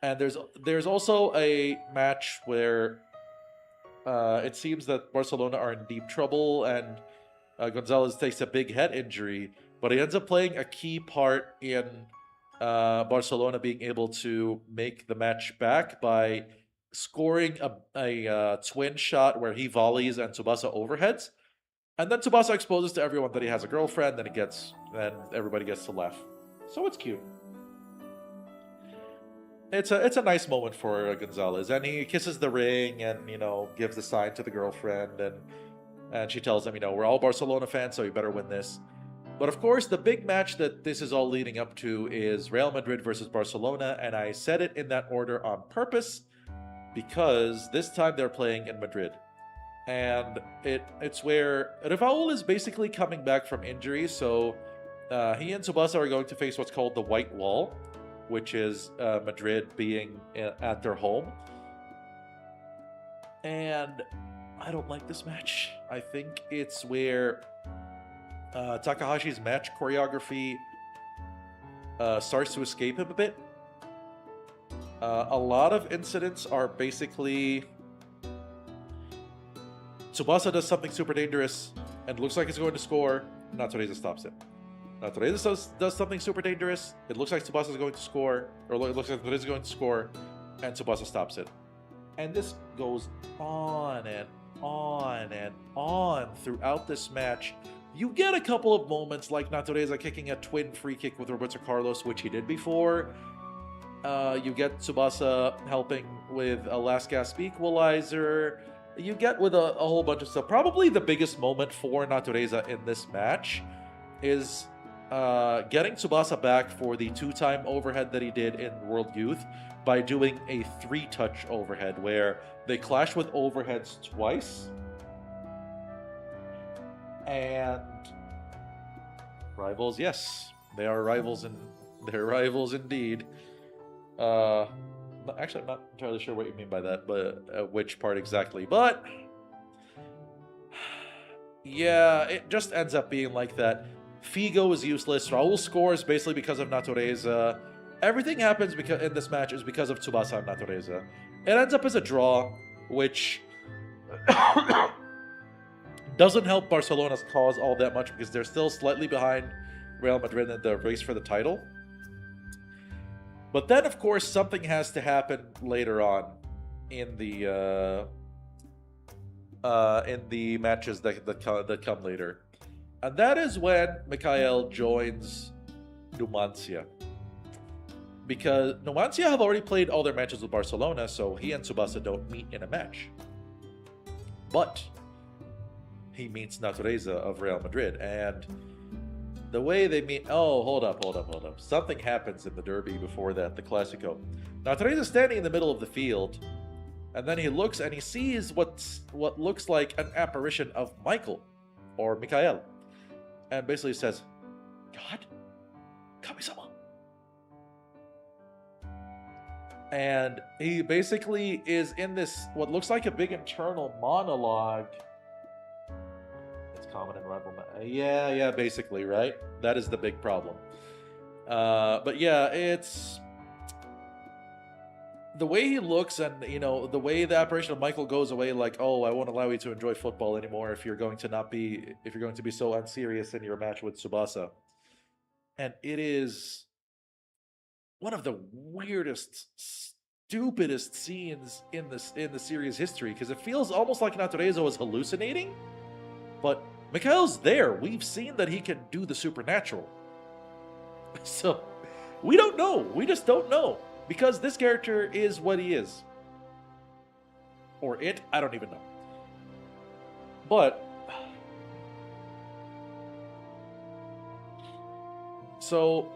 Speaker 1: And there's also a match where it seems that Barcelona are in deep trouble, and Gonzalez takes a big head injury, but he ends up playing a key part in Barcelona being able to make the match back by scoring a twin shot where he volleys and Tsubasa overheads. And then Tsubasa exposes to everyone that he has a girlfriend, and everybody gets to laugh. So it's cute. It's a nice moment for Gonzalez, and he kisses the ring and, gives the sign to the girlfriend, and she tells him, we're all Barcelona fans, so you better win this. But of course, the big match that this is all leading up to is Real Madrid versus Barcelona, and I said it in that order on purpose because this time they're playing in Madrid. And it's where Rafael is basically coming back from injury, so he and Tsubasa are going to face what's called the White Wall, which is Madrid being at their home. And I don't like this match. I think it's where Takahashi's match choreography starts to escape him a bit. A lot of incidents are basically Tsubasa does something super dangerous and looks like he's going to score. Natureza stops it. Natureza does something super dangerous. It looks like Tsubasa is going to score, or it looks like Natureza is going to score, and Tsubasa stops it. And this goes on and on and on throughout this match. You get a couple of moments like Natureza kicking a twin free kick with Roberto Carlos, which he did before. You get Tsubasa helping with a last gasp equalizer. You get with a whole bunch of stuff. Probably the biggest moment for Natureza in this match is getting Tsubasa back for the 2-time overhead that he did in World Youth by doing a 3-touch overhead where they clash with overheads twice. And rivals, yes, they are rivals, and they're rivals indeed. Actually, I'm not entirely sure what you mean by that, but which part exactly. But yeah, it just ends up being like that. Figo is useless. Raul scores basically because of Natureza. Everything happens because in this match is because of Tsubasa and Natureza. It ends up as a draw, which doesn't help Barcelona's cause all that much because they're still slightly behind Real Madrid in the race for the title. But then, of course, something has to happen later on in the matches that come later, and that is when Mikhail joins Numancia. Because Numancia have already played all their matches with Barcelona, so he and Tsubasa don't meet in a match. But he meets Natureza of Real Madrid, and the way they meet... Oh, hold up. Something happens in the derby before that, the Clasico. Natureza is standing in the middle of the field, and then he looks and he sees what looks like an apparition of Michael, or Mikhail, and basically says, "God, Kami-sama." And he basically is in this, what looks like a big internal monologue. It's common in rival. Yeah, basically, right? That is the big problem. But yeah, it's the way he looks, and the way the apparition of Michael goes away, like, "Oh, I won't allow you to enjoy football anymore if you're going to be so unserious in your match with Tsubasa." And it is one of the weirdest, stupidest scenes in the series history, because it feels almost like Natureza was hallucinating, but Mikhail's there. We've seen that he can do the supernatural. So we don't know. We just don't know, because this character is what he is. Or it, I don't even know. But so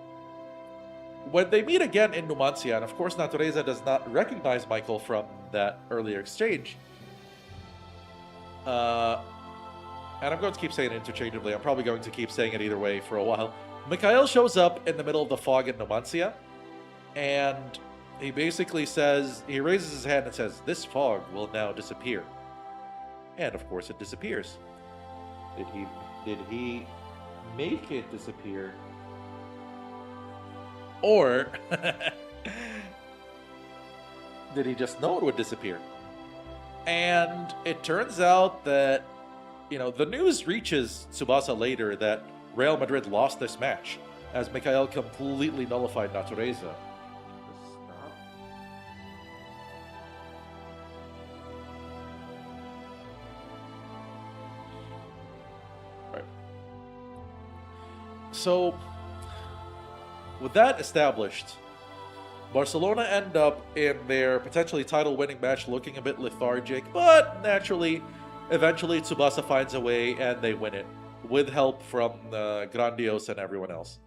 Speaker 1: when they meet again in Numancia, and of course Natureza does not recognize Michael from that earlier exchange, and I'm going to keep saying it interchangeably. I'm probably going to keep saying it either way for a while. Mikhail shows up in the middle of the fog in Numancia, and he basically says, he raises his hand and says, "This fog will now disappear." And of course it disappears. Did he make it disappear? Or did he just know it would disappear? And it turns out that, the news reaches Tsubasa later that Real Madrid lost this match, as Mikhail completely nullified Natureza. Right. So, with that established, Barcelona end up in their potentially title-winning match looking a bit lethargic, but naturally, eventually Tsubasa finds a way and they win it, with help from Grandios and everyone else.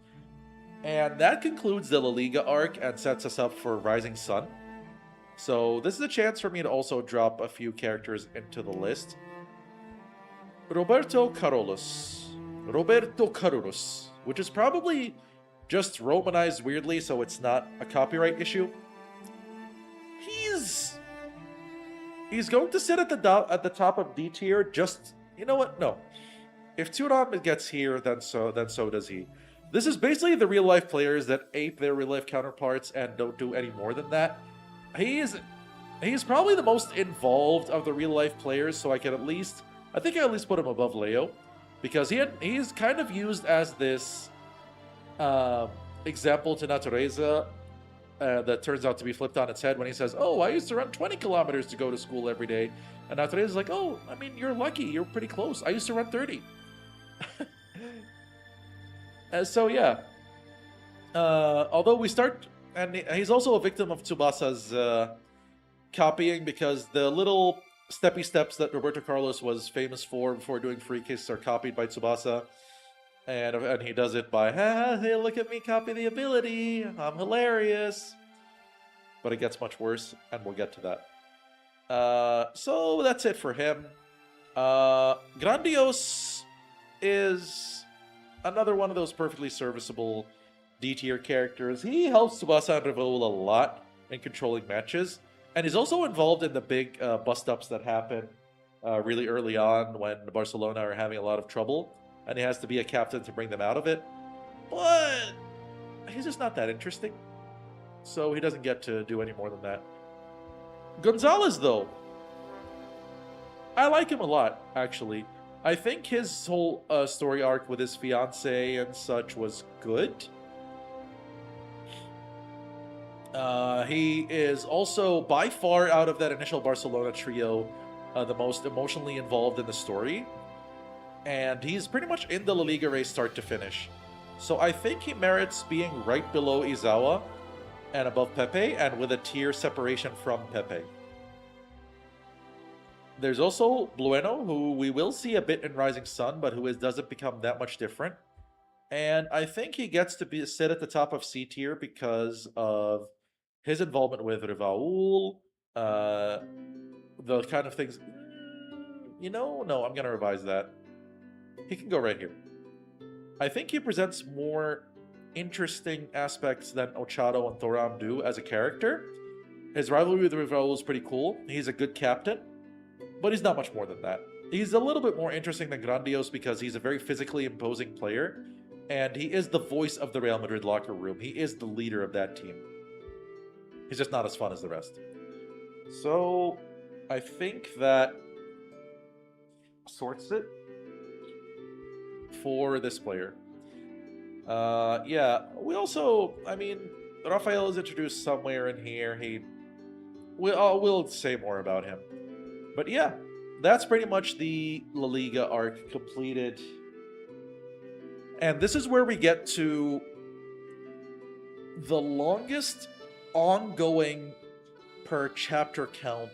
Speaker 1: And that concludes the La Liga arc and sets us up for Rising Sun. So this is a chance for me to also drop a few characters into the list. Roberto Carlos, which is probably just romanized weirdly, so it's not a copyright issue. He's going to sit at the top of D tier. Just, you know what? No. If Thuram gets here, then so does he. This is basically the real life players that ape their real life counterparts and don't do any more than that. He's probably the most involved of the real life players, so I think I at least put him above Leo, because he's kind of used as this example to Natureza that turns out to be flipped on its head when he says, "Oh, I used to run 20 kilometers to go to school every day." And Natureza's like, "Oh, I mean, you're lucky. You're pretty close. I used to run 30. So yeah. Although we start And he's also a victim of Tsubasa's copying, because the little steppy steps that Roberto Carlos was famous for before doing free kicks are copied by Tsubasa. And he does it by, hey, look at me copy the ability, I'm hilarious. But it gets much worse, and we'll get to that. So that's it for him. Grandios is another one of those perfectly serviceable D-tier characters. He helps Tsubasa and Revoul a lot in controlling matches, and he's also involved in the big bust-ups that happen really early on when Barcelona are having a lot of trouble, and he has to be a captain to bring them out of it. But he's just not that interesting, so he doesn't get to do any more than that. Gonzalez, though, I like him a lot, actually. I think his whole story arc with his fiance and such was good. He is also, by far, out of that initial Barcelona trio, the most emotionally involved in the story. And he's pretty much in the La Liga race start to finish. So I think he merits being right below Izawa and above Pepe, and with a tier separation from Pepe. There's also Blueno, who we will see a bit in Rising Sun, but who doesn't become that much different. And I think he gets to sit at the top of C tier because of his involvement with Revaul, the kind of things... No, I'm going to revise that. He can go right here. I think he presents more interesting aspects than Ochado and Thoram do as a character. His rivalry with Revaul is pretty cool. He's a good captain, but he's not much more than that. He's a little bit more interesting than Grandios because he's a very physically imposing player, and he is the voice of the Real Madrid locker room. He is the leader of that team. He's just not as fun as the rest. So, I think that sorts it for this player. Yeah, we also, Rafael is introduced somewhere in here. We'll say more about him. But yeah, that's pretty much the La Liga arc completed. And this is where we get to the longest ongoing per chapter count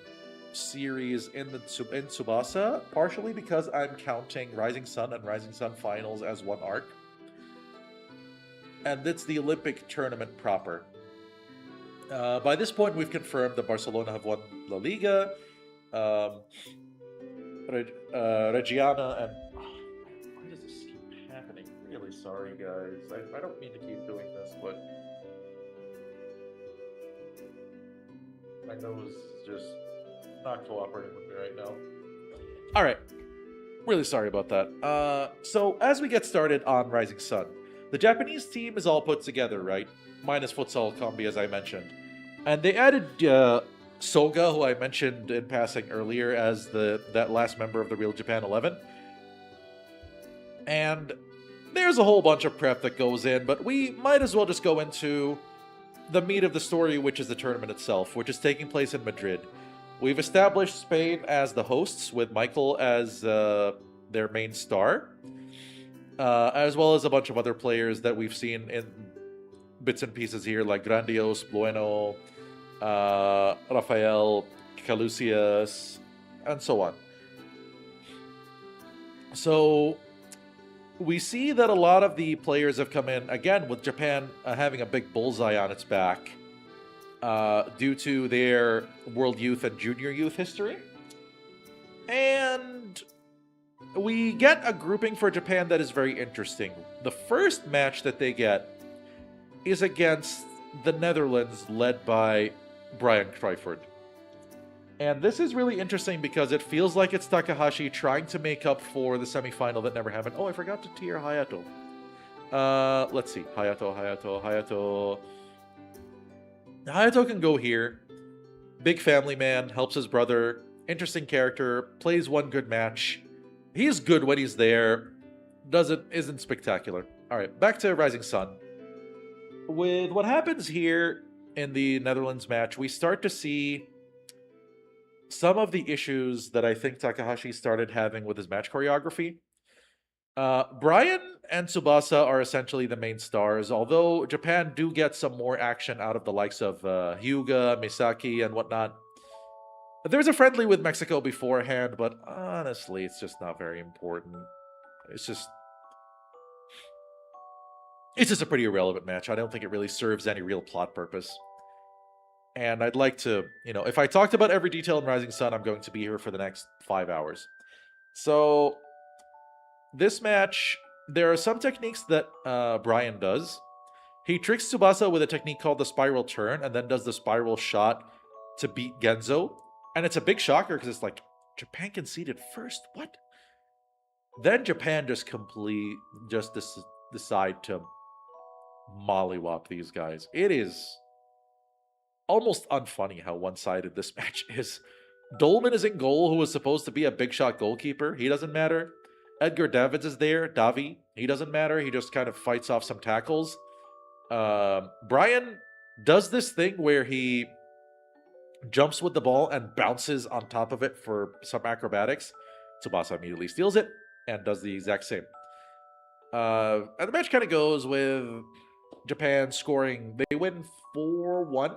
Speaker 1: series in Tsubasa, partially because I'm counting Rising Sun and Rising Sun Finals as one arc. And it's the Olympic tournament proper. By this point, we've confirmed that Barcelona have won La Liga. Reggiana and... why does this keep happening? Really sorry, guys. I don't mean to keep doing this, but... my nose is just not cooperating with me right now. Alright. Really sorry about that. So, as we get started on Rising Sun, the Japanese team is all put together, right? Minus Futsal Combi, as I mentioned. And they added Soga, who I mentioned in passing earlier, as that last member of the Real Japan 11. And there's a whole bunch of prep that goes in, but we might as well just go into the meat of the story, which is the tournament itself, which is taking place in Madrid. We've established Spain as the hosts, with Michael as their main star, as well as a bunch of other players that we've seen in bits and pieces here, like Grandios, Blueno, Rafael, Calusius, and so on. So we see that a lot of the players have come in, again, with Japan having a big bullseye on its back due to their World Youth and Junior Youth history. And we get a grouping for Japan that is very interesting. The first match that they get is against the Netherlands, led by Brian Cryford. And this is really interesting because it feels like it's Takahashi trying to make up for the semifinal that never happened. Oh, I forgot to tier Hayato. Let's see. Hayato. Hayato can go here. Big family man, helps his brother. Interesting character, plays one good match. He's good when he's there. Isn't spectacular. Alright, back to Rising Sun. With what happens here in the Netherlands match, we start to see some of the issues that I think Takahashi started having with his match choreography. Brian and Tsubasa are essentially the main stars, although Japan do get some more action out of the likes of Hyuga, Misaki, and whatnot. There was a friendly with Mexico beforehand, but honestly, it's just not very important. It's just it's just a pretty irrelevant match. I don't think it really serves any real plot purpose. And I'd like to, if I talked about every detail in Rising Sun, I'm going to be here for the next 5 hours. So, this match, there are some techniques that Brian does. He tricks Tsubasa with a technique called the spiral turn, and then does the spiral shot to beat Genzo. And it's a big shocker, because it's like, Japan conceded first? What? Then Japan just decide to mollywop these guys. It is almost unfunny how one-sided this match is. Dolman is in goal, who was supposed to be a big shot goalkeeper. He doesn't matter. Edgar Davids is there. Davi. He doesn't matter. He just kind of fights off some tackles. Brian does this thing where he jumps with the ball and bounces on top of it for some acrobatics. Tsubasa immediately steals it and does the exact same. And the match kind of goes with Japan scoring. They win 4-1.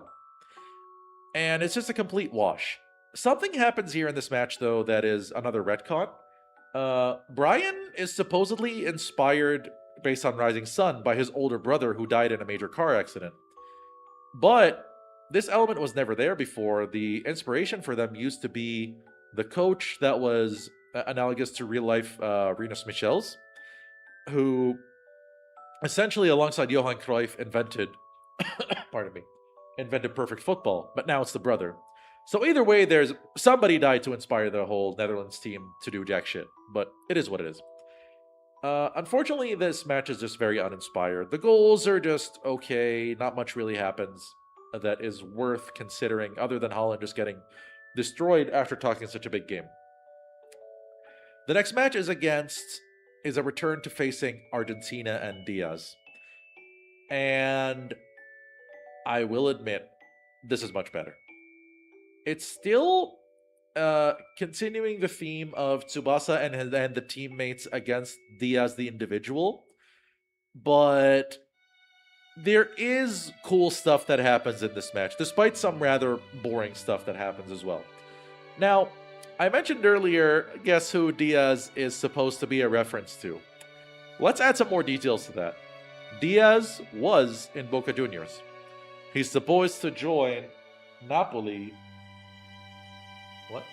Speaker 1: And it's just a complete wash. Something happens here in this match, though, that is another retcon. Brian is supposedly inspired, based on Rising Sun, by his older brother who died in a major car accident. But this element was never there before. The inspiration for them used to be the coach that was analogous to real-life Rinus Michels, who essentially, alongside Johan Cruyff, invented perfect football, but now it's the brother. So either way, there's somebody died to inspire the whole Netherlands team to do jack shit, but it is what it is. Unfortunately, this match is just very uninspired. The goals are just okay, not much really happens that is worth considering, other than Holland just getting destroyed after talking such a big game. The next match is a return to facing Argentina and Diaz. And I will admit, this is much better. It's still continuing the theme of Tsubasa and the teammates against Diaz the individual, but there is cool stuff that happens in this match, despite some rather boring stuff that happens as well. Now, I mentioned earlier, guess who Diaz is supposed to be a reference to? Let's add some more details to that. Diaz was in Boca Juniors. He's supposed to join Napoli. What?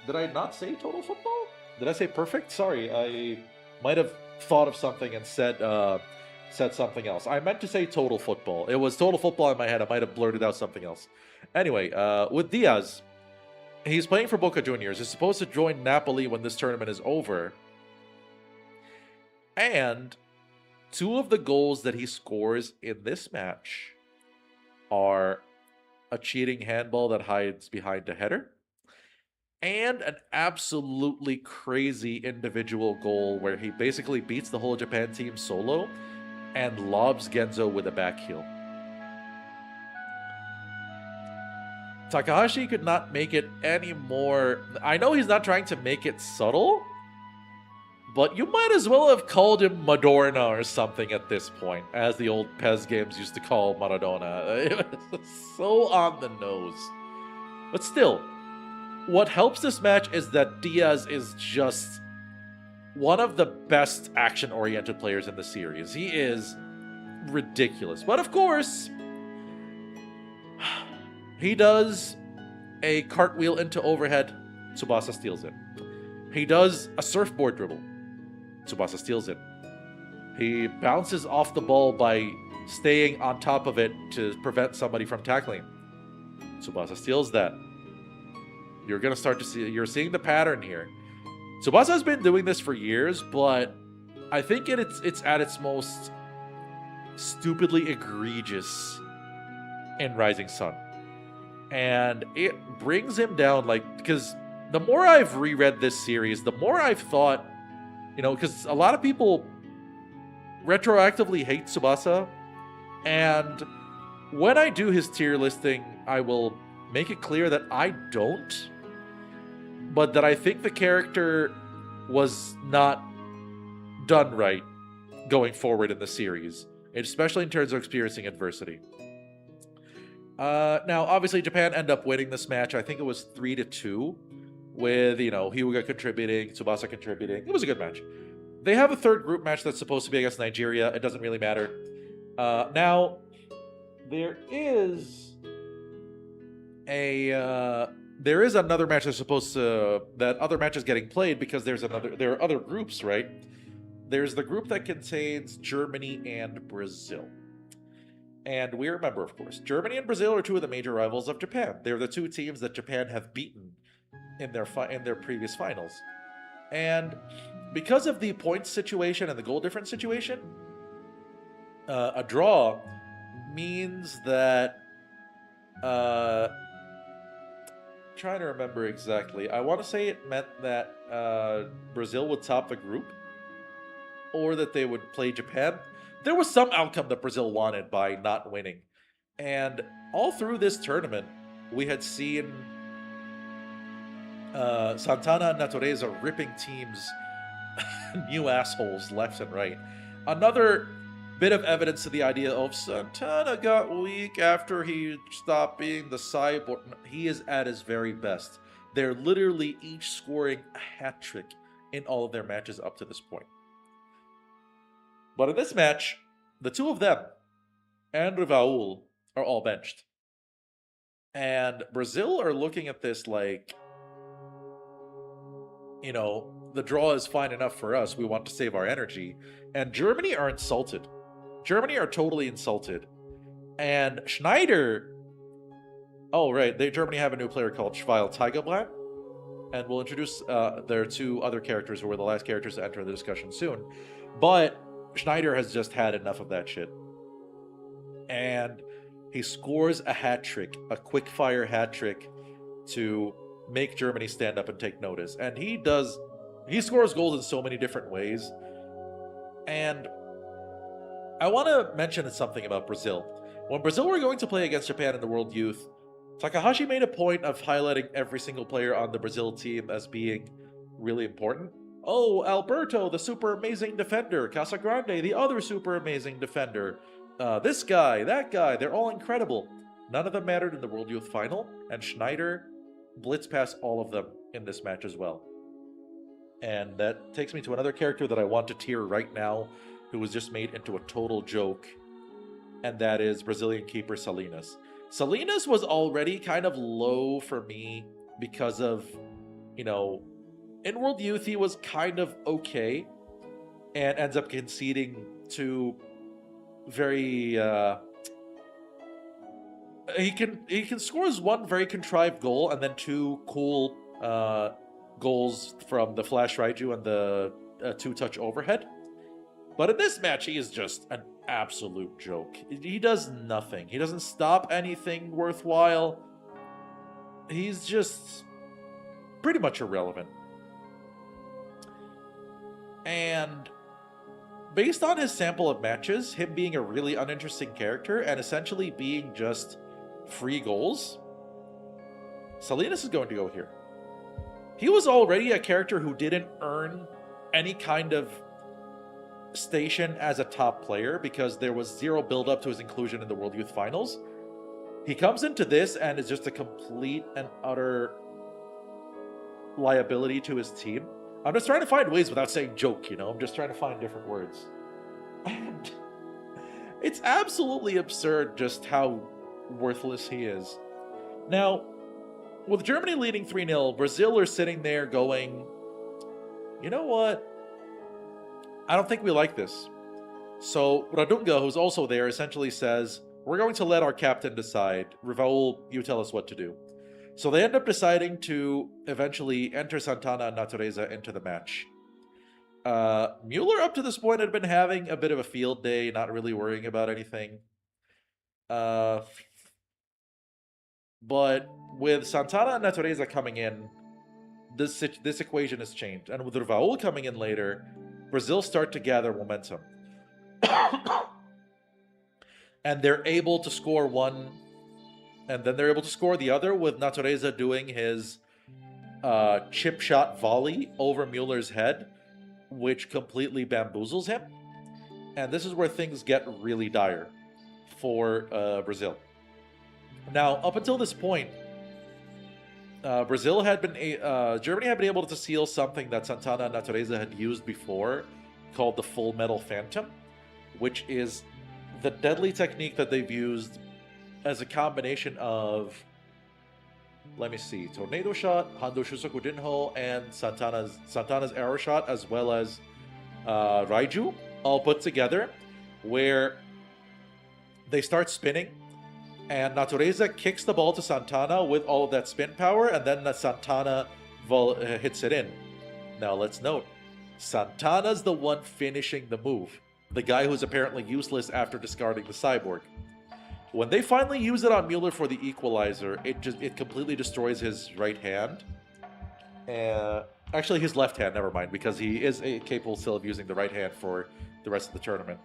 Speaker 1: Did I not say total football? Did I say perfect? Sorry, I might have thought of something and said something else. I meant to say total football. It was total football in my head. I might have blurted out something else. Anyway, with Diaz, he's playing for Boca Juniors. He's supposed to join Napoli when this tournament is over. And 2 of the goals that he scores in this match are a cheating handball that hides behind a header and an absolutely crazy individual goal where he basically beats the whole Japan team solo and lobs Genzo with a back heel. Takahashi could not make it any more... I know he's not trying to make it subtle, but you might as well have called him Madonna or something at this point, as the old PES games used to call Maradona. It was so on the nose. But still, what helps this match is that Diaz is just one of the best action-oriented players in the series. He is ridiculous. But of course, he does a cartwheel into overhead. Tsubasa steals it. He does a surfboard dribble. Tsubasa steals it. He bounces off the ball by staying on top of it to prevent somebody from tackling. Tsubasa steals that. You're seeing the pattern here. Tsubasa has been doing this for years, but I think it's at its most stupidly egregious in Rising Sun. And it brings him down, because the more I've reread this series, the more I've thought, because a lot of people retroactively hate Tsubasa, and when I do his tier listing, I will make it clear that I don't, but that I think the character was not done right going forward in the series, especially in terms of experiencing adversity. Now, obviously, Japan ended up winning this match. I think it was 3-2, with Hyuga contributing, Tsubasa contributing. It was a good match. They have a third group match that's supposed to be against Nigeria. It doesn't really matter. Now, there is another match that's supposed to, that other match is getting played because there are other groups, right? There's the group that contains Germany and Brazil. And we remember, of course, Germany and Brazil are two of the major rivals of Japan. They're the two teams that Japan have beaten in their previous finals. And because of the points situation and the goal difference situation, a draw means that... trying to remember exactly. I want to say it meant that Brazil would top the group, or that they would play Japan. There was some outcome that Brazil wanted by not winning. And all through this tournament, we had seen Santana and Natureza ripping teams new assholes left and right. Another bit of evidence to the idea of Santana got weak after he stopped being the cyborg. He is at his very best. They're literally each scoring a hat trick in all of their matches up to this point. But in this match, the two of them and Rivaul are all benched. And Brazil are looking at this like, the draw is fine enough for us. We want to save our energy. And Germany are insulted. Germany are totally insulted. And Schneider... Oh, right. Germany have a new player called Schweil Tigerbrand. And we'll introduce their two other characters who were the last characters to enter the discussion soon. But Schneider has just had enough of that shit. And he scores a hat trick, a quick-fire hat trick, to make Germany stand up and take notice. And he scores goals in so many different ways. And I want to mention something about Brazil. When Brazil were going to play against Japan in the World Youth, Takahashi made a point of highlighting every single player on the Brazil team as being really important. Oh, Alberto, the super amazing defender. Casagrande, the other super amazing defender. This guy, that guy, they're all incredible. None of them mattered in the World Youth Final, and Schneider blitzed past all of them in this match as well. And that takes me to another character that I want to tier right now, who was just made into a total joke, and that is Brazilian keeper Salinas. Salinas was already kind of low for me because of, in World Youth he was kind of okay, and ends up conceding to very... He can score one very contrived goal and then two cool goals from the Flash Raiju and the two-touch overhead. But in this match, he is just an absolute joke. He does nothing. He doesn't stop anything worthwhile. He's just pretty much irrelevant. And based on his sample of matches, him being a really uninteresting character and essentially being just free goals, Salinas is going to go here. He was already a character who didn't earn any kind of station as a top player because there was zero build-up to his inclusion in the World Youth Finals. He comes into this and is just a complete and utter liability to his team. I'm just trying to find ways without saying joke, I'm just trying to find different words. And it's absolutely absurd just how worthless he is. Now, with Germany leading 3-0, Brazil are sitting there going, you know what? I don't think we like this. So Radunga, who's also there, essentially says, we're going to let our captain decide. Rivaul, you tell us what to do. So they end up deciding to eventually enter Santana and Natureza into the match. Mueller, up to this point, had been having a bit of a field day, not really worrying about anything. But with Santana and Natureza coming in, this equation has changed. And with Rivaul coming in later, Brazil start to gather momentum. And they're able to score one, and then they're able to score the other with Natureza doing his chip shot volley over Mueller's head, which completely bamboozles him. And this is where things get really dire for Brazil. Now, up until this point, Germany had been able to seal something that Santana and Natureza had used before, called the Full Metal Phantom, which is the deadly technique that they've used as a combination of, let me see, Tornado Shot, Hando Shusoku Jinho, and Santana's Arrow Shot, as well as Raiju, all put together, where they start spinning, and Natureza kicks the ball to Santana with all of that spin power, and then Santana hits it in. Now let's note, Santana's the one finishing the move, the guy who's apparently useless after discarding the cyborg. When they finally use it on Mueller for the equalizer, it completely destroys his right hand. Actually, his left hand, never mind, because he is capable still of using the right hand for the rest of the tournament.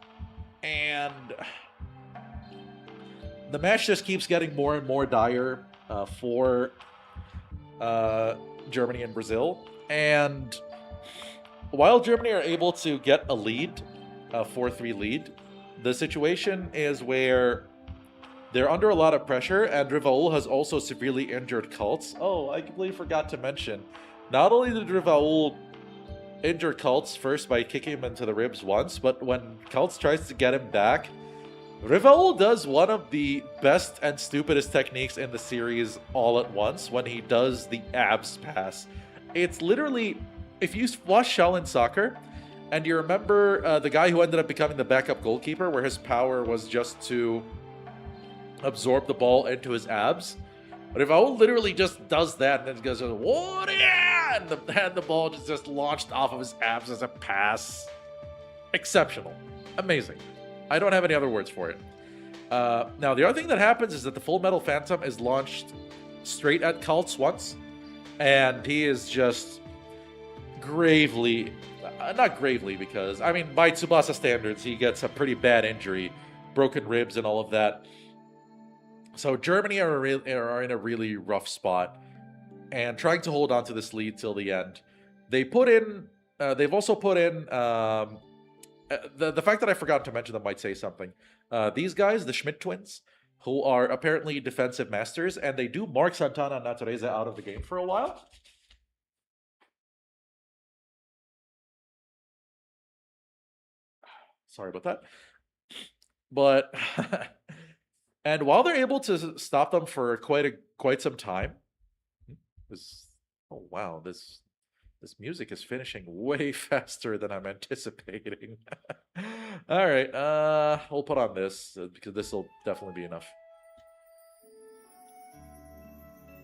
Speaker 1: And the match just keeps getting more and more dire for Germany and Brazil. And while Germany are able to get a lead, a 4-3 lead, the situation is where they're under a lot of pressure, and Rivaul has also severely injured Kultz. Oh, I completely forgot to mention, not only did Rivaul injure Kultz first by kicking him into the ribs once, but when Kultz tries to get him back, Rivaul does one of the best and stupidest techniques in the series all at once when he does the abs pass. It's literally, if you watch Shaolin Soccer, and you remember the guy who ended up becoming the backup goalkeeper, where his power was just to absorb the ball into his abs. But if Raul literally just does that and then goes, "What?" and the ball just launched off of his abs as a pass. Exceptional. Amazing. I don't have any other words for it. Now, the other thing that happens is that the Full Metal Phantom is launched straight at Kultz once, and he is just gravely, not gravely, because, I mean, by Tsubasa standards, he gets a pretty bad injury, broken ribs and all of that. So Germany are in a really rough spot and trying to hold on to this lead till the end. They've also put in, the fact that I forgot to mention them might say something. These guys, the Schmidt twins, who are apparently defensive masters, and they do mark Santana and Natureza out of the game for a while. Sorry about that. But and while they're able to stop them for quite some time, oh wow, this music is finishing way faster than I'm anticipating. All right, we'll put on this because this will definitely be enough.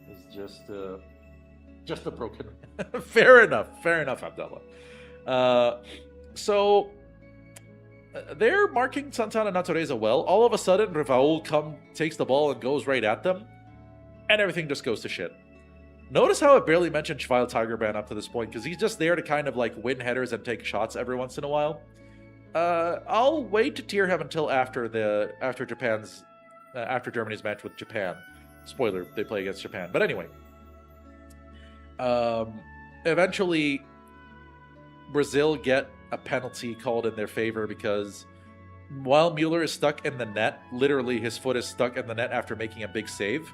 Speaker 1: It's just a broken. Fair enough, Abdullah. So they're marking Santana and Natureza well. All of a sudden, Rivaul takes the ball and goes right at them, and everything just goes to shit. Notice how I barely mentioned Schweil Tigerban up to this point, because he's just there to kind of like win headers and take shots every once in a while. I'll wait to tier him until after Germany's match with Japan. Spoiler, they play against Japan. But anyway, eventually Brazil get a penalty called in their favor because while Mueller is stuck in the net, literally his foot is stuck in the net after making a big save.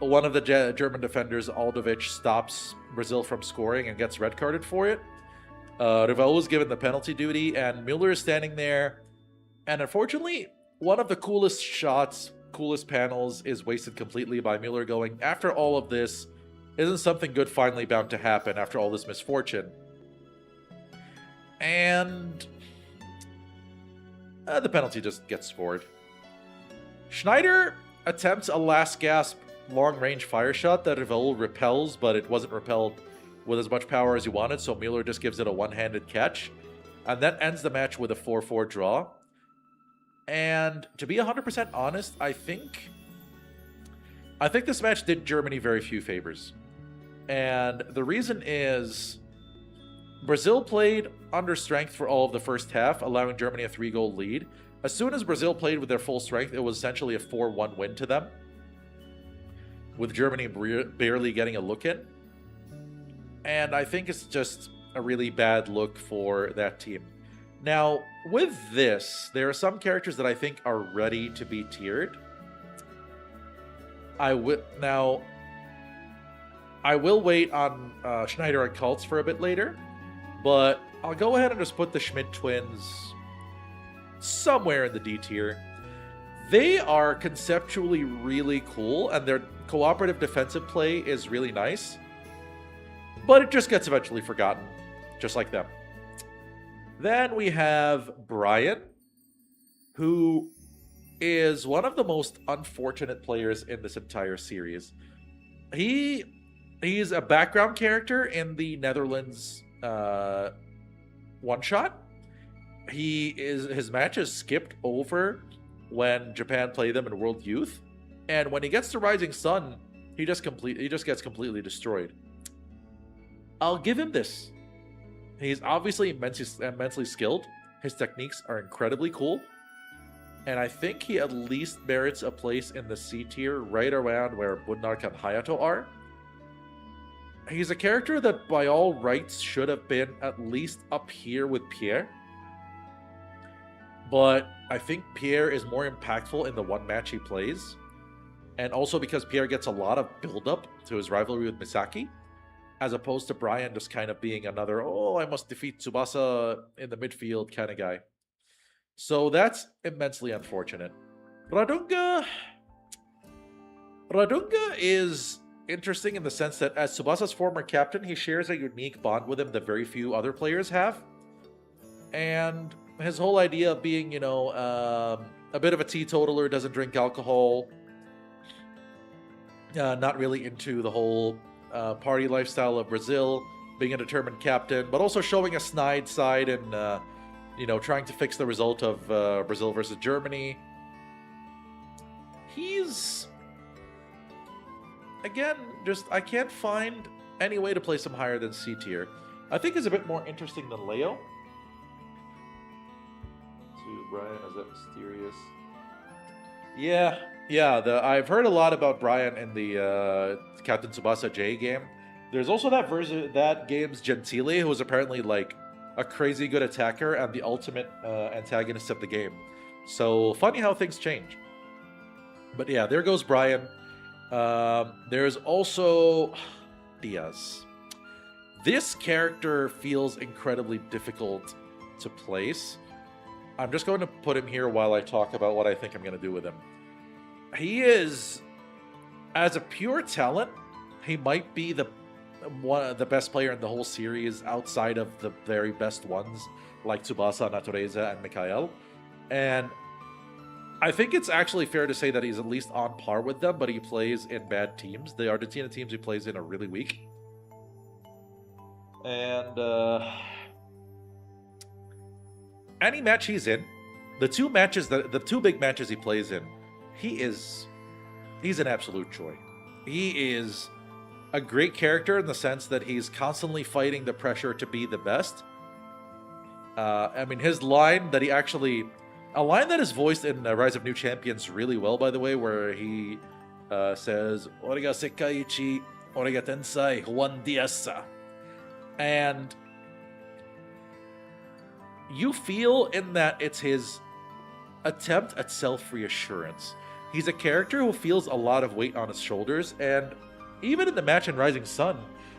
Speaker 1: One of the German defenders, Aldovic, stops Brazil from scoring and gets red carded for it. Rivaul was given the penalty duty, and Mueller is standing there. And unfortunately, one of the coolest shots, coolest panels is wasted completely by Mueller going, after all of this, isn't something good finally bound to happen after all this misfortune? And the penalty just gets scored. Schneider attempts a last gasp long-range fire shot that Rivaul repels, but it wasn't repelled with as much power as he wanted, so Mueller just gives it a one-handed catch. And that ends the match with a 4-4 draw. And to be 100% honest, I think this match did Germany very few favors. And the reason is Brazil played under strength for all of the first half, allowing Germany a 3-goal lead. As soon as Brazil played with their full strength, it was essentially a 4-1 win to them, with Germany barely getting a look in. And I think it's just a really bad look for that team. Now, with this, there are some characters that I think are ready to be tiered. I will wait on Schneider and Kultz for a bit later, but I'll go ahead and just put the Schmidt twins somewhere in the D tier. They are conceptually really cool, and their cooperative defensive play is really nice, but it just gets eventually forgotten, just like them. Then we have Brian, who is one of the most unfortunate players in this entire series. He's a background character in the Netherlands one-shot. His match is skipped over when Japan play them in World Youth, and when he gets to Rising Sun, he just gets completely destroyed. I'll give him this. He's obviously immensely skilled. His techniques are incredibly cool, and I think he at least merits a place in the C tier, right around where Budnark and Hayato are. He's a character that by all rights should have been at least up here with Pierre, but I think Pierre is more impactful in the one match he plays, and also because Pierre gets a lot of build-up to his rivalry with Misaki, as opposed to Brian just kind of being another, oh, I must defeat Tsubasa in the midfield kind of guy. So that's immensely unfortunate. Radunga is interesting in the sense that as Tsubasa's former captain, he shares a unique bond with him that very few other players have. And his whole idea of being, you know, a bit of a teetotaler, doesn't drink alcohol, not really into the whole party lifestyle of Brazil, being a determined captain, but also showing a snide side and, you know, trying to fix the result of Brazil versus Germany. He's, again, just, I can't find any way to place him higher than C tier. I think he's a bit more interesting than Leo. To Brian, is that mysterious? Yeah. I've heard a lot about Brian in the Captain Tsubasa J game. There's also that version, that game's Gentile, who was apparently like a crazy good attacker and the ultimate antagonist of the game. So funny how things change. But yeah, there goes Brian. There's also Diaz. This character feels incredibly difficult to place. I'm just going to put him here while I talk about what I think I'm going to do with him. He is, as a pure talent, he might be the best player in the whole series outside of the very best ones like Tsubasa, Natureza, and Mikhail. And I think it's actually fair to say that he's at least on par with them, but he plays in bad teams. The Argentina teams he plays in are really weak. And any match he's in, the two big matches he plays in, he's an absolute joy. He is a great character in the sense that he's constantly fighting the pressure to be the best. I mean, his line that a line that is voiced in Rise of New Champions really well, by the way, where he says, "Origa sekaiichi, origa tensai, Juan Diasa." And you feel in that it's his attempt at self-reassurance. He's a character who feels a lot of weight on his shoulders, and even in the match in Rising Sun,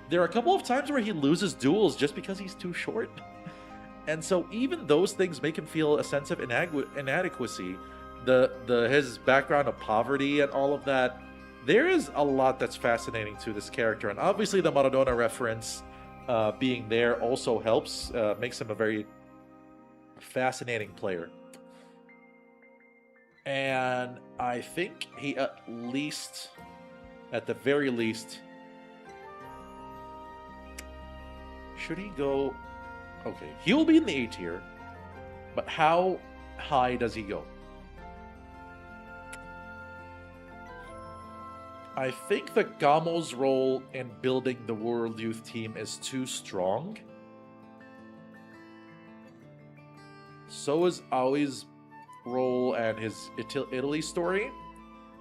Speaker 1: there are a couple of times where he loses duels just because he's too short. And so even those things make him feel a sense of inadequacy. His background of poverty and all of that. There is a lot that's fascinating to this character, and obviously the Maradona reference being there also helps, makes him a very fascinating player. And I think he at the very least, should he go? Okay, he will be in the A tier, but how high does he go? I think the Gamo's role in building the World Youth team is too strong. So is Aoi's role and his Italy story,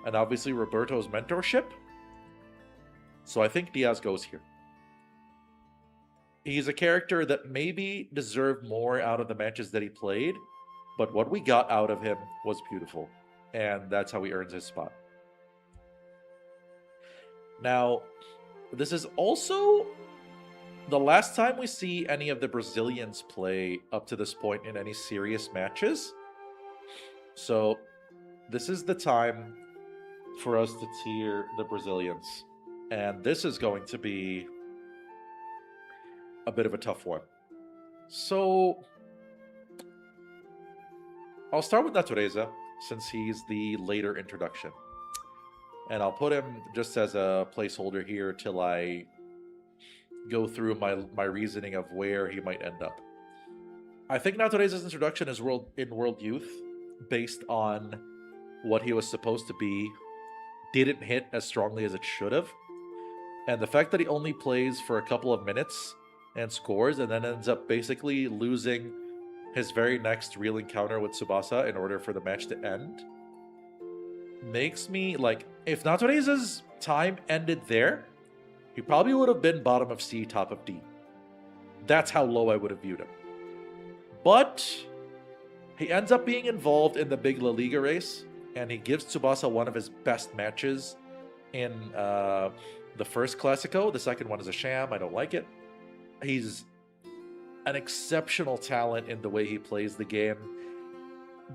Speaker 1: and obviously Roberto's mentorship. So I think Diaz goes here. He's a character that maybe deserved more out of the matches that he played, but what we got out of him was beautiful. And that's how he earns his spot. Now, this is also the last time we see any of the Brazilians play up to this point in any serious matches. So, this is the time for us to tier the Brazilians. And this is going to be a bit of a tough one. So, I'll start with Natureza, since he's the later introduction. And I'll put him just as a placeholder here till I go through my reasoning of where he might end up. I think Natureza's introduction is in World Youth, based on what he was supposed to be, didn't hit as strongly as it should have. And the fact that he only plays for a couple of minutes and scores, and then ends up basically losing his very next real encounter with Tsubasa in order for the match to end, makes me like, if Natureza's time ended there, he probably would have been bottom of C, top of D. That's how low I would have viewed him. But he ends up being involved in the big La Liga race, and he gives Tsubasa one of his best matches in the first Classico. The second one is a sham. I don't like it. He's an exceptional talent in the way he plays the game.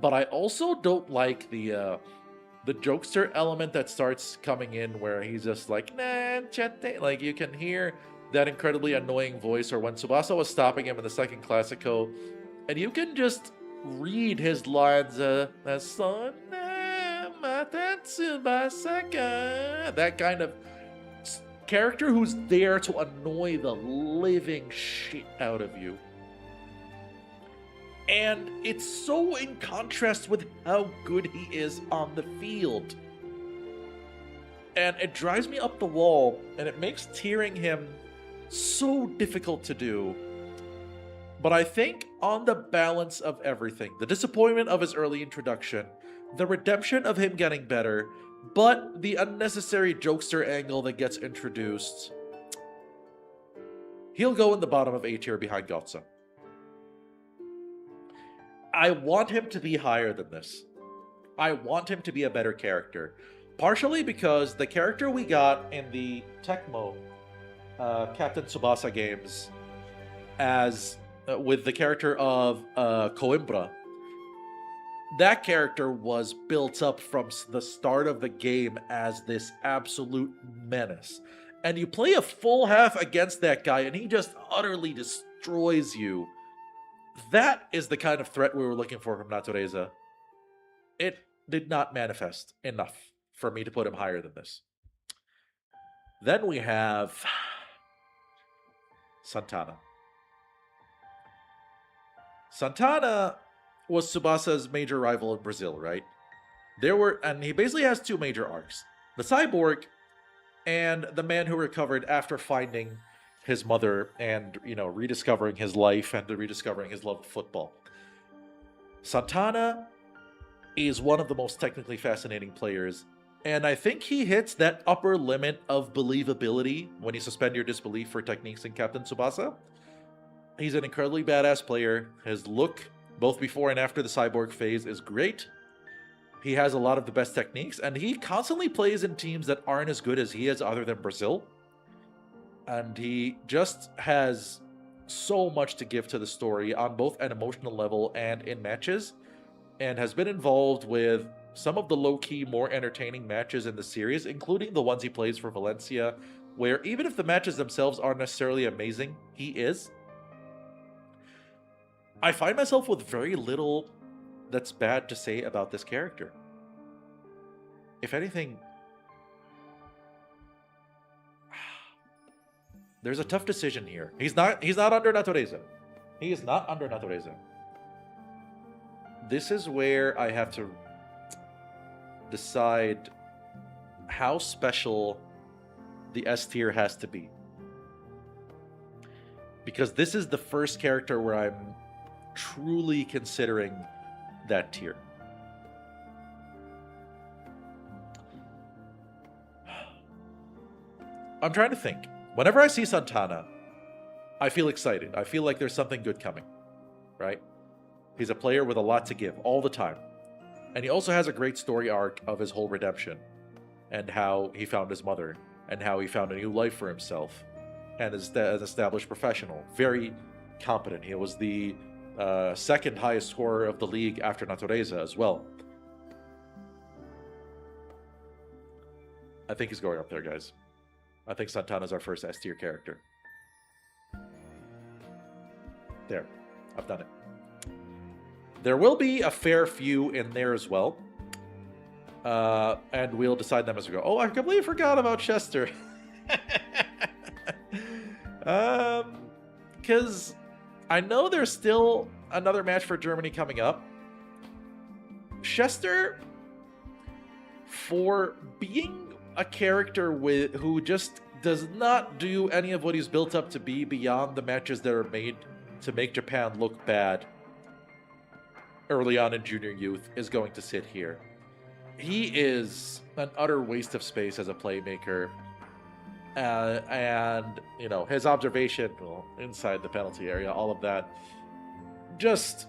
Speaker 1: But I also don't like the jokester element that starts coming in, where he's just like, nah, chete. Like, you can hear that incredibly annoying voice, or when Tsubasa was stopping him in the second Classico, and you can just read his lines, that kind of character who's there to annoy the living shit out of you. And it's so in contrast with how good he is on the field. And it drives me up the wall, and it makes tiering him so difficult to do. But I think on the balance of everything, the disappointment of his early introduction, the redemption of him getting better, but the unnecessary jokester angle that gets introduced, he'll go in the bottom of A tier behind Gotza. I want him to be higher than this. I want him to be a better character. Partially because the character we got in the Tecmo Captain Tsubasa games, as with the character of Coimbra, that character was built up from the start of the game as this absolute menace. And you play a full half against that guy, and he just utterly destroys you. That is the kind of threat we were looking for from Natureza. It did not manifest enough for me to put him higher than this. Then we have Santana. Santana was Tsubasa's major rival in Brazil, right? And he basically has two major arcs. The cyborg and the man who recovered after finding his mother and, rediscovering his life and rediscovering his love of football. Santana is one of the most technically fascinating players, and I think he hits that upper limit of believability when you suspend your disbelief for techniques in Captain Tsubasa. He's an incredibly badass player. His look, both before and after the cyborg phase, is great. He has a lot of the best techniques, and he constantly plays in teams that aren't as good as he is other than Brazil. And he just has so much to give to the story on both an emotional level and in matches, and has been involved with some of the low-key, more entertaining matches in the series, including the ones he plays for Valencia, where even if the matches themselves aren't necessarily amazing, he is. I find myself with very little that's bad to say about this character. If anything, there's a tough decision here. He's not under Natureza. He is not under Natureza. This is where I have to decide how special the S tier has to be. Because this is the first character where I'm truly considering that tier. I'm trying to think. Whenever I see Santana, I feel excited. I feel like there's something good coming, right? He's a player with a lot to give all the time. And he also has a great story arc of his whole redemption and how he found his mother and how he found a new life for himself and is an established professional. Very competent. He was the second highest scorer of the league after Natureza as well. I think he's going up there, guys. I think Santana's our first S tier character. There. I've done it. There will be a fair few in there as well. And we'll decide them as we go. Oh, I completely forgot about Chester. Because I know there's still another match for Germany coming up. Chester, for being a character who just does not do any of what he's built up to be beyond the matches that are made to make Japan look bad early on in junior youth, is going to sit here. He is an utter waste of space as a playmaker. And, you know, his observation, well, inside the penalty area, all of that, just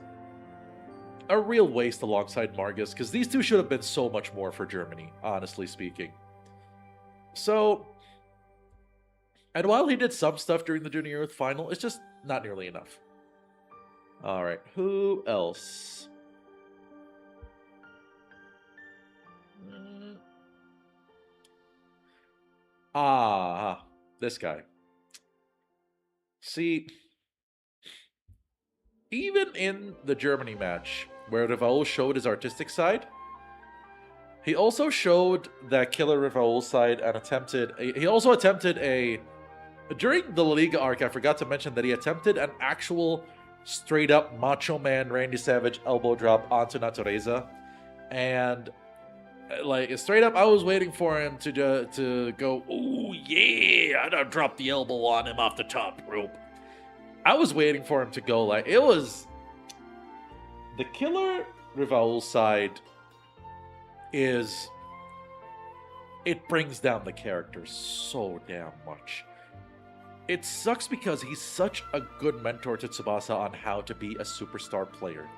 Speaker 1: a real waste alongside Margus, because these two should have been so much more for Germany, honestly speaking. So, and while he did some stuff during the junior youth final, it's just not nearly enough. All right, who else? This guy. See, even in the Germany match, where Rivaul showed his artistic side, he also showed that killer Rivaul side and he also attempted during the La Liga arc, I forgot to mention that he attempted an actual straight up Macho Man Randy Savage elbow drop onto Natureza. And like, straight up, I was waiting for him to go, oh yeah, I done dropped the elbow on him off the top rope. I was waiting for him to go like, it was... The killer Rivaul side is... It brings down the character so damn much. It sucks because he's such a good mentor to Tsubasa on how to be a superstar player.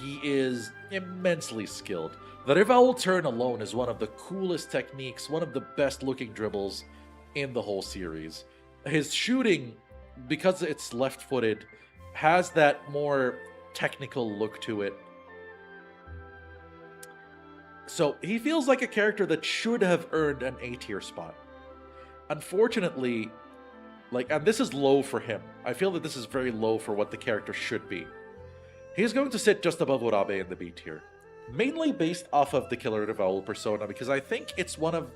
Speaker 1: He is immensely skilled. The Rivaul turn alone is one of the coolest techniques, one of the best looking dribbles in the whole series. His shooting, because it's left-footed, has that more technical look to it. So he feels like a character that should have earned an A-tier spot. Unfortunately, and this is low for him. I feel that this is very low for what the character should be. He's going to sit just above Urabe in the B tier. Mainly based off of the killer Rivaul persona, because I think it's one of...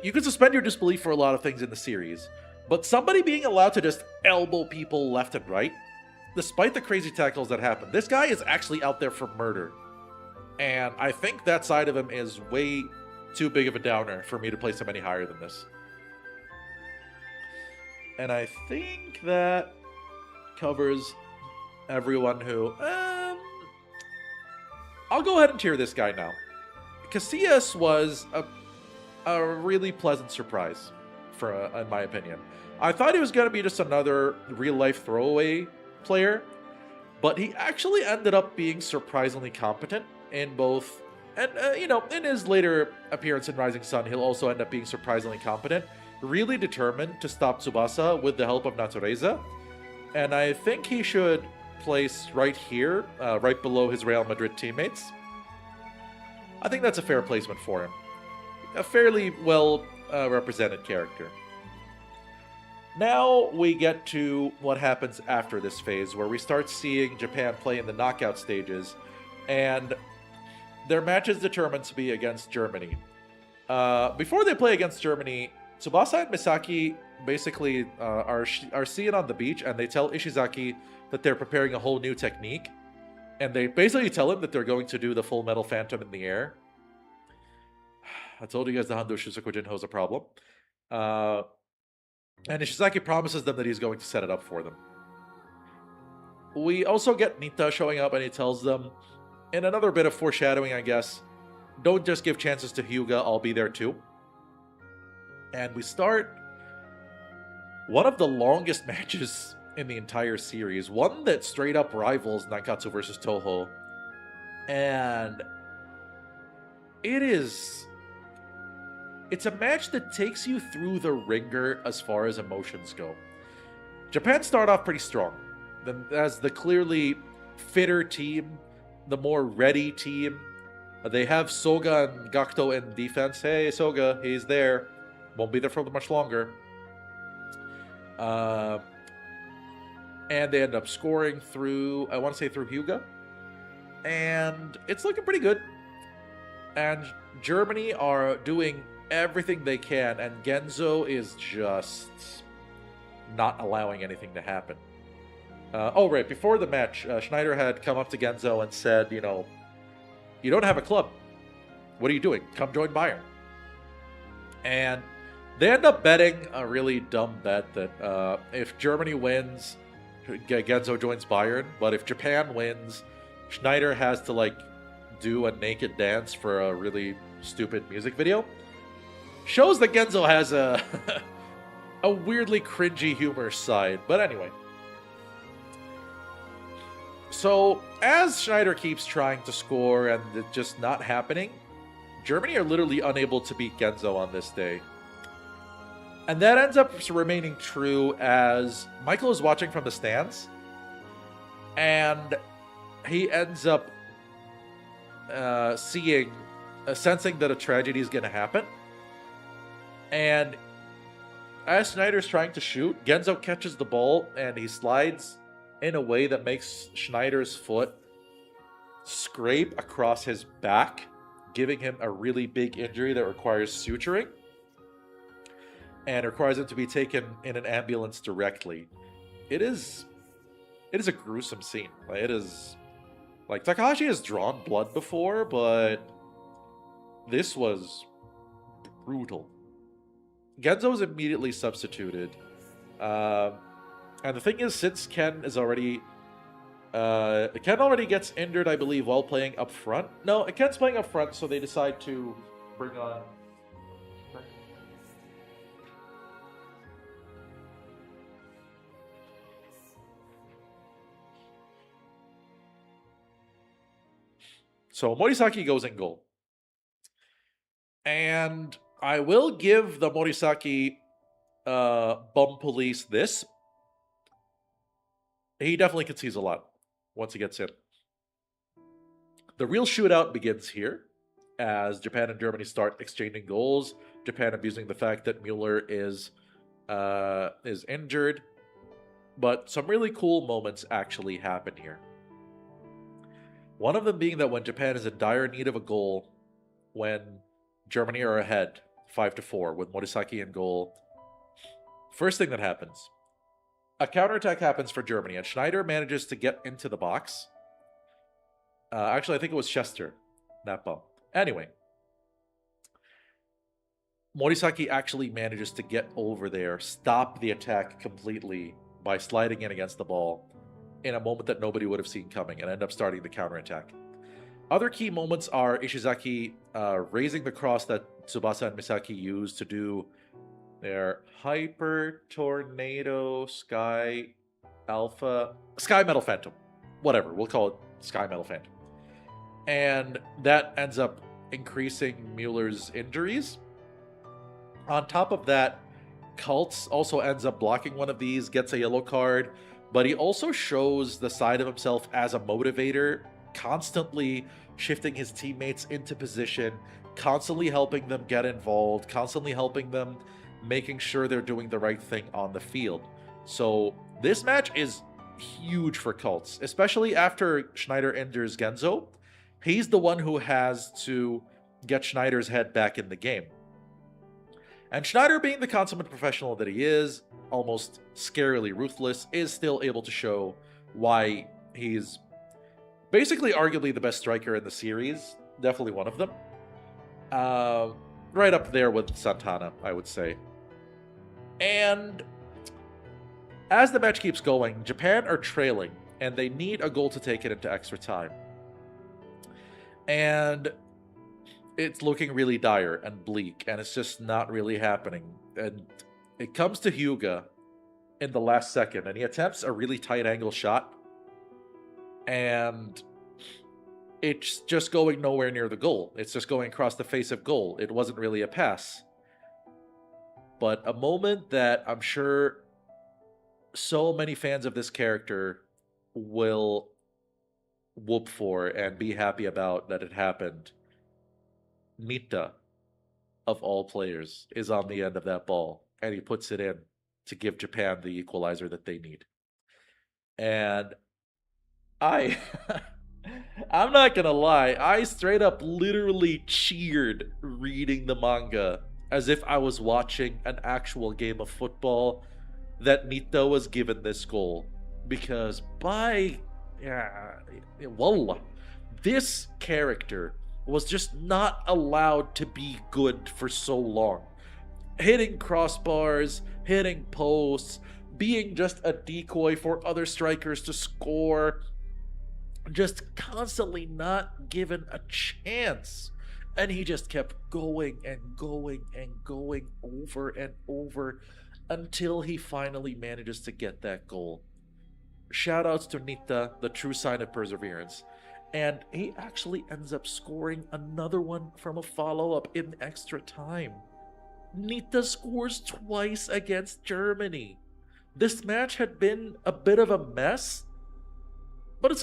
Speaker 1: you can suspend your disbelief for a lot of things in the series, but somebody being allowed to just elbow people left and right, despite the crazy tackles that happen, this guy is actually out there for murder. And I think that side of him is way too big of a downer for me to place him any higher than this. And I think that covers everyone who... I'll go ahead and tier this guy now. Casillas was a really pleasant surprise, in my opinion. I thought he was going to be just another real-life throwaway player, but he actually ended up being surprisingly competent in both... And, in his later appearance in Rising Sun, he'll also end up being surprisingly competent, really determined to stop Tsubasa with the help of Natureza. And I think he should place right here, right below his Real Madrid teammates. I think that's a fair placement for him. A fairly well represented character. Now we get to what happens after this phase, where we start seeing Japan play in the knockout stages, and their match is determined to be against Germany. Before they play against Germany, Tsubasa and Misaki basically are seen on the beach, and they tell Ishizaki that they're preparing a whole new technique. And they basically tell him that they're going to do the full metal phantom in the air. I told you guys the Hando Shusaku Jinho is a problem. And Ishizaki promises them that he's going to set it up for them. We also get Nita showing up, and he tells them, in another bit of foreshadowing, I guess, don't just give chances to Hyuga, I'll be there too. And we start one of the longest matches in the entire series, one that straight up rivals Nankatsu versus Toho. And it is... it's a match that takes you through the ringer as far as emotions go. Japan start off pretty strong. Then, as the clearly fitter team, the more ready team, they have Soga and Gakuto in defense. Hey, Soga, he's there. Won't be there for much longer. And they end up scoring through, I want to say through Hyuga. And it's looking pretty good. And Germany are doing everything they can, and Genzo is just not allowing anything to happen. Right, before the match, Schneider had come up to Genzo and said, you know, you don't have a club. What are you doing? Come join Bayern. And they end up betting a really dumb bet that if Germany wins, Genzo joins Bayern, but if Japan wins, Schneider has to, like, do a naked dance for a really stupid music video. Shows that Genzo has a a weirdly cringy humor side, but anyway. So, as Schneider keeps trying to score and it's just not happening, Germany are literally unable to beat Genzo on this day. And that ends up remaining true as Michael is watching from the stands, and he ends up sensing that a tragedy is going to happen. And as Schneider's trying to shoot, Genzo catches the ball and he slides in a way that makes Schneider's foot scrape across his back, giving him a really big injury that requires suturing and requires him to be taken in an ambulance directly. It is a gruesome scene. It is, like, Takahashi has drawn blood before, but this was brutal. Genzo is immediately substituted. And the thing is, since Ken is already... Ken already gets injured, I believe, while playing up front. No, Ken's playing up front, so they decide to bring on... So Morisaki goes in goal. And I will give the Morisaki bum police this. He definitely concedes a lot once he gets in. The real shootout begins here, as Japan and Germany start exchanging goals. Japan abusing the fact that Mueller is injured. But some really cool moments actually happen here. One of them being that when Japan is in dire need of a goal, when Germany are ahead 5-4 with Morisaki in goal, first thing that happens, a counterattack happens for Germany, and Schneider manages to get into the box. Actually, I think it was Chester, that bump. Anyway, Morisaki actually manages to get over there, stop the attack completely by sliding in against the ball in a moment that nobody would have seen coming, and end up starting the counterattack. Other key moments are Ishizaki raising the cross that Tsubasa and Misaki use to do their Hyper Tornado Sky Metal Phantom. Whatever, we'll call it Sky Metal Phantom. And that ends up increasing Mueller's injuries. On top of that, Kultz also ends up blocking one of these, gets a yellow card, but he also shows the side of himself as a motivator, constantly shifting his teammates into position, constantly helping them get involved, constantly helping them making sure they're doing the right thing on the field. So this match is huge for Kultz, especially after Schneider injures Genzo. He's the one who has to get Schneider's head back in the game. And Schneider, being the consummate professional that he is, almost scarily ruthless, is still able to show why he's basically arguably the best striker in the series. Definitely one of them. Right up there with Santana, I would say. And as the match keeps going, Japan are trailing, and they need a goal to take it into extra time. And it's looking really dire and bleak, and it's just not really happening. And it comes to Hyuga, in the last second, and he attempts a really tight angle shot, and it's just going nowhere near the goal. It's just going across the face of goal. It wasn't really a pass. But a moment that I'm sure so many fans of this character will whoop for and be happy about that it happened. Nita, of all players, is on the end of that ball, and he puts it in to give Japan the equalizer that they need. And I I'm not gonna lie, I straight up literally cheered reading the manga as if I was watching an actual game of football that Nito was given this goal. Because by wallah, this character was just not allowed to be good for so long. Hitting crossbars, hitting posts, being just a decoy for other strikers to score, just constantly not given a chance. And he just kept going and going and going over and over until he finally manages to get that goal. Shoutouts to Nita, the true sign of perseverance. And he actually ends up scoring another one from a follow-up in extra time. Nita scores twice against Germany. This match had been a bit of a mess, but it's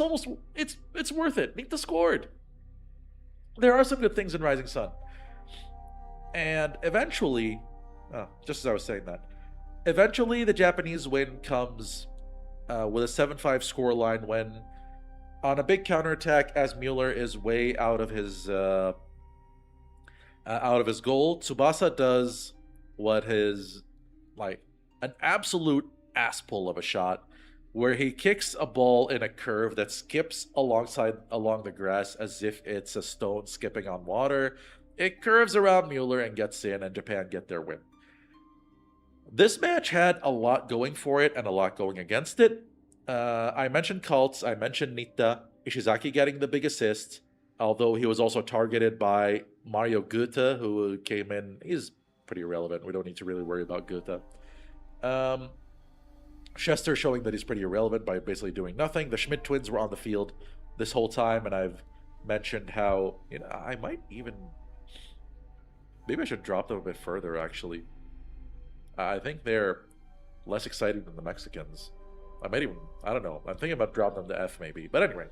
Speaker 1: worth it. Nita scored. There are some good things in Rising Sun. And eventually, just as I was saying that, eventually the Japanese win comes with a 7-5 scoreline when, on a big counterattack, as Mueller is way out of his goal, Tsubasa does what is like an absolute ass pull of a shot, where he kicks a ball in a curve that skips along the grass as if it's a stone skipping on water. It curves around Mueller and gets in, and Japan get their win. This match had a lot going for it and a lot going against it. I mentioned Cults, I mentioned Nita, Ishizaki getting the big assist, although he was also targeted by Mario Goethe, who came in. He's pretty irrelevant. We don't need to really worry about Goethe. Chester showing that he's pretty irrelevant by basically doing nothing. The Schmidt twins were on the field this whole time, and I've mentioned how, I might even... Maybe I should drop them a bit further, actually. I think they're less exciting than the Mexicans. I don't know. I'm thinking about dropping them to F, maybe. But anyway.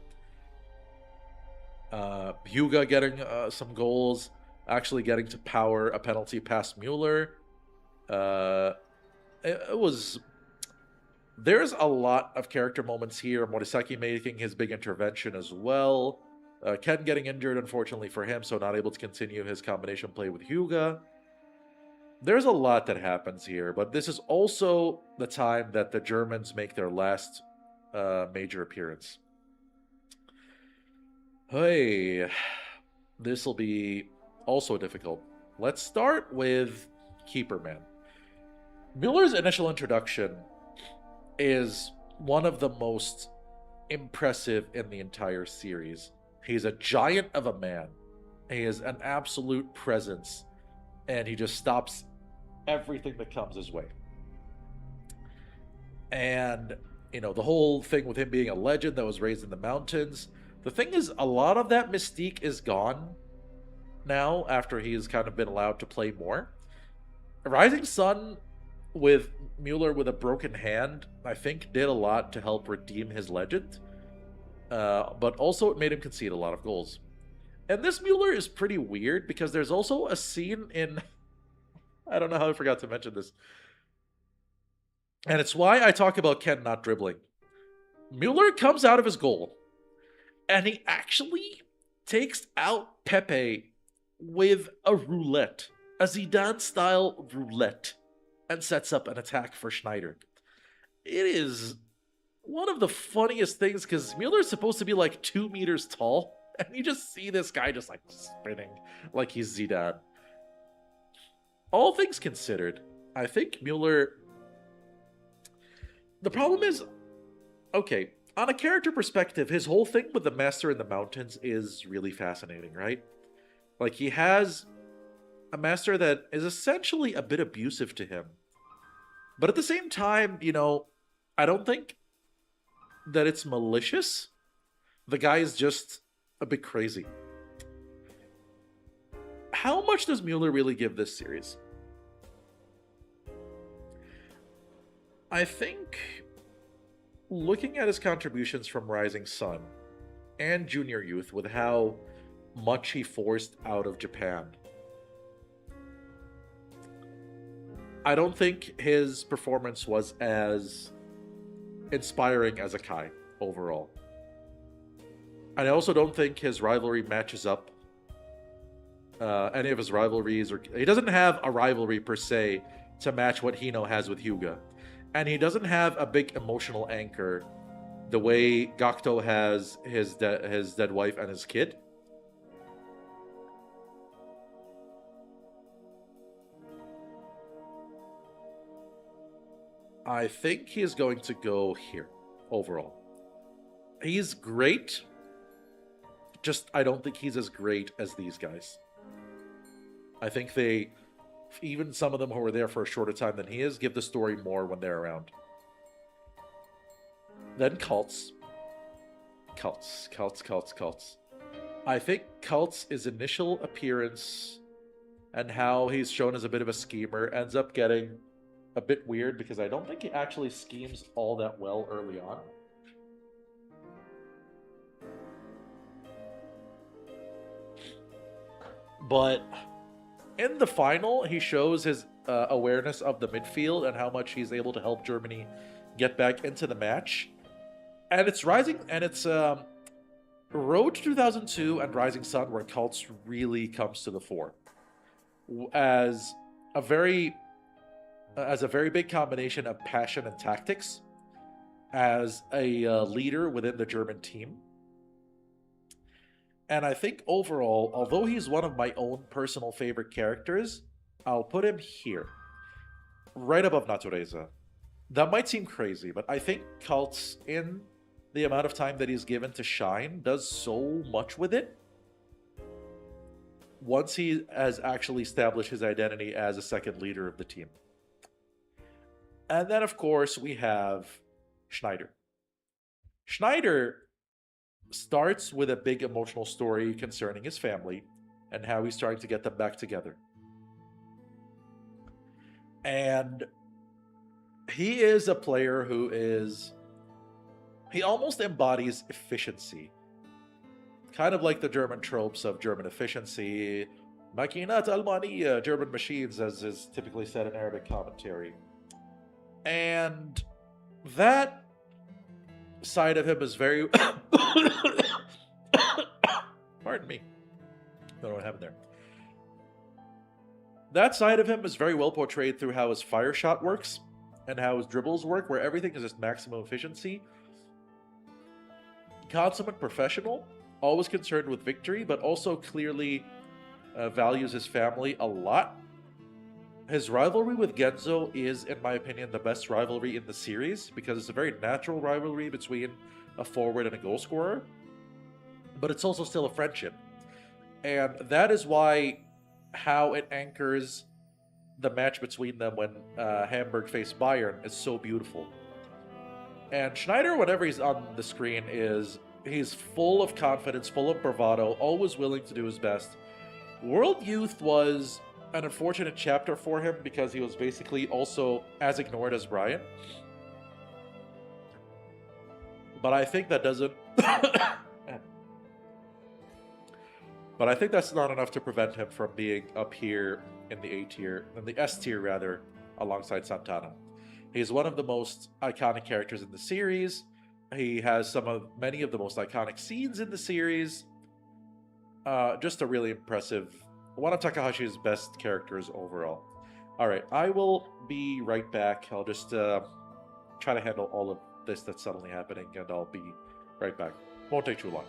Speaker 1: Hyuga getting some goals, actually getting to power a penalty past Mueller. It was... There's a lot of character moments here. Morisaki making his big intervention as well. Ken getting injured, unfortunately for him, so not able to continue his combination play with Hyuga. There's a lot that happens here, but this is also the time that the Germans make their last major appearance. Hey, this will be also difficult. Let's start with Keeper Man. Mueller's initial introduction is one of the most impressive in the entire series. He's a giant of a man. He is an absolute presence, and he just stops everything that comes his way. And, the whole thing with him being a legend that was raised in the mountains, the thing is, a lot of that mystique is gone now after he's kind of been allowed to play more. Rising Sun with Mueller with a broken hand, I think did a lot to help redeem his legend. But also it made him concede a lot of goals. And this Mueller is pretty weird because there's also a scene in... I don't know how I forgot to mention this. And it's why I talk about Ken not dribbling. Mueller comes out of his goal, and he actually takes out Pepe with a roulette. A Zidane-style roulette. And sets up an attack for Schneider. It is one of the funniest things because Mueller's supposed to be like 2 meters tall, and you just see this guy just like spinning like he's Zidane. All things considered, I think Mueller... The problem is, okay, on a character perspective, his whole thing with the Master in the Mountains is really fascinating, right? Like, he has a master that is essentially a bit abusive to him. But at the same time, I don't think that it's malicious. The guy is just a bit crazy. How much does Mueller really give this series? I think looking at his contributions from Rising Sun and Junior Youth with how much he forced out of Japan, I don't think his performance was as inspiring as Akai overall. And I also don't think his rivalry matches up any of his rivalries, or he doesn't have a rivalry per se to match what Hino has with Hyuga. And he doesn't have a big emotional anchor the way Gakuto has his dead wife and his kid. I think he is going to go here overall. He's great, just I don't think he's as great as these guys. I think they, even some of them who were there for a shorter time than he is, give the story more when they're around. Then Cults. Cults. I think Cults' initial appearance and how he's shown as a bit of a schemer ends up getting a bit weird because I don't think he actually schemes all that well early on. But in the final, he shows his awareness of the midfield and how much he's able to help Germany get back into the match. And it's Road to 2002 and Rising Sun where Cults really comes to the fore as a very big combination of passion and tactics as a leader within the German team. And I think overall, although he's one of my own personal favorite characters, I'll put him here, right above Natureza. That might seem crazy, but I think Cults, in the amount of time that he's given to shine, does so much with it. Once he has actually established his identity as a second leader of the team. And then, of course, we have Schneider. Schneider starts with a big emotional story concerning his family and how he's trying to get them back together. And he is a player who he almost embodies efficiency. Kind of like the German tropes of German efficiency, Makinat Almaniya, German machines, as is typically said in Arabic commentary. And that side of him is very... Pardon me. I don't know what happened there. That side of him is very well portrayed through how his fire shot works and how his dribbles work, where everything is just maximum efficiency. Consummate professional, always concerned with victory, but also clearly values his family a lot. His rivalry with Genzo is, in my opinion, the best rivalry in the series because it's a very natural rivalry between a forward and a goal scorer, but it's also still a friendship. And that is why how it anchors the match between them when Hamburg faced Bayern is so beautiful. And Schneider, whenever he's on the screen, he's full of confidence, full of bravado, always willing to do his best. World Youth was an unfortunate chapter for him because he was basically also as ignored as Brian. But I think that doesn't... But I think that's not enough to prevent him from being up here in the A tier, in the S tier rather, alongside Santana. He's one of the most iconic characters in the series. He has many of the most iconic scenes in the series. Just a really impressive, one of Takahashi's best characters overall. All right, I will be right back. I'll just try to handle all of this that's suddenly happening, and I'll be right back. Won't take too long.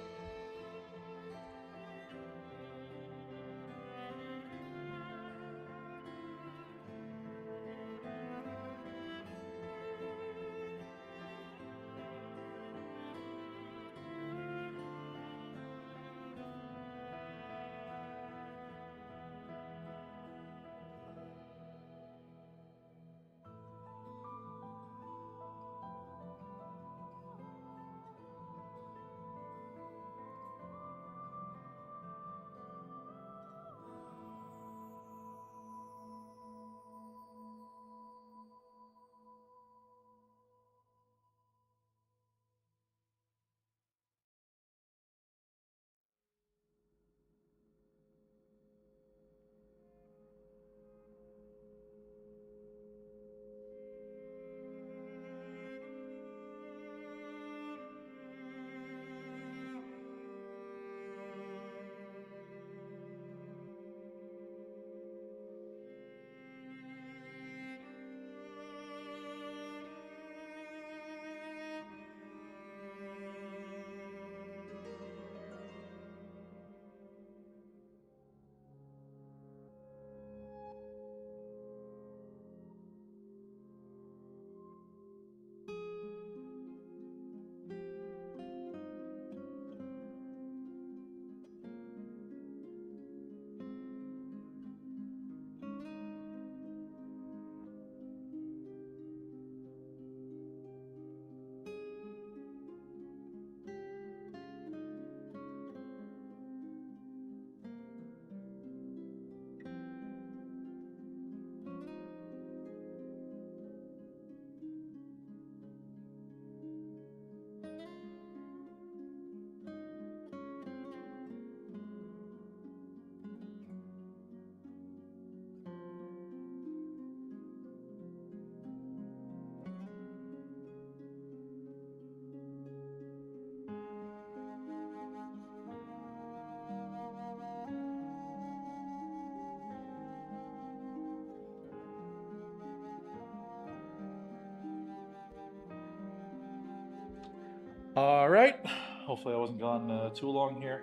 Speaker 1: All right. Hopefully, I wasn't gone too long here.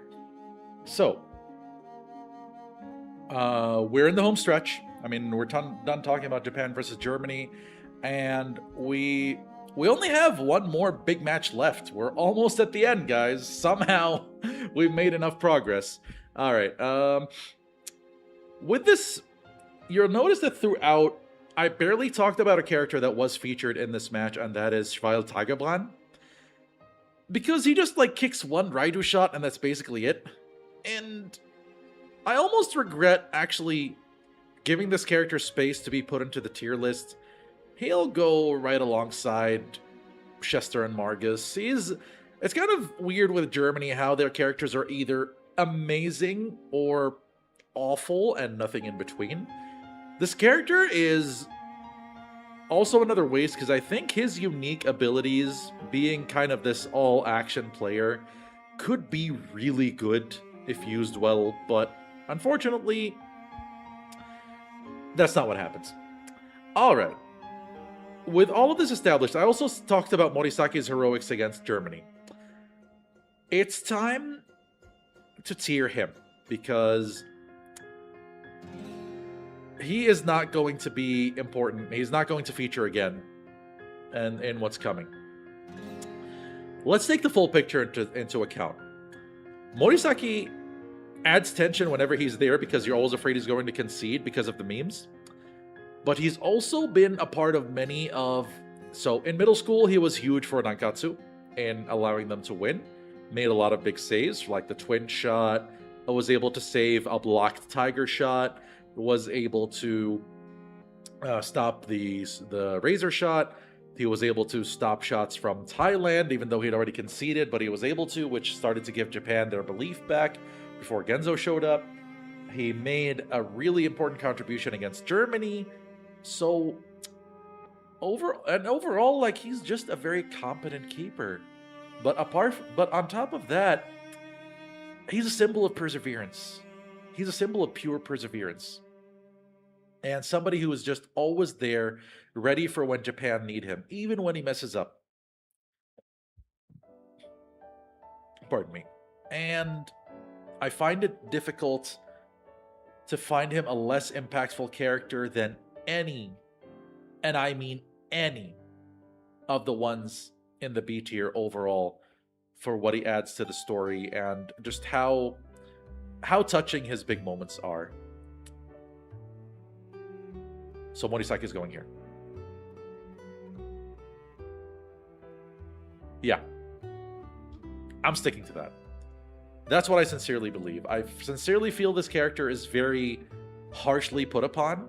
Speaker 1: So, we're in the home stretch. I mean, we're done talking about Japan versus Germany, and we only have one more big match left. We're almost at the end, guys. Somehow, we've made enough progress. All right. With this, you'll notice that throughout, I barely talked about a character that was featured in this match, and that is Schweil Tigerbrand. Because he just, like, kicks one Raidu shot, and that's basically it. And I almost regret actually giving this character space to be put into the tier list. He'll go right alongside Chester and Margus. It's kind of weird with Germany how their characters are either amazing or awful and nothing in between. This character is also another waste because I think his unique abilities, being kind of this all-action player, could be really good if used well, but unfortunately, that's not what happens. Alright. With all of this established, I also talked about Morisaki's heroics against Germany. It's time to tier him, because he is not going to be important. He's not going to feature again in what's coming. Let's take the full picture into account. Morisaki adds tension whenever he's there because you're always afraid he's going to concede because of the memes. But he's also been a part of many of... So, in middle school, he was huge for Nankatsu in allowing them to win. Made a lot of big saves, like the twin shot. Was able to save a blocked tiger shot. Was able to stop the razor shot. He was able to stop shots from Thailand, even though he'd already conceded, but he was able to, which started to give Japan their belief back before Genzo showed up. He made a really important contribution against Germany. So, overall, like, he's just a very competent keeper. But on top of that, he's a symbol of perseverance. He's a symbol of pure perseverance. And somebody who is just always there, ready for when Japan need him, even when he messes up. Pardon me. And I find it difficult to find him a less impactful character than any, and I mean any, of the ones in the B tier overall for what he adds to the story and just how touching his big moments are. So Morisaki is going here. Yeah. I'm sticking to that. That's what I sincerely believe. I sincerely feel this character is very harshly put upon.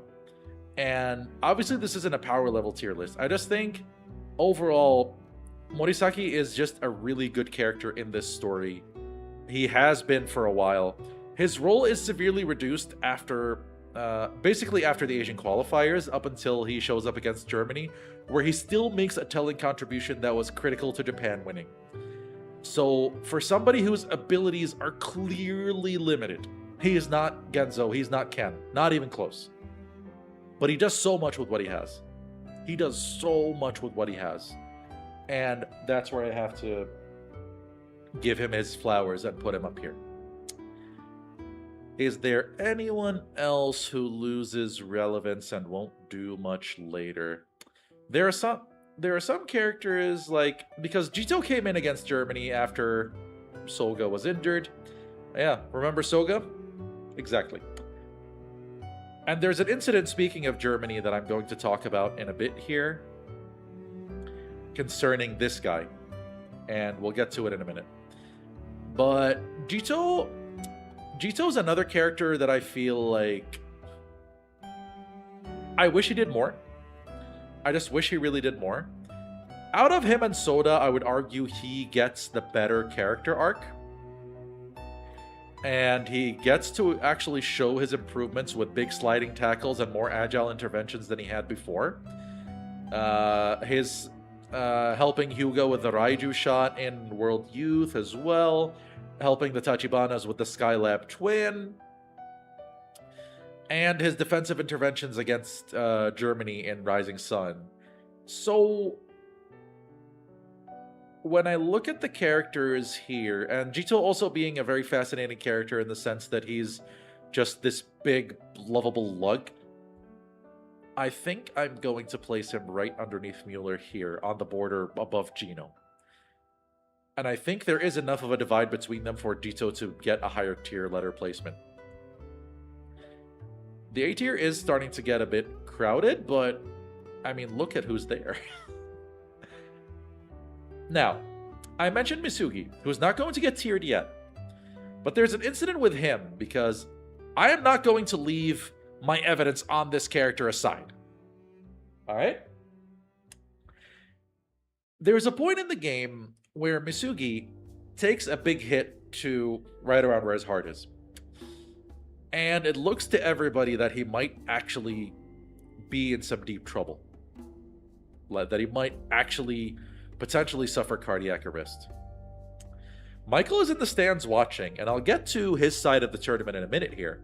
Speaker 1: And obviously this isn't a power level tier list. I just think overall, Morisaki is just a really good character in this story. He has been for a while. His role is severely reduced after, basically after the Asian qualifiers, up until he shows up against Germany, where he still makes a telling contribution that was critical to Japan winning. So, for somebody whose abilities are clearly limited, he is not Genzo, he's not Ken, not even close. But he does so much with what he has. He does so much with what he has. And that's where I have to give him his flowers and put him up here. Is there anyone else who loses relevance and won't do much later? There are some characters, like, because Jito came in against Germany after Soga was injured. Yeah, remember Soga? Exactly. And there's an incident, speaking of Germany, that I'm going to talk about in a bit here concerning this guy. And we'll get to it in a minute. But Jito's another character that I feel like I wish he did more. I just wish he really did more. Out of him and Soda, I would argue he gets the better character arc. And he gets to actually show his improvements with big sliding tackles and more agile interventions than he had before. His helping Hyuga with the Raiju shot in World Youth as well. Helping the Tachibanas with the Skylab Twin. And his defensive interventions against Germany in Rising Sun. So, when I look at the characters here, and Jito also being a very fascinating character in the sense that he's just this big, lovable lug, I think I'm going to place him right underneath Mueller here, on the border above Gino. And I think there is enough of a divide between them for Jito to get a higher tier letter placement. The A tier is starting to get a bit crowded, but I mean, look at who's there. Now, I mentioned Misugi, who's not going to get tiered yet. But there's an incident with him, because I am not going to leave my evidence on this character aside. Alright? There's a point in the game where Misugi takes a big hit to right around where his heart is. And it looks to everybody that he might actually be in some deep trouble. That he might actually potentially suffer cardiac arrest. Michael is in the stands watching, and I'll get to his side of the tournament in a minute here.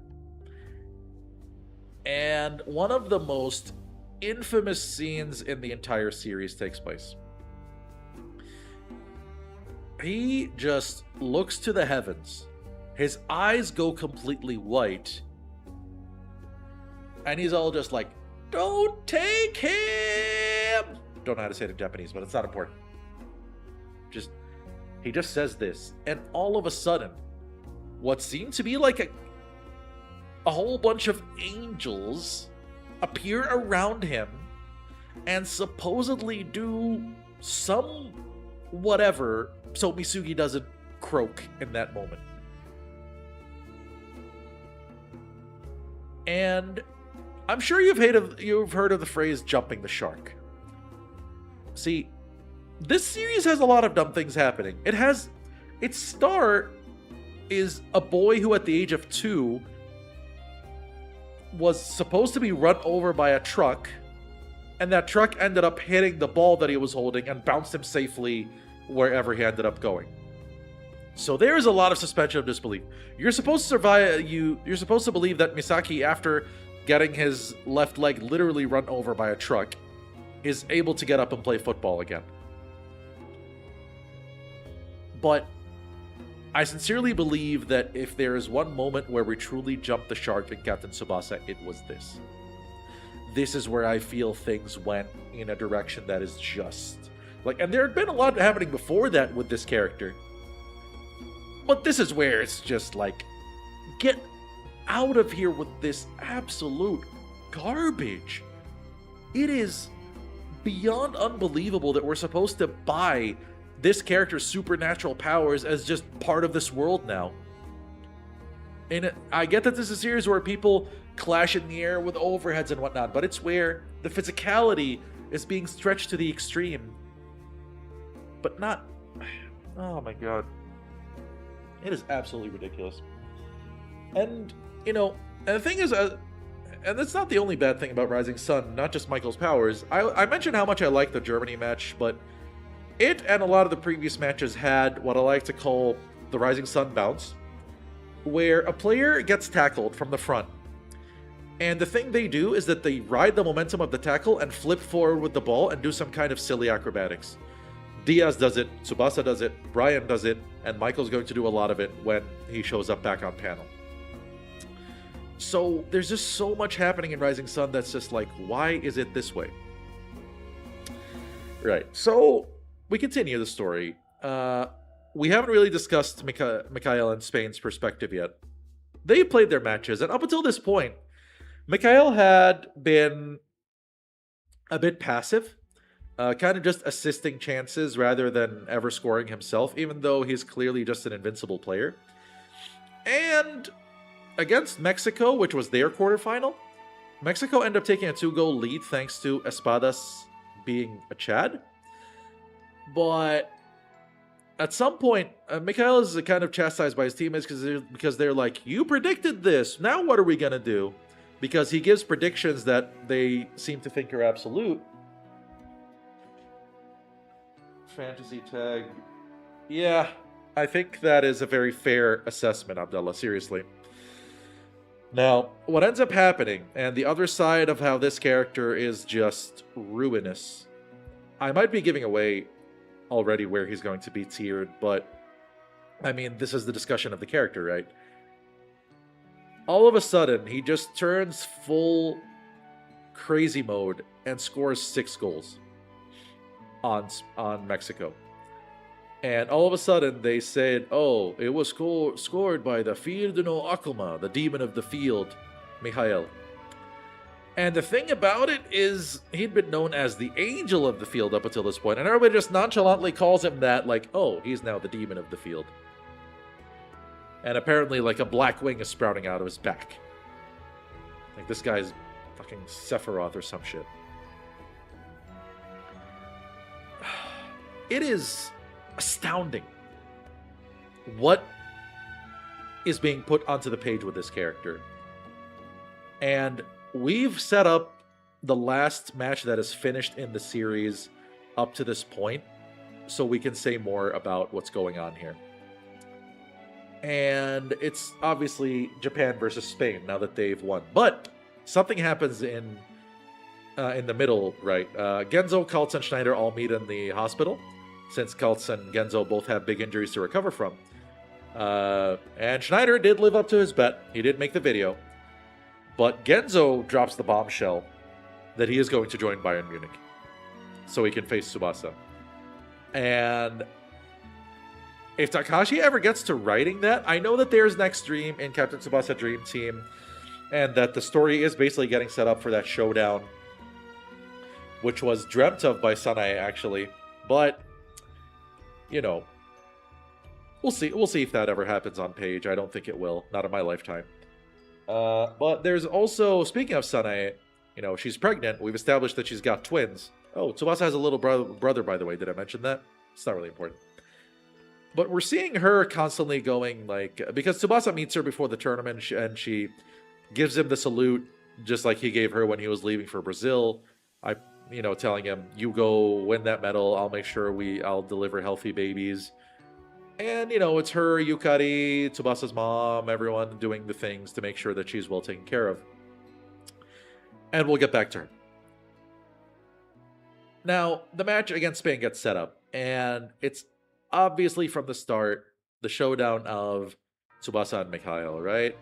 Speaker 1: And one of the most infamous scenes in the entire series takes place. He just looks to the heavens. His eyes go completely white. And he's all just like, "Don't take him!" Don't know how to say it in Japanese, but it's not important. He just says this, and all of a sudden, what seemed to be like a whole bunch of angels appear around him and supposedly do some whatever so Misugi doesn't croak in that moment. And I'm sure you've heard of the phrase jumping the shark. See, this series has a lot of dumb things happening. Its star is a boy who at the age of 2 was supposed to be run over by a truck, and that truck ended up hitting the ball that he was holding and bounced him safely wherever he ended up going. So there is a lot of suspension of disbelief. You're supposed to survive. You're supposed to believe that Misaki, after getting his left leg literally run over by a truck, is able to get up and play football again. But I sincerely believe that if there is one moment where we truly jumped the shark in Captain Tsubasa, it was this. This is where I feel things went in a direction that is just like, and there had been a lot happening before that with this character. But this is where it's just like, get out of here with this absolute garbage. It is beyond unbelievable that we're supposed to buy this character's supernatural powers as just part of this world now. And I get that this is a series where people clash in the air with overheads and whatnot, but it's where the physicality is being stretched to the extreme. But not... Oh my god. It is absolutely ridiculous. And, you know, and the thing is, and that's not the only bad thing about Rising Sun, not just Michael's powers. I mentioned how much I like the Germany match, but it and a lot of the previous matches had what I like to call the Rising Sun bounce, where a player gets tackled from the front. And the thing they do is that they ride the momentum of the tackle and flip forward with the ball and do some kind of silly acrobatics. Diaz does it, Tsubasa does it, Brian does it, and Michael's going to do a lot of it when he shows up back on panel. So there's just so much happening in Rising Sun that's just like, why is it this way? Right, so we continue the story. We haven't really discussed Mikhail and Spain's perspective yet. They played their matches, and up until this point, Mikhail had been a bit passive, kind of just assisting chances rather than ever scoring himself, even though he's clearly just an invincible player. And against Mexico, which was their quarterfinal, Mexico ended up taking a 2-goal lead thanks to Espadas being a Chad. But at some point, Mikhail is kind of chastised by his teammates because they're like, "You predicted this, now what are we going to do?" Because he gives predictions that they seem to think are absolute. Fantasy tag. Yeah, I think that is a very fair assessment, Abdullah, seriously. Now, what ends up happening, and the other side of how this character is just ruinous, I might be giving away already where he's going to be tiered, but I mean, this is the discussion of the character, right? All of a sudden, he just turns full crazy mode and scores 6 goals on Mexico. And all of a sudden, they said, "Oh, it was scored by the Field no Akuma, the demon of the field, Mikhail." And the thing about it is, he'd been known as the angel of the field up until this point, and everybody just nonchalantly calls him that, like, "Oh, he's now the demon of the field." And apparently, like, a black wing is sprouting out of his back. Like, this guy's fucking Sephiroth or some shit. It is astounding what is being put onto the page with this character. And we've set up the last match that is finished in the series up to this point, so we can say more about what's going on here. And it's obviously Japan versus Spain now that they've won. But something happens in the middle, right? Genzo, Kaltz, and Schneider all meet in the hospital, since Kaltz and Genzo both have big injuries to recover from. And Schneider did live up to his bet. He did make the video. But Genzo drops the bombshell that he is going to join Bayern Munich so he can face Tsubasa. And if Takahashi ever gets to writing that, I know that there's next dream in Captain Tsubasa Dream Team, and that the story is basically getting set up for that showdown, which was dreamt of by Sanae, actually. But, you know, we'll see. We'll see if that ever happens on page. I don't think it will. Not in my lifetime. But there's also, speaking of Sanae, you know, she's pregnant. We've established that she's got twins. Oh, Tsubasa has a little brother, by the way. Did I mention that? It's not really important. But we're seeing her constantly going, like, because Tsubasa meets her before the tournament, and she gives him the salute, just like he gave her when he was leaving for Brazil. Telling him, "You go win that medal. I'll make sure I'll deliver healthy babies." And, it's her, Yukari, Tsubasa's mom, everyone doing the things to make sure that she's well taken care of. And we'll get back to her. Now, the match against Spain gets set up, and it's obviously from the start the showdown of Tsubasa and Mikhail, right?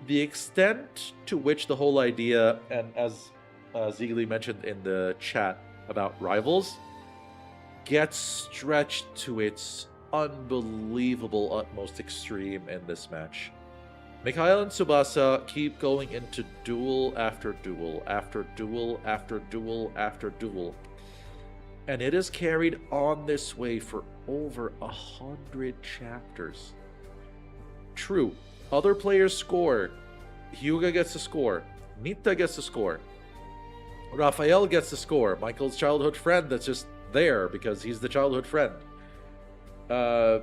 Speaker 1: The extent to which the whole idea, and as Ziegler mentioned in the chat about rivals, gets stretched to its unbelievable utmost extreme in this match. Mikhail and Tsubasa keep going into duel after duel after duel after duel after duel. And it is carried on this way for over 100 chapters. True, other players score. Hyuga gets a score. Nita gets a score. Raphael gets a score. Michael's childhood friend that's just there because he's the childhood friend. I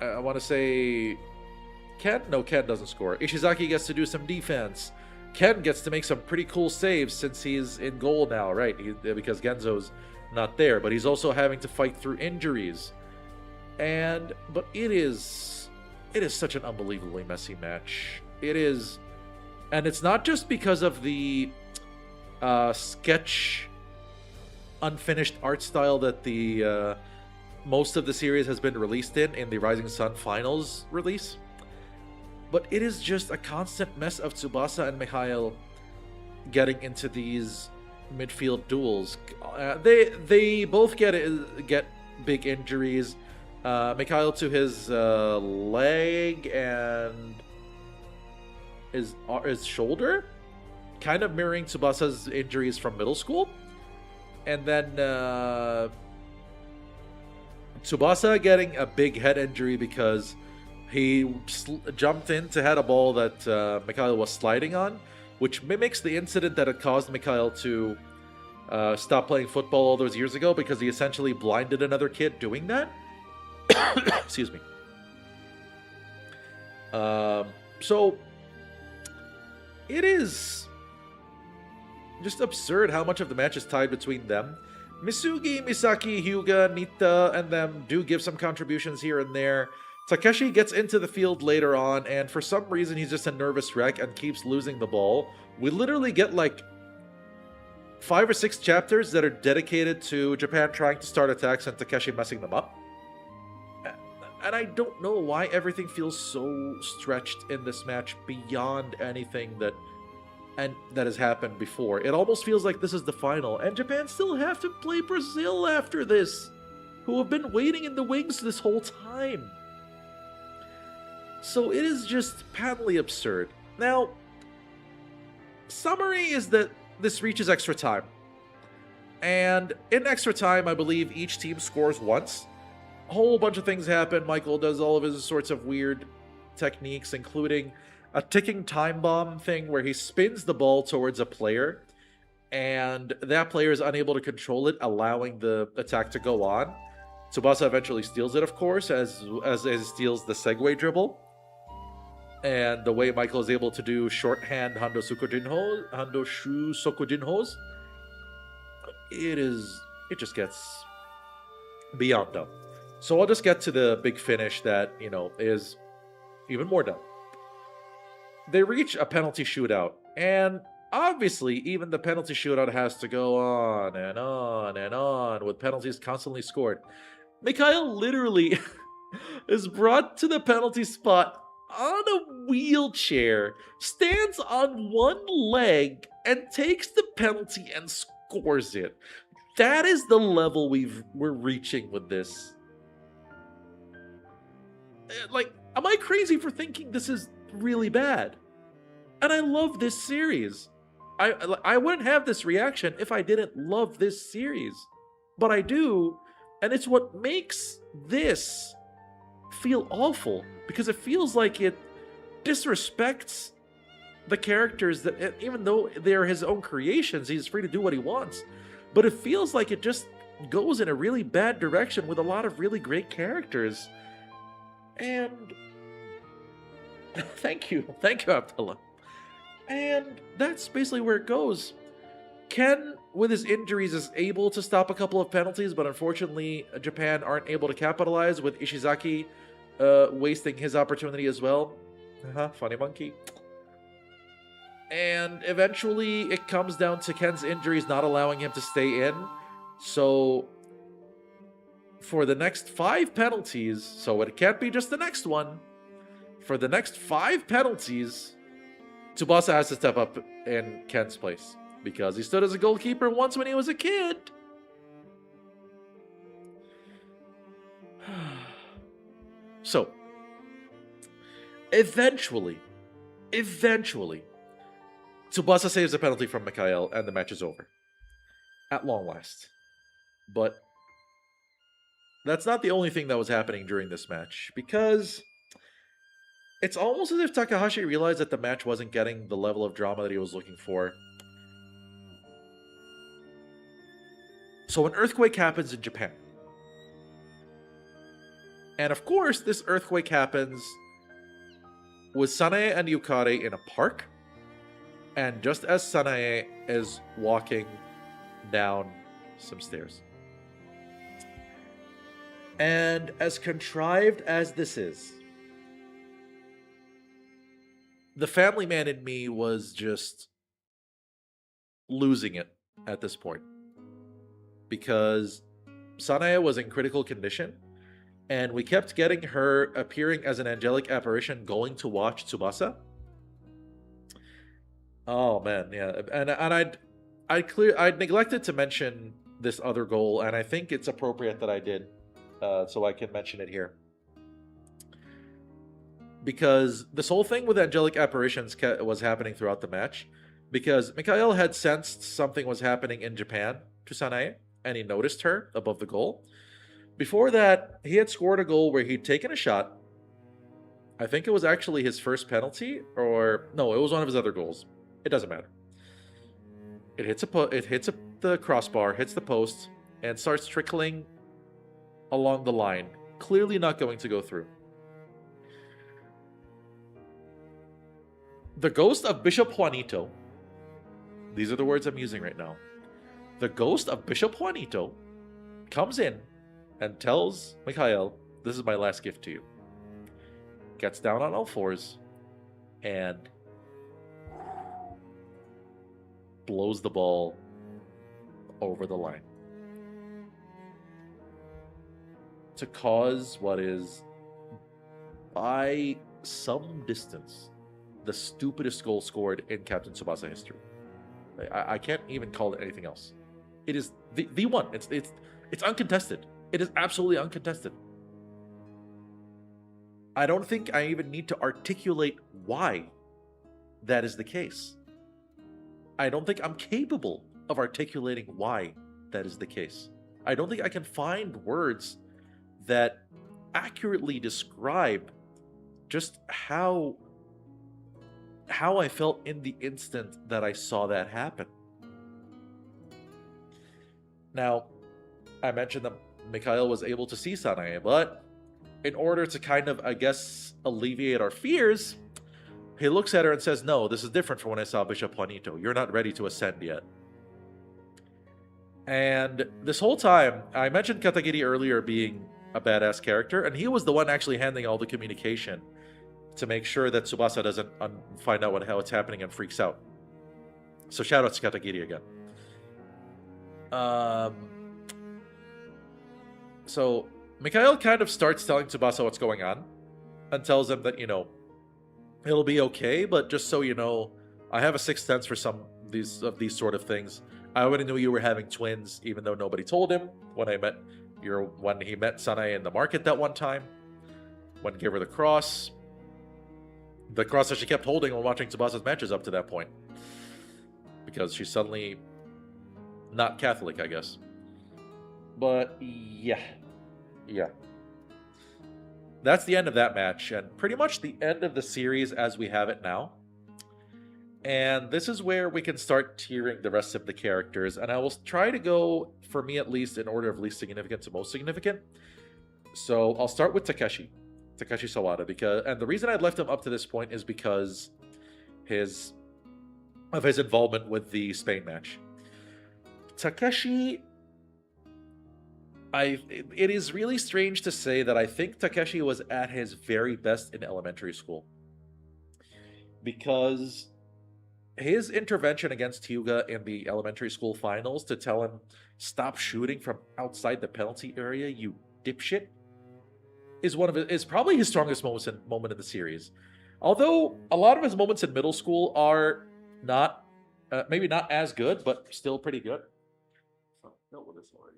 Speaker 1: want to say Ken? No, Ken doesn't score. Ishizaki gets to do some defense. Ken gets to make some pretty cool saves since he's in goal now, right? Because Genzo's not there, but he's also having to fight through injuries. But it is such an unbelievably messy match. It is, and it's not just because of the sketch, unfinished art style that the most of the series has been released in the Rising Sun Finals release. But it is just a constant mess of Tsubasa and Mikhail getting into these midfield duels. They both get big injuries. Mikhail to his leg and his shoulder, kind of mirroring Tsubasa's injuries from middle school. And then Tsubasa getting a big head injury because he jumped in to head a ball that Mikhail was sliding on, which mimics the incident that had caused Mikhail to stop playing football all those years ago, because he essentially blinded another kid doing that. Excuse me. So it is just absurd how much of the match is tied between them. Misugi, Misaki, Hyuga, Nita, and them do give some contributions here and there. Takeshi gets into the field later on, and for some reason he's just a nervous wreck and keeps losing the ball. We literally get like 5 or 6 chapters that are dedicated to Japan trying to start attacks and Takeshi messing them up. And I don't know why everything feels so stretched in this match beyond anything that has happened before. It almost feels like this is the final, and Japan still have to play Brazil after this, who have been waiting in the wings this whole time. So it is just patently absurd. Now, summary is that this reaches extra time. And in extra time, I believe each team scores once. A whole bunch of things happen. Michael does all of his sorts of weird techniques, including a ticking time bomb thing where he spins the ball towards a player, and that player is unable to control it, allowing the attack to go on. Tsubasa eventually steals it, of course, as he steals the segue dribble. And the way Michael is able to do shorthand Hando Shu Sokujinhos, it just gets beyond dumb. So I'll just get to the big finish that, is even more dumb. They reach a penalty shootout, and obviously even the penalty shootout has to go on and on and on with penalties constantly scored. Mikhail literally is brought to the penalty spot on a wheelchair, stands on one leg, and takes the penalty and scores it. That is the level we're reaching with this. Like, am I crazy for thinking this is really bad? And I love this series. I wouldn't have this reaction if I didn't love this series. But I do, and it's what makes this feel awful, because it feels like it disrespects the characters that, even though they're his own creations, he's free to do what he wants. But it feels like it just goes in a really bad direction with a lot of really great characters. And thank you, Abdullah. And that's basically where it goes. Ken, with his injuries, is able to stop a couple of penalties, but unfortunately, Japan aren't able to capitalize, with Ishizaki wasting his opportunity as well. Funny monkey. And eventually, it comes down to Ken's injuries not allowing him to stay in. So, for the next 5 penalties, so it can't be just the next one. For the next 5 penalties, Tsubasa has to step up in Ken's place, because he stood as a goalkeeper once when he was a kid. So, eventually, Tsubasa saves a penalty from Mikhail, and the match is over. At long last. But that's not the only thing that was happening during this match, because it's almost as if Takahashi realized that the match wasn't getting the level of drama that he was looking for. So an earthquake happens in Japan. And of course, this earthquake happens with Sanae and Yukari in a park. And just as Sanae is walking down some stairs. And as contrived as this is, the family man in me was just losing it at this point. Because Sanae was in critical condition, and we kept getting her appearing as an angelic apparition going to watch Tsubasa. Oh man, yeah. And I'd neglected to mention this other goal, and I think it's appropriate that I did, so I can mention it here. Because this whole thing with angelic apparitions was happening throughout the match, because Mikhail had sensed something was happening in Japan to Sanae, and he noticed her above the goal. Before that, he had scored a goal where he'd taken a shot. I think it was actually his first penalty, or no, it was one of his other goals. It doesn't matter. It hits the crossbar, hits the post, and starts trickling along the line. Clearly not going to go through. The ghost of Bishop Juanito, these are the words I'm using right now. The ghost of Bishop Juanito comes in and tells Mikhail, "This is my last gift to you." Gets down on all fours and blows the ball over the line. To cause what is, by some distance, the stupidest goal scored in Captain Tsubasa history. I can't even call it anything else. It is the one. It's uncontested. It is absolutely uncontested. I don't think I even need to articulate why that is the case. I don't think I'm capable of articulating why that is the case. I don't think I can find words that accurately describe just how I felt in the instant that I saw that happen. Now, I mentioned that Mikhail was able to see Sanae, but in order to kind of, I guess, alleviate our fears, he looks at her and says, "No, this is different from when I saw Bishop Juanito. You're not ready to ascend yet." And this whole time, I mentioned Katagiri earlier being a badass character, and he was the one actually handling all the communication to make sure that Tsubasa doesn't find out how it's happening and freaks out. So shout out to Katagiri again. So Mikhail kind of starts telling Tsubasa what's going on and tells him that, it'll be okay, but just so you know, I have a sixth sense for some of these sort of things. I already knew you were having twins, even though nobody told him when he met Sanae in the market that one time. When he gave her the cross that she kept holding while watching Tsubasa's matches up to that point, because she's suddenly not Catholic, I guess. But yeah. That's the end of that match, and pretty much the end of the series as we have it now. And this is where we can start tiering the rest of the characters, and I will try to go, for me at least, in order of least significant to most significant. So I'll start with Takeshi Sawada, and the reason I left him up to this point is because of his involvement with the Spain match. Takeshi, it is really strange to say that I think Takeshi was at his very best in elementary school, because his intervention against Hyuga in the elementary school finals to tell him, "Stop shooting from outside the penalty area, you dipshit," is probably his strongest moment in the series. Although a lot of his moments in middle school are not, maybe not as good, but still pretty good. Oh, dealt with this already.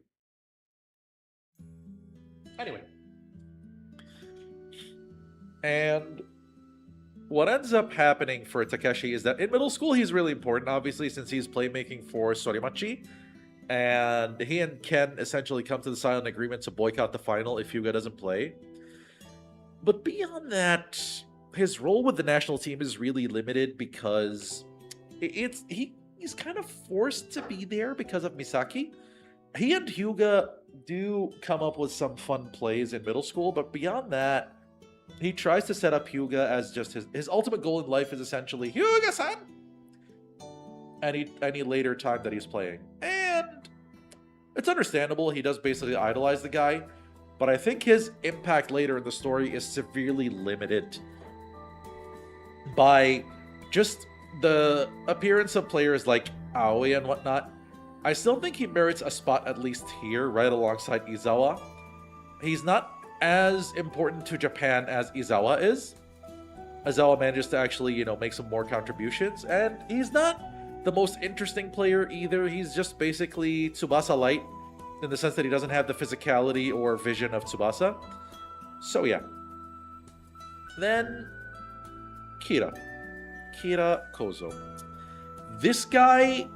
Speaker 1: Anyway. And what ends up happening for Takeshi is that in middle school he's really important, obviously, since he's playmaking for Sorimachi. And he and Ken essentially come to the silent agreement to boycott the final if Hyuga doesn't play. But beyond that, his role with the national team is really limited because he's kind of forced to be there because of Misaki. He and Hyuga do come up with some fun plays in middle school, but beyond that, he tries to set up Hyuga as just his ultimate goal in life is essentially Hyuga-san! Any later time that he's playing. And it's understandable, he does basically idolize the guy, but I think his impact later in the story is severely limited by just the appearance of players like Aoi and whatnot. I still think he merits a spot at least here, right alongside Izawa. He's not as important to Japan as Izawa is. Izawa manages to actually, make some more contributions, and he's not the most interesting player either. He's just basically Tsubasa light, in the sense that he doesn't have the physicality or vision of Tsubasa. So yeah. Then, Kira Kozo. This guy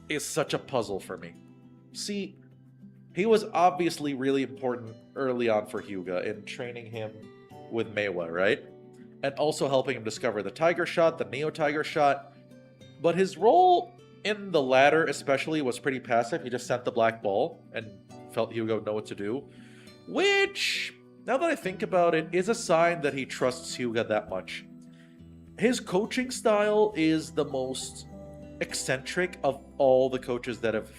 Speaker 1: is such a puzzle for me. See, he was obviously really important early on for Hyuga in training him with Meiwa, right? And also helping him discover the Tiger Shot, the Neo Tiger Shot. But his role in the latter especially was pretty passive. He just sent the black ball and felt Hyuga would know what to do. Which, now that I think about it, is a sign that he trusts Hyuga that much. His coaching style is the most eccentric of all the coaches that have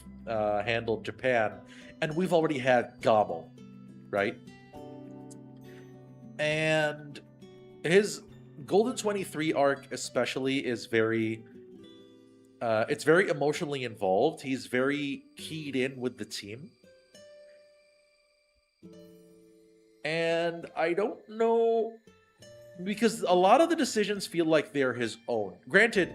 Speaker 1: handled Japan, and we've already had Gamo, right? And his Golden 23 arc especially is very It's very emotionally involved. He's very keyed in with the team. And I don't know, because a lot of the decisions feel like they're his own. Granted,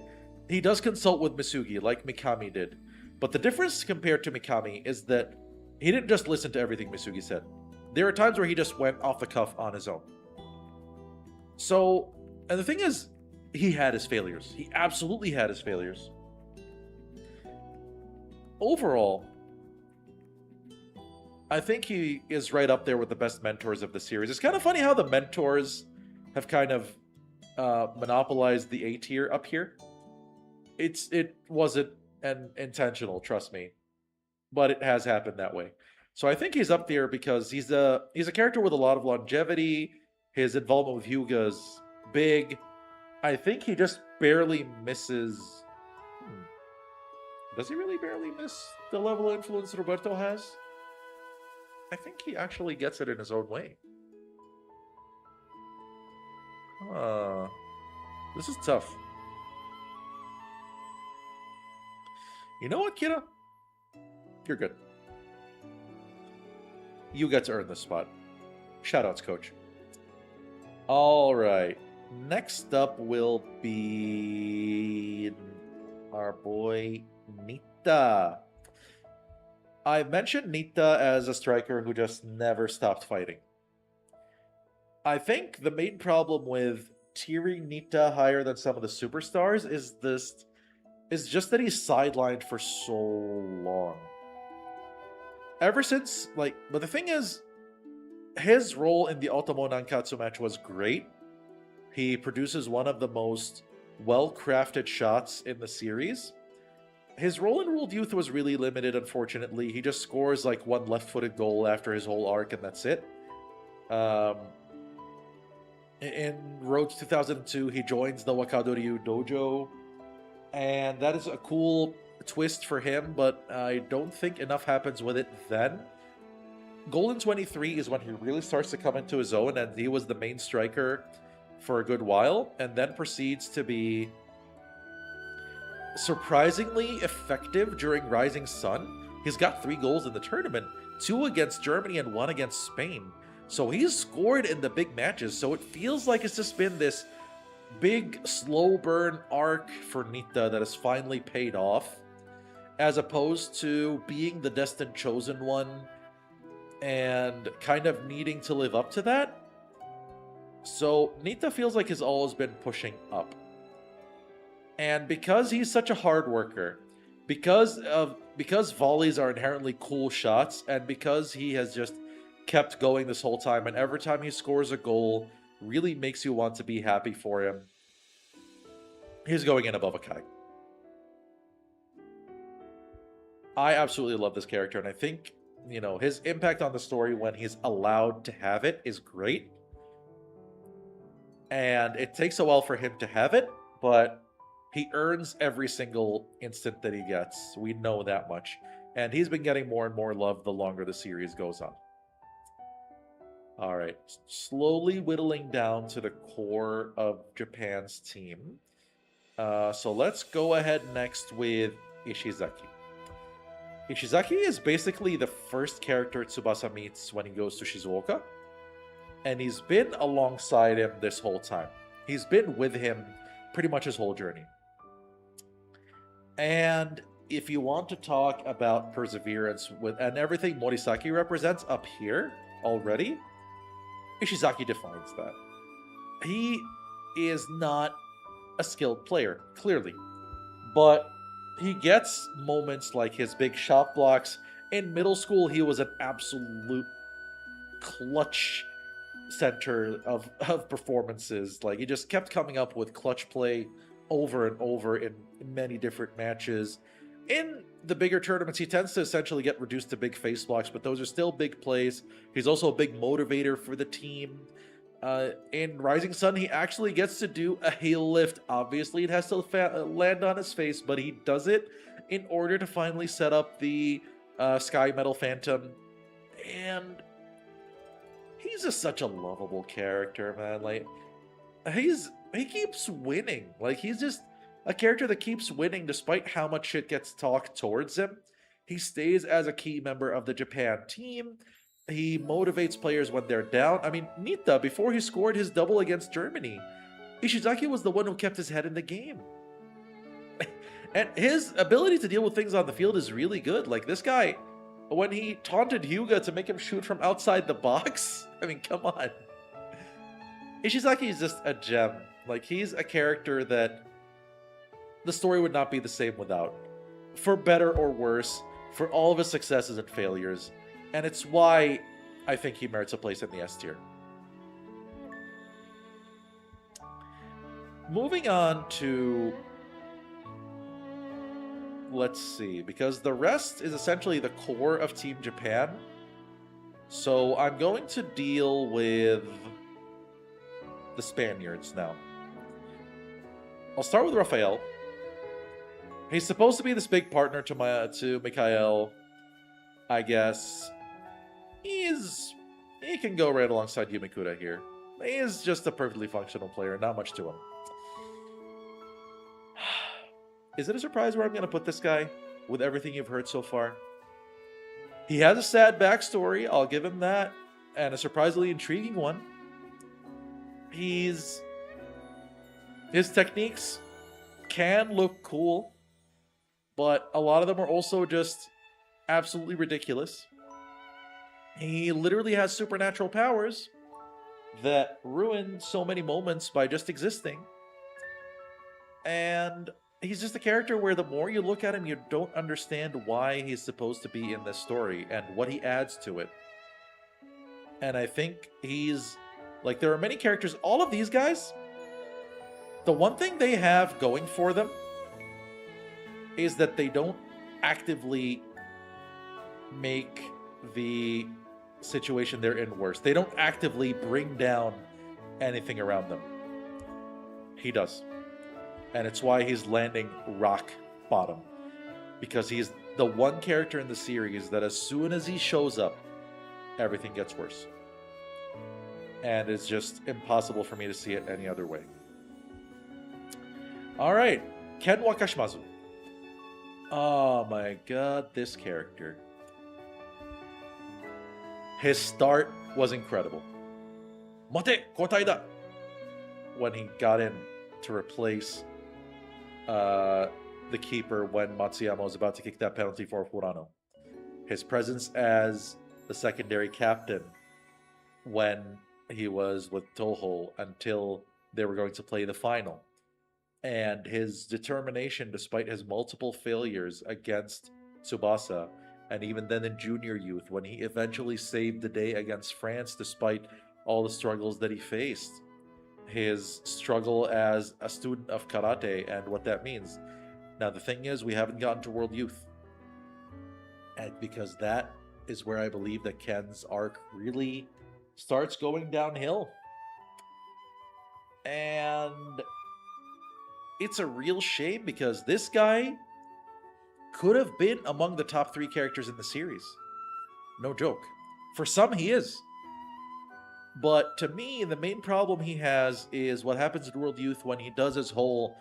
Speaker 1: he does consult with Misugi like Mikami did. But the difference compared to Mikami is that he didn't just listen to everything Misugi said. There are times where he just went off the cuff on his own. So, and the thing is, he had his failures. He absolutely had his failures. Overall, I think he is right up there with the best mentors of the series. It's kind of funny how the mentors have kind of monopolized the A tier up here. It wasn't an intentional, trust me, but it has happened that way. So I think he's up there because he's a character with a lot of longevity. His involvement with Hyuga is big. I think he just barely misses. Does he really barely miss the level of influence Roberto has? I think he actually gets it in his own way. This is tough. You know what, Kira? You're good. You get to earn this spot. Shoutouts, coach. All right. Next up will be our boy Nita. I mentioned Nita as a striker who just never stopped fighting. I think the main problem with tiering Nita higher than some of the superstars is just that he's sidelined for so long. Ever since, but the thing is, his role in the Otomo Nankatsu match was great. He produces one of the most well-crafted shots in the series. His role in World Youth was really limited, unfortunately. He just scores like one left-footed goal after his whole arc, and that's it. In Road to 2002, he joins the Wakadoryu Dojo, and that is a cool twist for him, but I don't think enough happens with it then. Golden 23 is when he really starts to come into his own, and he was the main striker for a good while, and then proceeds to be surprisingly effective during Rising Sun. He's got 3 goals in the tournament, 2 against Germany and 1 against Spain. So he's scored in the big matches, so it feels like it's just been this big slow burn arc for Nita that has finally paid off, as opposed to being the destined chosen one and kind of needing to live up to that. So Nita feels like he's always been pushing up. And because he's such a hard worker, because volleys are inherently cool shots, and because he has just kept going this whole time, and every time he scores a goal really makes you want to be happy for him, he's going in above a Kai. I absolutely love this character, and I think, his impact on the story when he's allowed to have it is great. And it takes a while for him to have it, but he earns every single instant that he gets. We know that much. And he's been getting more and more love the longer the series goes on. Alright, slowly whittling down to the core of Japan's team. So let's go ahead next with Ishizaki. Ishizaki is basically the first character Tsubasa meets when he goes to Shizuoka. And he's been alongside him this whole time. He's been with him pretty much his whole journey. And if you want to talk about perseverance and everything Morisaki represents up here already, Ishizaki defines that. He is not a skilled player, clearly. But he gets moments like his big shot blocks. In middle school, he was an absolute clutch center of performances. Like, he just kept coming up with clutch play over and over in many different matches. In the bigger tournaments, he tends to essentially get reduced to big face blocks, but those are still big plays. He's also a big motivator for the team. In Rising Sun, he actually gets to do a heel lift. Obviously, it has to land on his face, but he does it in order to finally set up the Sky Metal Phantom. And he's just such a lovable character, man. Like, he keeps winning. Like, he's just A character that keeps winning despite how much shit gets talked towards him. He stays as a key member of the Japan team. He motivates players when they're down. I mean, Nita, before he scored his double against Germany, Ishizaki was the one who kept his head in the game. And his ability to deal with things on the field is really good. Like, this guy, when he taunted Hyuga to make him shoot from outside the box, I mean, come on. Ishizaki is just a gem. Like, he's a character that the story would not be the same without. For better or worse, for all of his successes and failures. And it's why I think he merits a place in the S tier. Moving on to... Let's see, because the rest is essentially the core of Team Japan. So I'm going to deal with the Spaniards now. I'll start with Rafael. He's supposed to be this big partner to Mikhail. I guess he can go right alongside Yumikura here. He's just a perfectly functional player, not much to him. Is it a surprise where I'm going to put this guy with everything you've heard so far? He has a sad backstory, I'll give him that, and a surprisingly intriguing one. His techniques can look cool, but a lot of them are also just absolutely ridiculous. He literally has supernatural powers that ruin so many moments by just existing. And he's just a character where the more you look at him, you don't understand why he's supposed to be in this story and what he adds to it. And I think he's... Like, there are many characters, all of these guys, the one thing they have going for them is that they don't actively make the situation they're in worse. They don't actively bring down anything around them. He does. And it's why he's landing rock bottom. Because he's the one character in the series that as soon as he shows up, everything gets worse. And it's just impossible for me to see it any other way. Alright, Ken Wakashimazu. Oh my god, this character. His start was incredible. Mate, kotai da! When he got in to replace the keeper when Matsuyama was about to kick that penalty for Furano. His presence as the secondary captain when he was with Toho until they were going to play the final. And his determination despite his multiple failures against Tsubasa, and even then in junior youth when he eventually saved the day against France despite all the struggles that he faced. His struggle as a student of karate and what that means. Now the thing is, we haven't gotten to World Youth. And because that is where I believe that Ken's arc really starts going downhill. And it's a real shame because this guy could have been among the top 3 characters in the series. No joke. For some, he is. But to me, the main problem he has is what happens in World Youth when he does his whole,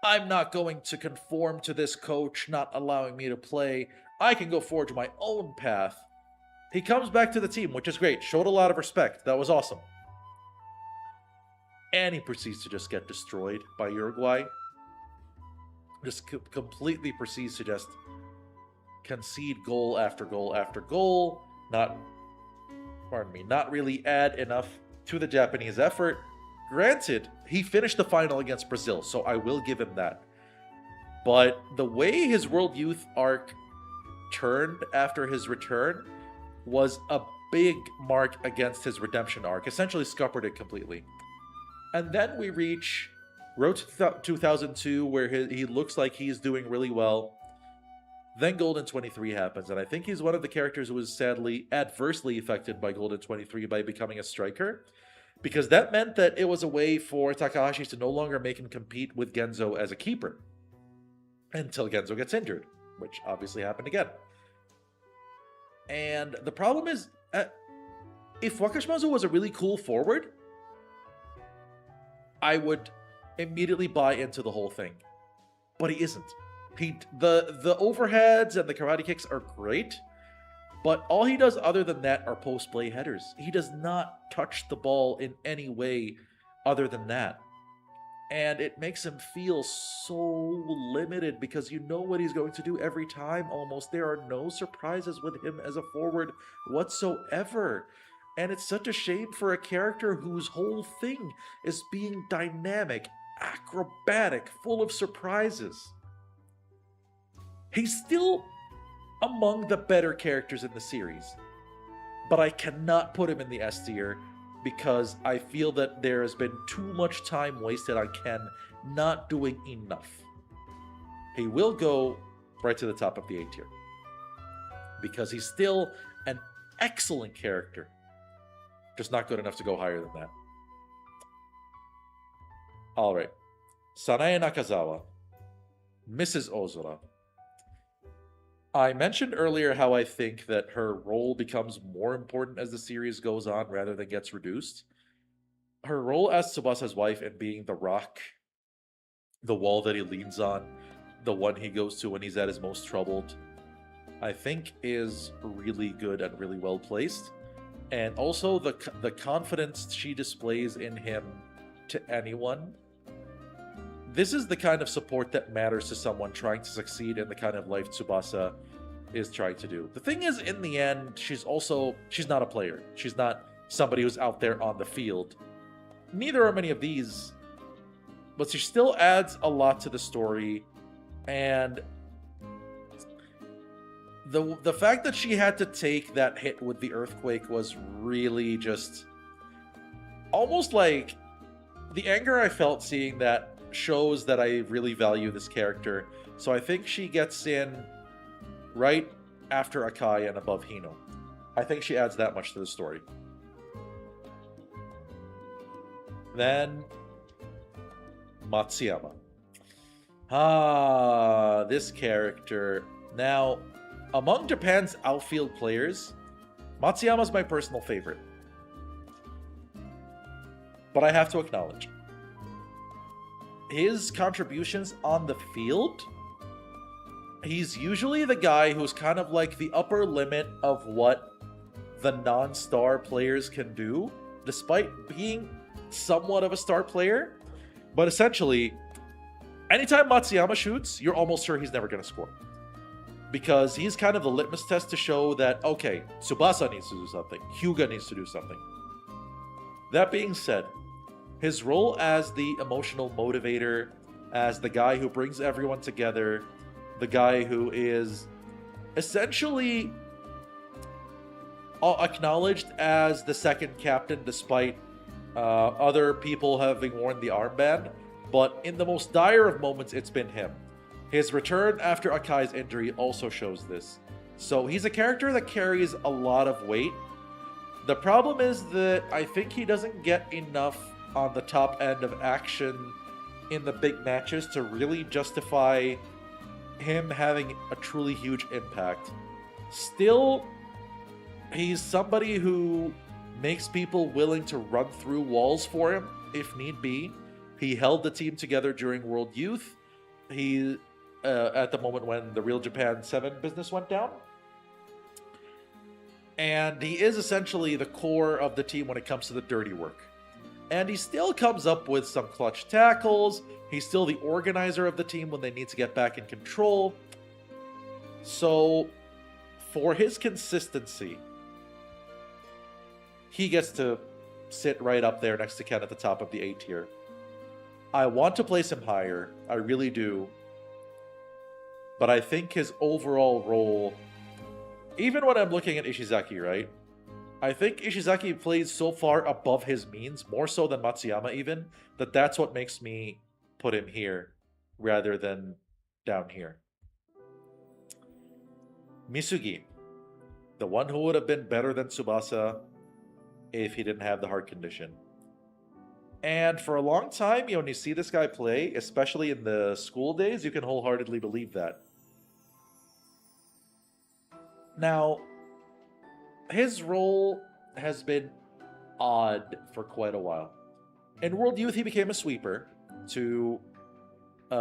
Speaker 1: I'm not going to conform to this coach not allowing me to play. I can go forge my own path. He comes back to the team, which is great. Showed a lot of respect. That was awesome. And he proceeds to just get destroyed by Uruguay. Just completely proceeds to just concede goal after goal after goal. Not really add enough to the Japanese effort. Granted, he finished the final against Brazil, so I will give him that. But the way his World Youth arc turned after his return was a big mark against his redemption arc. Essentially scuppered it completely. And then we reach Road to 2002, where he looks like he's doing really well. Then Golden 23 happens, and I think he's one of the characters who was sadly adversely affected by Golden 23 by becoming a striker. Because that meant that it was a way for Takahashi to no longer make him compete with Genzo as a keeper. Until Genzo gets injured, which obviously happened again. And the problem is, if Wakashimazu was a really cool forward, I would immediately buy into the whole thing. but he isn't. The overheads and the karate kicks are great, but all he does other than that are post play headers. He does not touch the ball in any way other than that. And it makes him feel so limited because you know what he's going to do every time almost. There are no surprises with him as a forward whatsoever. And it's such a shame for a character whose whole thing is being dynamic, acrobatic, full of surprises. He's still among the better characters in the series, but I cannot put him in the S tier because I feel that there has been too much time wasted on Ken not doing enough. He will go right to the top of the A tier because he's still an excellent character, just not good enough to go higher than that. All right, Sanae Nakazawa, Mrs. Ozora. I mentioned earlier how I think that her role becomes more important as the series goes on rather than gets reduced. Her role as Tsubasa's wife and being the rock, the wall that he leans on, the one he goes to when he's at his most troubled, I think is really good and really well placed. And also the confidence she displays in him to anyone. This is the kind of support that matters to someone trying to succeed in the kind of life Tsubasa is trying to do. The thing is, in the end, she's not a player. She's not somebody who's out there on the field. Neither are many of these, but she still adds a lot to the story. And the fact that she had to take that hit with the earthquake was really just almost like the anger I felt seeing that shows that I really value this character. So I think she gets in right after Akai and above Hino. I think she adds that much to the story. Then Matsuyama. This character. Now, among Japan's outfield players, Matsuyama's my personal favorite. But I have to acknowledge, his contributions on the field, he's usually the guy who's kind of like the upper limit of what the non-star players can do, despite being somewhat of a star player. But essentially, anytime Matsuyama shoots, you're almost sure he's never going to score. Because he's kind of the litmus test to show that, okay, Tsubasa needs to do something, Hyuga needs to do something. That being said, his role as the emotional motivator, as the guy who brings everyone together, the guy who is essentially acknowledged as the second captain despite other people having worn the armband, but in the most dire of moments, it's been him. His return after Akai's injury also shows this. So he's a character that carries a lot of weight. The problem is that I think he doesn't get enough on the top end of action in the big matches to really justify him having a truly huge impact. Still, he's somebody who makes people willing to run through walls for him if need be. He held the team together during World Youth. He, at the moment when the Real Japan 7 business went down. And he is essentially the core of the team when it comes to the dirty work. And he still comes up with some clutch tackles. He's still the organizer of the team when they need to get back in control. So, for his consistency, he gets to sit right up there next to Ken at the top of the A tier. I want to place him higher. I really do. But I think his overall role, even when I'm looking at Ishizaki, right? I think Ishizaki plays so far above his means, more so than Matsuyama even, that that's what makes me put him here rather than down here. Misugi, the one who would have been better than Tsubasa if he didn't have the heart condition. And for a long time, when you see this guy play, especially in the school days, you can wholeheartedly believe that. Now, his role has been odd for quite a while. In World Youth, he became a sweeper to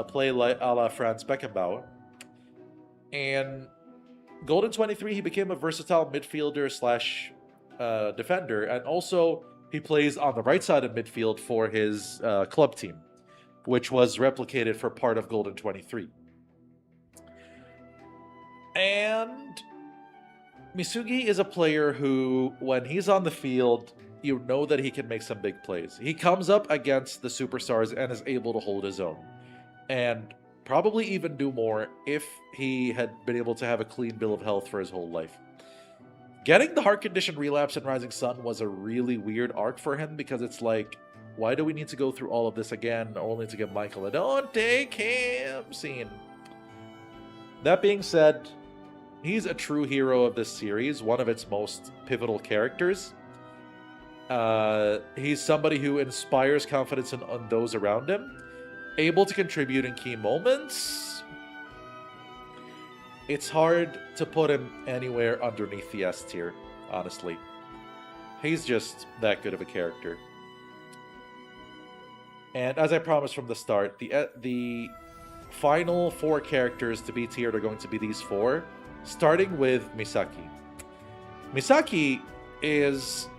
Speaker 1: play like a la Franz Beckenbauer. And Golden 23, he became a versatile midfielder slash defender, and also he plays on the right side of midfield for his club team, which was replicated for part of Golden 23. And Misugi is a player who, when he's on the field, you know that he can make some big plays. He comes up against the superstars and is able to hold his own. And probably even do more if he had been able to have a clean bill of health for his whole life. Getting the heart condition relapse in Rising Sun was a really weird arc for him, because it's like, why do we need to go through all of this again only to get Michael a "don't take him" scene? That being said, he's a true hero of this series, one of its most pivotal characters. He's somebody who inspires confidence in those around him, able to contribute in key moments. It's hard to put him anywhere underneath the S tier, honestly. He's just that good of a character. And as I promised from the start, the final 4 characters to be tiered are going to be these 4, starting with Misaki. Misaki is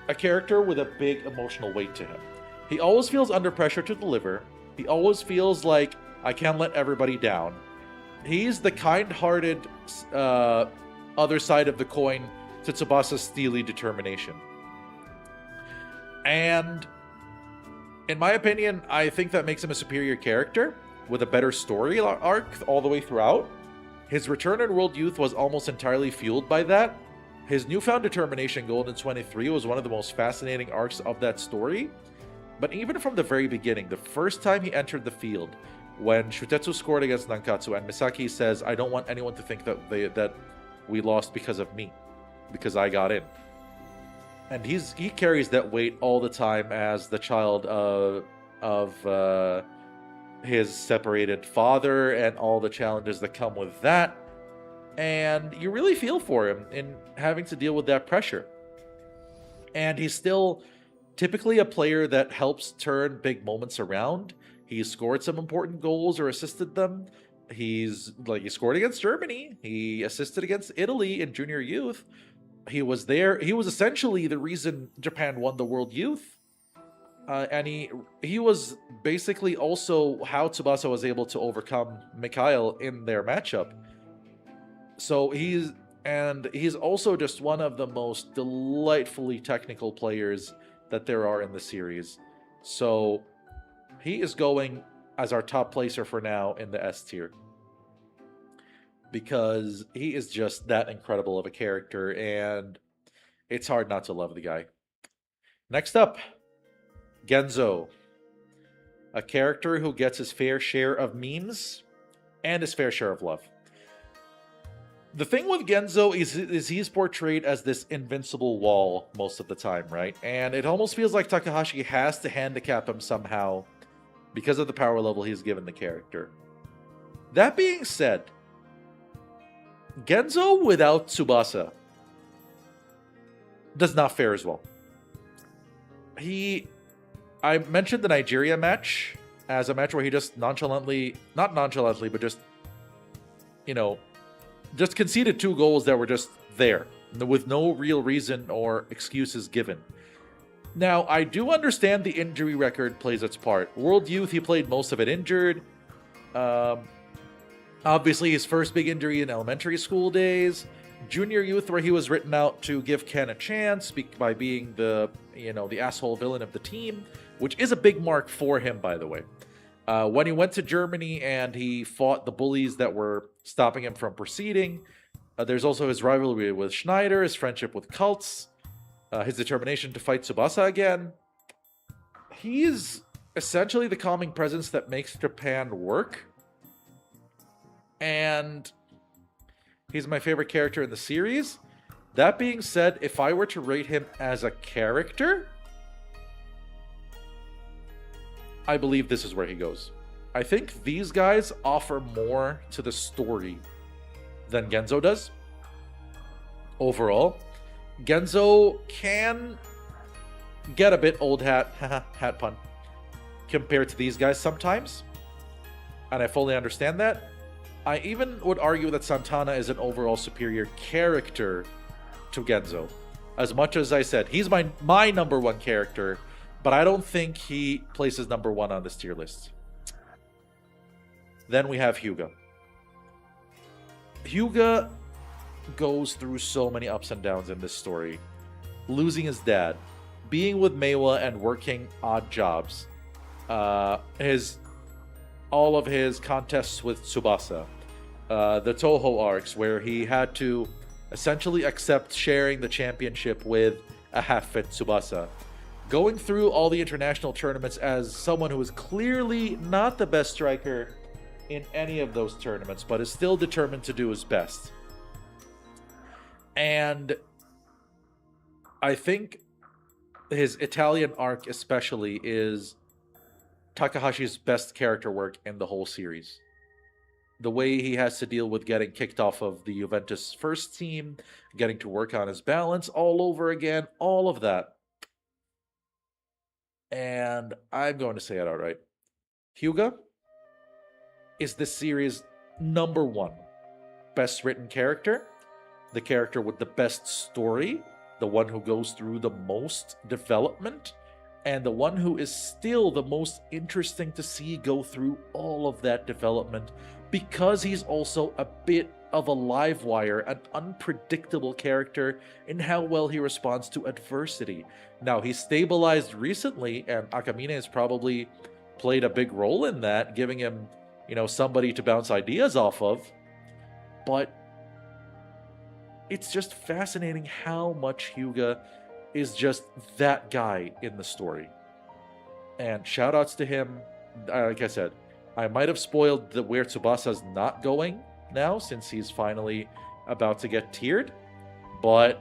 Speaker 1: a character with a big emotional weight to him. He always feels under pressure to deliver. He always feels like, I can't let everybody down. He's the kind-hearted other side of the coin to Tsubasa's steely determination. And in my opinion, I think that makes him a superior character with a better story arc all the way throughout. His return in World Youth was almost entirely fueled by that. His newfound determination, Golden 23, was one of the most fascinating arcs of that story. But even from the very beginning, the first time he entered the field, when Shutetsu scored against Nankatsu and Misaki says, "I don't want anyone to think that we lost because of me, because I got in." And he carries that weight all the time as the child of his separated father and all the challenges that come with that. And you really feel for him in having to deal with that pressure. And he's still typically a player that helps turn big moments around. He's scored some important goals or assisted them. He scored against Germany. He assisted against Italy in junior youth. He was there. He was essentially the reason Japan won the World Youth. And he was basically also how Tsubasa was able to overcome Mikhail in their matchup. So he's also just one of the most delightfully technical players that there are in the series. So he is going as our top placer for now in the S tier, because he is just that incredible of a character, and it's hard not to love the guy. Next up, Genzo. A character who gets his fair share of memes and his fair share of love. The thing with Genzo is he's portrayed as this invincible wall most of the time, right? And it almost feels like Takahashi has to handicap him somehow because of the power level he's given the character. That being said, Genzo without Tsubasa does not fare as well. I mentioned the Nigeria match as a match where he just not nonchalantly, but just, just conceded 2 goals that were just there, with no real reason or excuses given. Now, I do understand the injury record plays its part. World Youth, he played most of it injured. Obviously, his first big injury in elementary school days. Junior Youth, where he was written out to give Ken a chance by being the asshole villain of the team, which is a big mark for him, by the way. When he went to Germany and he fought the bullies that were stopping him from proceeding. There's also his rivalry with Schneider, his friendship with Kultz, his determination to fight Tsubasa again. He's essentially the calming presence that makes Japan work. And he's my favorite character in the series. That being said, if I were to rate him as a character, I believe this is where he goes. I think these guys offer more to the story than Genzo does. Overall, Genzo can get a bit old hat, hat pun, compared to these guys sometimes. and I fully understand that. I even would argue that Santana is an overall superior character to Genzo. As much as I said, he's my number one character, but I don't think he places number one on this tier list. Then we have Hyuga. Hyuga goes through so many ups and downs in this story. Losing his dad, being with Meiwa and working odd jobs, all of his contests with Tsubasa, the Toho arcs where he had to essentially accept sharing the championship with a half-fit Tsubasa. Going through all the international tournaments as someone who is clearly not the best striker in any of those tournaments, but is still determined to do his best. And I think his Italian arc especially is Takahashi's best character work in the whole series. The way he has to deal with getting kicked off of the Juventus first team, getting to work on his balance all over again, all of that. And I'm going to say it outright. Hyuga is this series' number one best written character, the character with the best story, the one who goes through the most development, and the one who is still the most interesting to see go through all of that development, because he's also a bit of a live wire, an unpredictable character in how well he responds to adversity. Now, he's stabilized recently, and Akamine has probably played a big role in that, giving him, somebody to bounce ideas off of. But it's just fascinating how much Hyuga is just that guy in the story. And shoutouts to him. Like I said, I might have spoiled where Tsubasa's not going now, since he's finally about to get tiered. But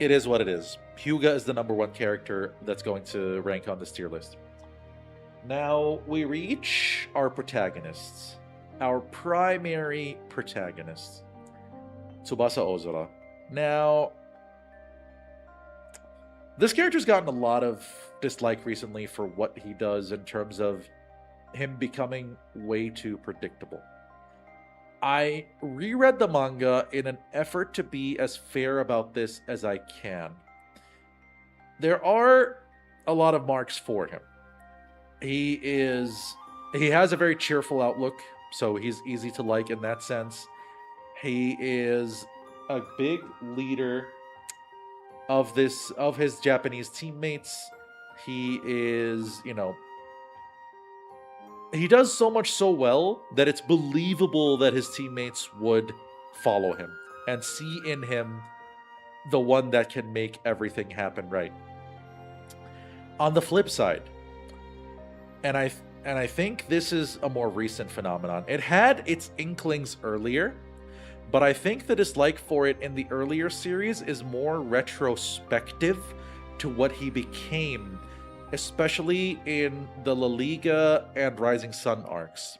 Speaker 1: it is what it is. Hyuga is the number one character that's going to rank on this tier list. Now we reach our protagonists. Our primary protagonist, Tsubasa Ozora. Now, this character's gotten a lot of dislike recently for what he does in terms of him becoming way too predictable. I reread the manga in an effort to be as fair about this as I can. There are a lot of marks for him. He has a very cheerful outlook, so he's easy to like in that sense. He is a big leader of his Japanese teammates. He is, he does so much so well that it's believable that his teammates would follow him and see in him the one that can make everything happen right. On the flip side, and I think this is a more recent phenomenon. It had its inklings earlier, but I think the dislike for it in the earlier series is more retrospective to what he became, especially in the La Liga and Rising Sun arcs.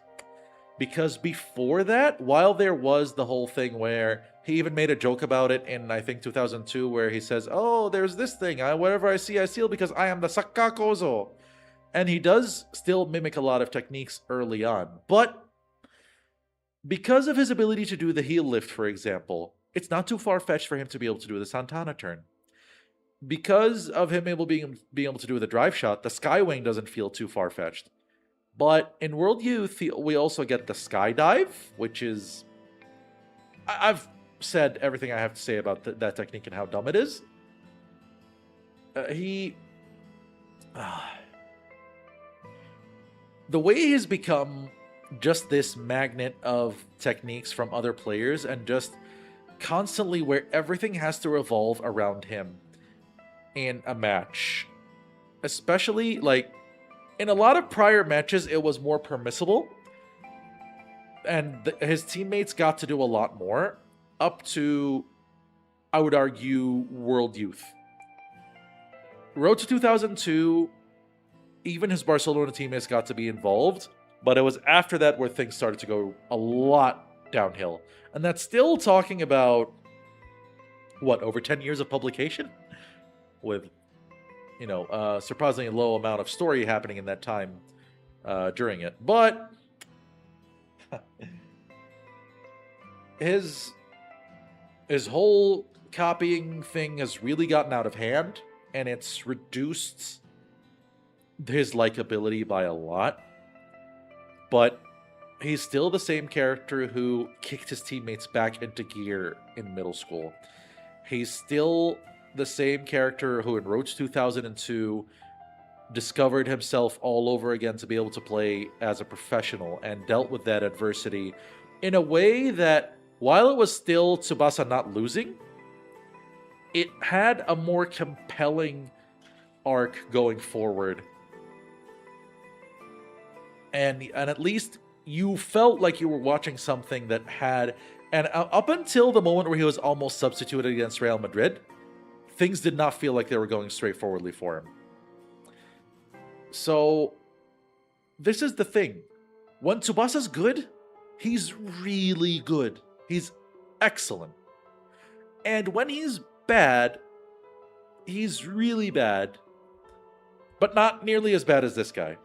Speaker 1: Because before that, while there was the whole thing where he even made a joke about it in, I think, 2002, where he says, "Oh, there's this thing. Whatever I see, I seal because I am the Sakakozo." And he does still mimic a lot of techniques early on. But because of his ability to do the heel lift, for example, it's not too far-fetched for him to be able to do the Santana turn. Because of him being able to do the drive shot, the Skywing doesn't feel too far-fetched. But in World Youth, we also get the Skydive, which is... I've said everything I have to say about that technique and how dumb it is. The way he's become just this magnet of techniques from other players and just constantly where everything has to revolve around him in a match. Especially, like, in a lot of prior matches, it was more permissible. And his teammates got to do a lot more. Up to, I would argue, World Youth. Road to 2002, even his Barcelona teammates got to be involved. But it was after that where things started to go a lot downhill. And that's still talking about, what, over 10 years of publication? With, surprisingly low amount of story happening in that time. during it. But his whole copying thing has really gotten out of hand, and it's reduced his likability by a lot. But he's still the same character who kicked his teammates back into gear in middle school. He's still the same character who in Roach 2002 discovered himself all over again to be able to play as a professional and dealt with that adversity in a way that, while it was still Tsubasa not losing, it had a more compelling arc going forward. And at least you felt like you were watching something that had... And up until the moment where he was almost substituted against Real Madrid, things did not feel like they were going straightforwardly for him. So, this is the thing. When Tsubasa's good, he's really good. He's excellent. And when he's bad, he's really bad. But not nearly as bad as this guy.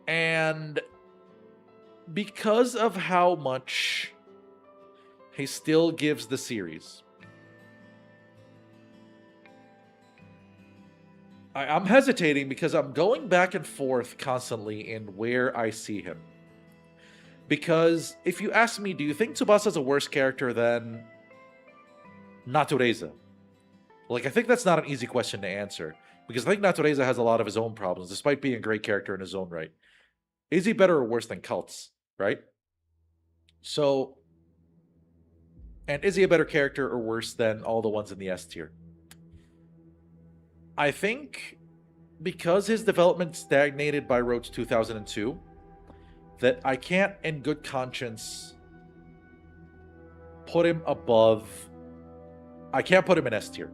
Speaker 1: And because of how much he still gives the series, I'm hesitating because I'm going back and forth constantly in where I see him. Because if you ask me, do you think Tsubasa's a worse character than Natureza? Like, I think that's not an easy question to answer. Because I think Natureza has a lot of his own problems, despite being a great character in his own right. Is he better or worse than Cults, right? So, and is he a better character or worse than all the ones in the S tier? I think because his development stagnated by Roach 2002, that I can't in good conscience put him above... I can't put him in S tier.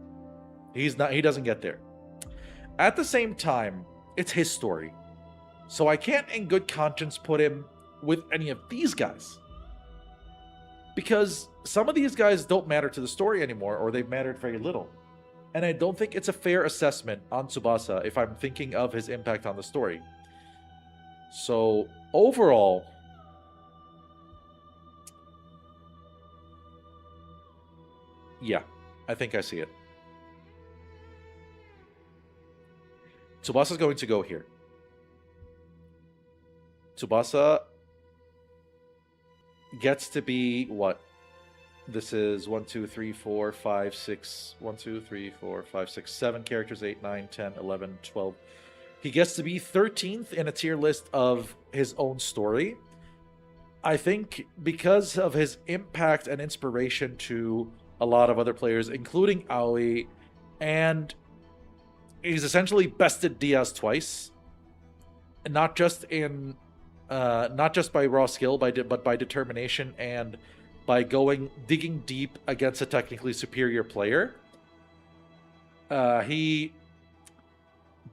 Speaker 1: He doesn't get there. At the same time, it's his story. So I can't in good conscience put him with any of these guys. Because some of these guys don't matter to the story anymore, or they've mattered very little. And I don't think it's a fair assessment on Tsubasa if I'm thinking of his impact on the story. So, overall, yeah, I think I see it. Tsubasa's going to go here. Tsubasa gets to be what? This is 1, 2, 3, 4, 5, 6. 1, 2, 3, 4, 5, 6, 7 characters, 8, 9, 10, 11, 12. He gets to be 13th in a tier list of his own story. I think because of his impact and inspiration to a lot of other players, including Aoi, and he's essentially bested Diaz twice. And not just by raw skill, but by determination and by digging deep against a technically superior player. He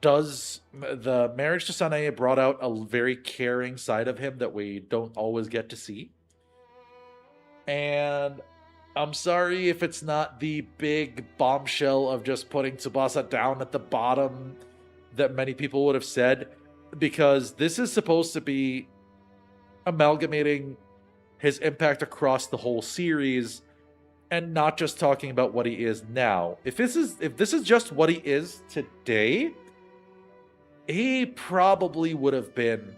Speaker 1: does... The marriage to Sanae brought out a very caring side of him that we don't always get to see. And I'm sorry if it's not the big bombshell of just putting Tsubasa down at the bottom that many people would have said, because this is supposed to be amalgamating his impact across the whole series and not just talking about what he is now. If this is just what he is today, he probably would have been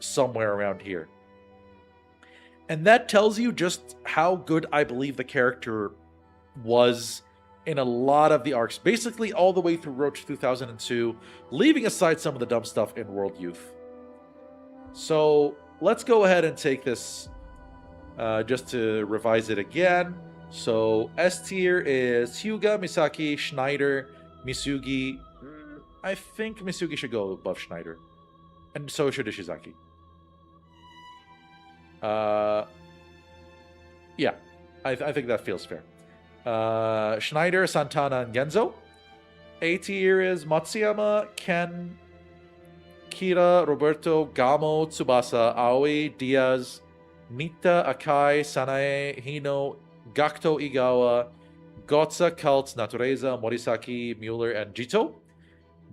Speaker 1: somewhere around here. And that tells you just how good I believe the character was in a lot of the arcs, basically all the way through Roach 2002, leaving aside some of the dumb stuff in World Youth. So let's go ahead and take this just to revise it again. So S tier is Hyuga, Misaki, Schneider, Misugi. I think Misugi should go above Schneider. And so should Ishizaki. Yeah, I think that feels fair. Schneider, Santana, and Genzo. A tier is Matsuyama, Ken, Kira, Roberto, Gamo, Tsubasa, Aoi, Diaz, Nita, Akai, Sanae, Hino, Gakuto, Igawa, Gotsa, Cult, Natureza, Morisaki, Mueller, and Jito.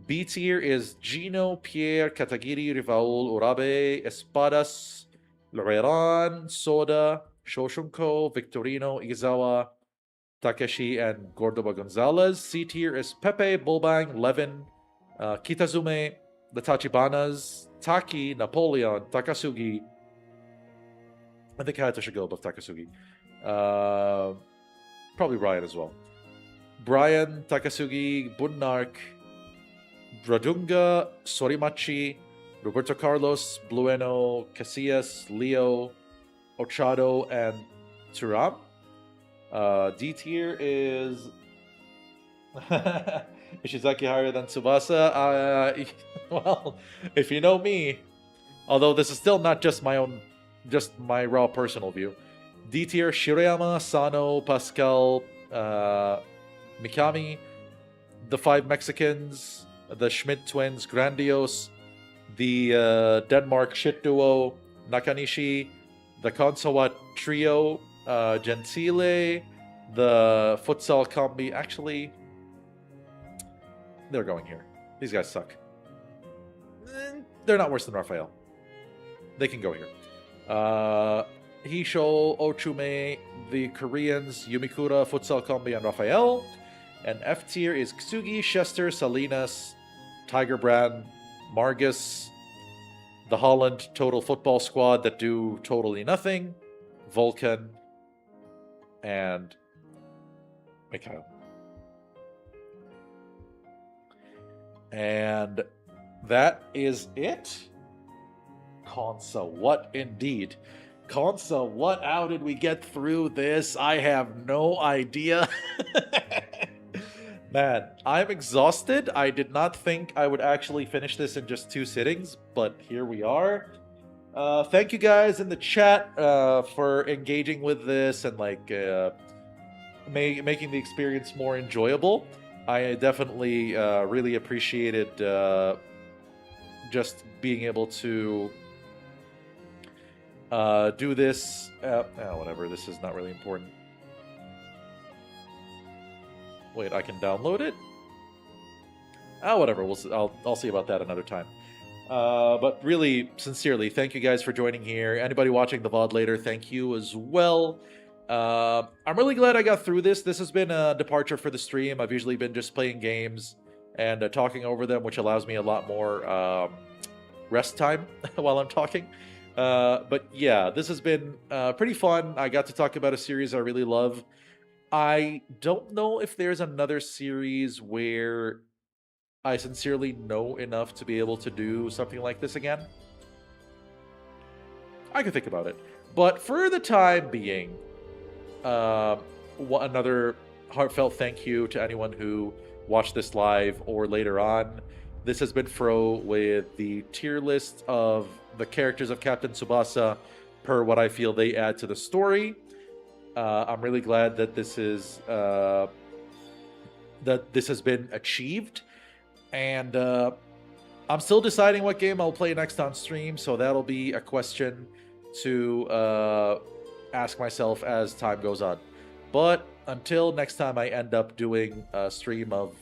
Speaker 1: B tier is Gino, Pierre, Katagiri, Rivaul, Urabe, Espadas, Loreran, Soda, Shoshunko, Victorino, Izawa, Takeshi, and Gordoba Gonzalez. C tier is Pepe, Bulbang, Levin, Kitazume, the Tachibanas, Taki, Napoleon, Takasugi. I think Hayato should go above Takasugi. Probably Brian as well. Brian, Takasugi, Bunnark, Radunga, Sorimachi, Roberto Carlos, Blueno, Casillas, Leo, Ochado, and Turam. D tier is Ishizaki higher than Tsubasa. Well, if you know me, although this is still not just my raw personal view. D tier Shirayama, Sano, Pascal, Mikami, the 5 Mexicans, the Schmidt twins, Grandiose, the Denmark shit duo, Nakanishi, the Konsawat trio, Gentile, the futsal combi. Actually, they're going here. These guys suck. They're not worse than Raphael. They can go here. Hisho, Ochume, the Koreans, Yumikura, futsal combi, and Raphael. And F tier is Ksugi, Chester, Salinas, Tiger Brand, Margus, the Holland total football squad that do totally nothing, Vulcan, and Mikhail. And that is it. Konsa, what indeed? Konsa, what? How did we get through this? I have no idea. Man, I'm exhausted. I did not think I would actually finish this in just 2 sittings, but here we are. Thank you guys in the chat for engaging with this and like making the experience more enjoyable. I definitely really appreciated just being able to do this. Whatever, this is not really important. Wait, I can download it? Whatever. I'll see about that another time. But really, sincerely, thank you guys for joining here. Anybody watching the VOD later, thank you as well. I'm really glad I got through this. This has been a departure for the stream. I've usually been just playing games and talking over them, which allows me a lot more rest time while I'm talking. But yeah, this has been pretty fun. I got to talk about a series I really love. I don't know if there's another series where I sincerely know enough to be able to do something like this again. I can think about it. But for the time being, another heartfelt thank you to anyone who watched this live or later on. This has been Fro with the tier list of the characters of Captain Tsubasa per what I feel they add to the story. I'm really glad that this is has been achieved, and I'm still deciding what game I'll play next on stream, so that'll be a question to ask myself as time goes on. But until next time I end up doing a stream of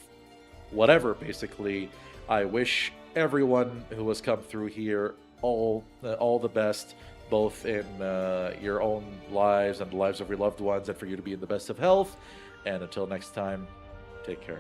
Speaker 1: whatever, basically, I wish everyone who has come through here all the best, both in your own lives and the lives of your loved ones, and for you to be in the best of health. And until next time, take care.